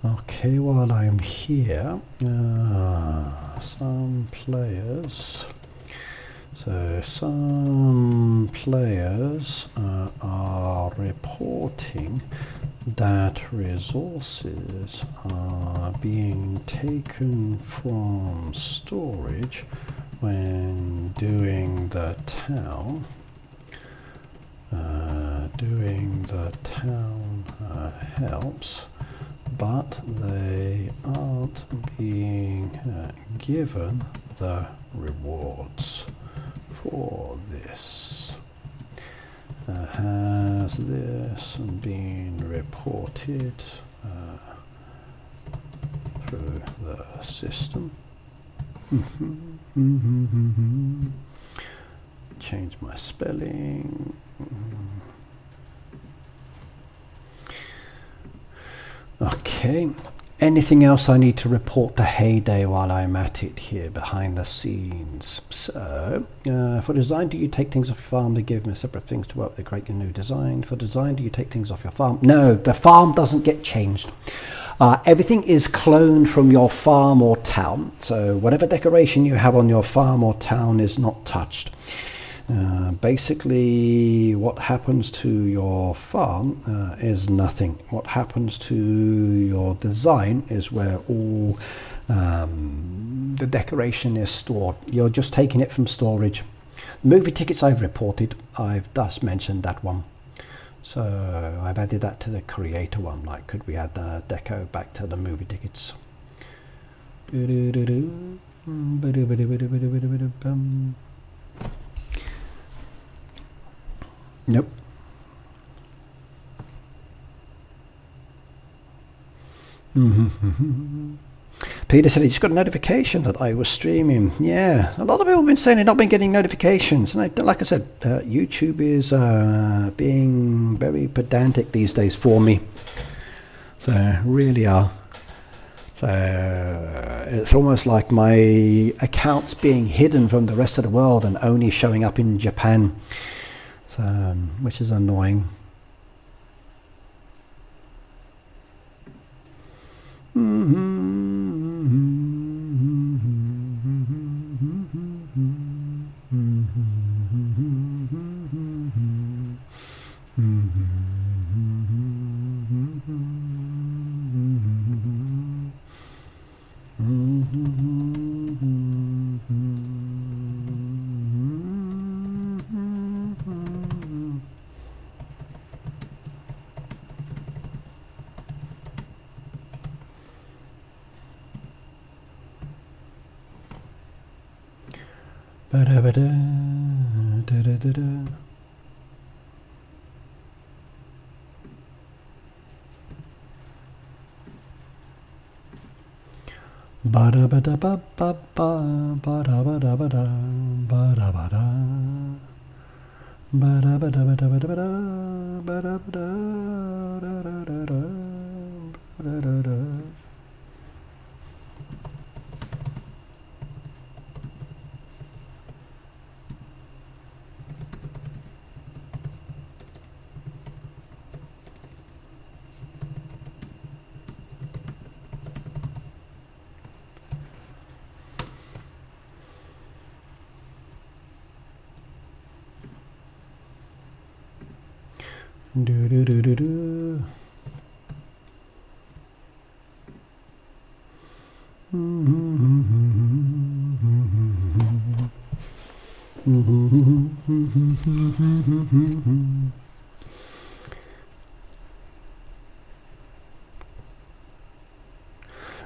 Okay, while I'm here, some players are reporting that resources are being taken from storage when doing the town. Helps, but they aren't being given the rewards for this. Has this been reported through the system? Change my spelling. Okay, anything else I need to report to Heyday while I'm at it here behind the scenes? So, for design, do you take things off your farm? They give me separate things to work with, create your new design. For design, do you take things off your farm? No, the farm doesn't get changed. Everything is cloned from your farm or town, so whatever decoration you have on your farm or town is not touched. Basically, what happens to your farm is nothing. What happens to your design is where all the decoration is stored. You're just taking it from storage. Movie tickets I've reported. I've just mentioned that one. So I've added that to the creator one. Like, could we add the deco back to the movie tickets? Nope. Peter said he just got a notification that I was streaming. Yeah, a lot of people have been saying they've not been getting notifications. And like I said, YouTube is being very pedantic these days for me. So really are. So it's almost like my account's being hidden from the rest of the world and only showing up in Japan. So, which is annoying.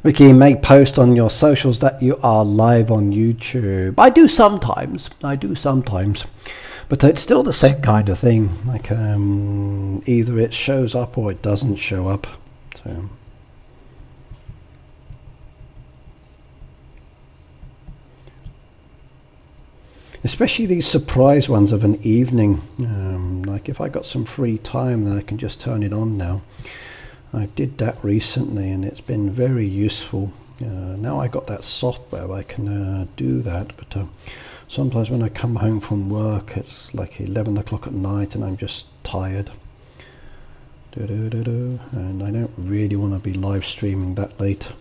Ricky, make post on your socials that you are live on YouTube. I do sometimes, but it's still the same kind of thing. Like either it shows up or it doesn't show up. So. Especially these surprise ones of an evening. Like if I got some free time, then I can just turn it on now. I did that recently and it's been very useful. Now I got that software, I can do that, but sometimes when I come home from work it's like 11 o'clock at night and I'm just tired. And I don't really want to be live streaming that late.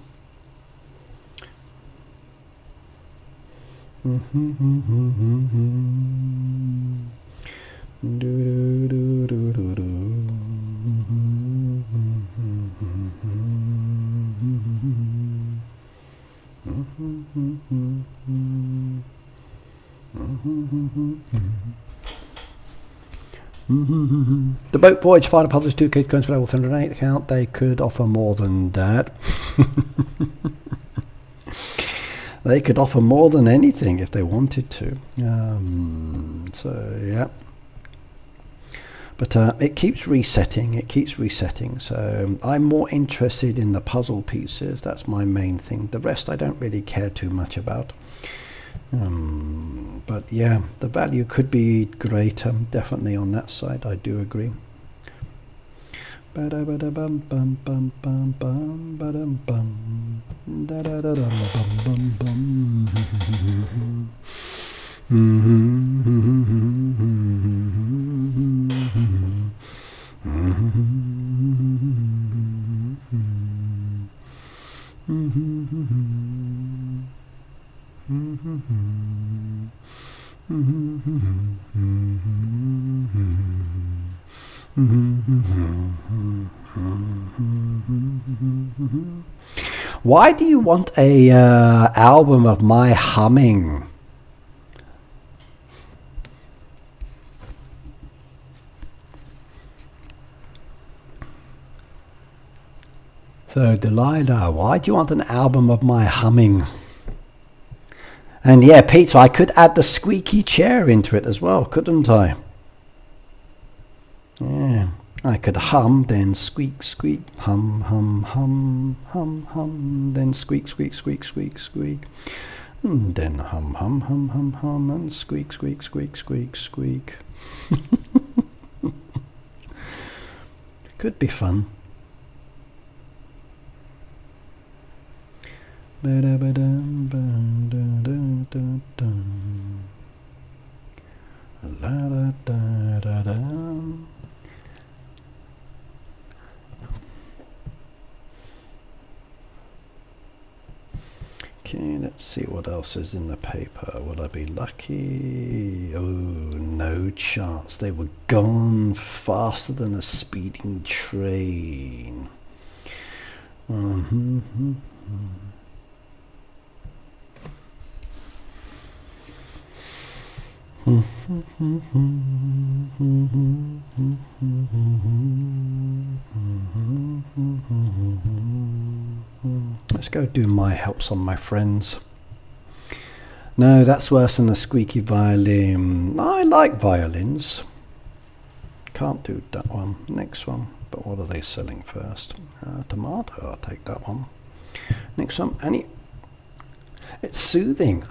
The boat voyage fighter published 2 code coins for level 308 account. They could offer more than that. They could offer more than anything if they wanted to. So yeah. But it keeps resetting, so I'm more interested in the puzzle pieces. That's my main thing. The rest I don't really care too much about. But yeah, the value could be greater, definitely on that side, I do agree. Why do you want a album of my humming? So Delilah, why do you want an album of my humming? And yeah, Peter, I could add the squeaky chair into it as well, couldn't I? Yeah, I could hum, then squeak, squeak, hum, hum, hum, hum, hum, then squeak, squeak, squeak, squeak, squeak, and then hum, hum, hum, hum, hum, and squeak, squeak, squeak, squeak, squeak. Could be fun. Okay, let's see what else is in the paper. Will I be lucky? Oh, no chance. They were gone faster than a speeding train. Let's go do my helps on my friends. No, that's worse than the squeaky violin. I like violins. Can't do that one. Next one. But what are they selling first? Tomato, I'll take that one. Next one. It's soothing.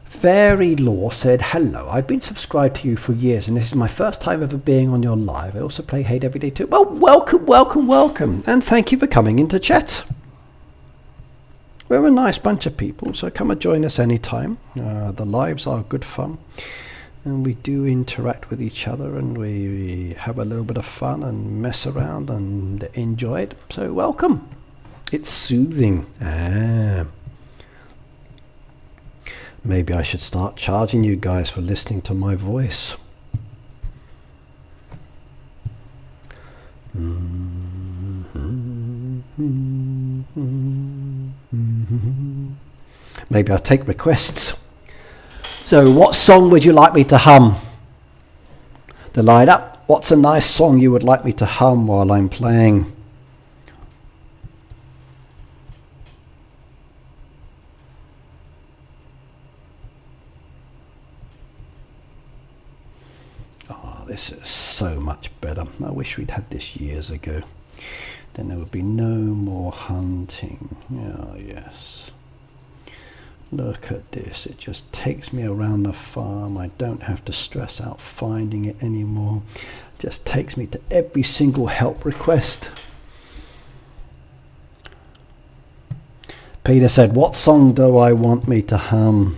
Fairy Law said, hello, I've been subscribed to you for years and this is my first time ever being on your live. I also play Hate every day too. Well, welcome, welcome, welcome. And thank you for coming into chat. We're a nice bunch of people, so come and join us anytime. The lives are good fun. And we do interact with each other and we have a little bit of fun and mess around and enjoy it. So welcome. It's soothing. Maybe I should start charging you guys for listening to my voice. Maybe I'll take requests. So what song would you like me to hum? Delilah, what's a nice song you would like me to hum while I'm playing? This is so much better. I wish we'd had this years ago. Then there would be no more hunting. Oh yes. Look at this. It just takes me around the farm. I don't have to stress out finding it anymore. It just takes me to every single help request. Peter said, what song do I want me to hum?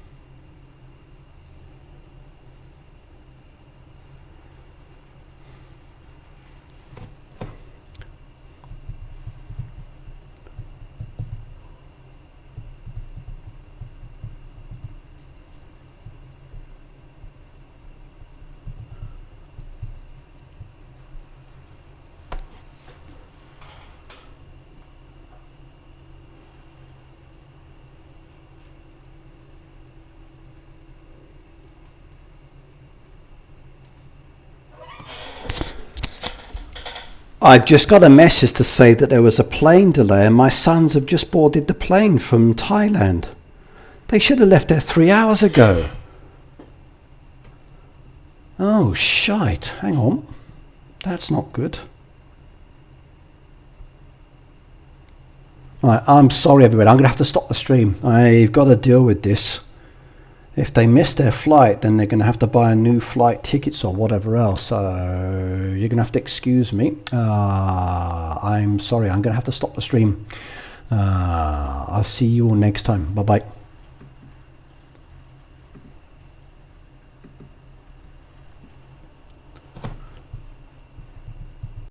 I've just got a message to say that there was a plane delay and my sons have just boarded the plane from Thailand. They should have left there 3 hours ago. Oh, shite. Hang on. That's not good. Right, I'm sorry everybody. I'm going to have to stop the stream. I've got to deal with this. If they miss their flight, then they're going to have to buy a new flight tickets or whatever else. So you're going to have to excuse me. I'm sorry. I'm going to have to stop the stream. I'll see you all next time. Bye-bye.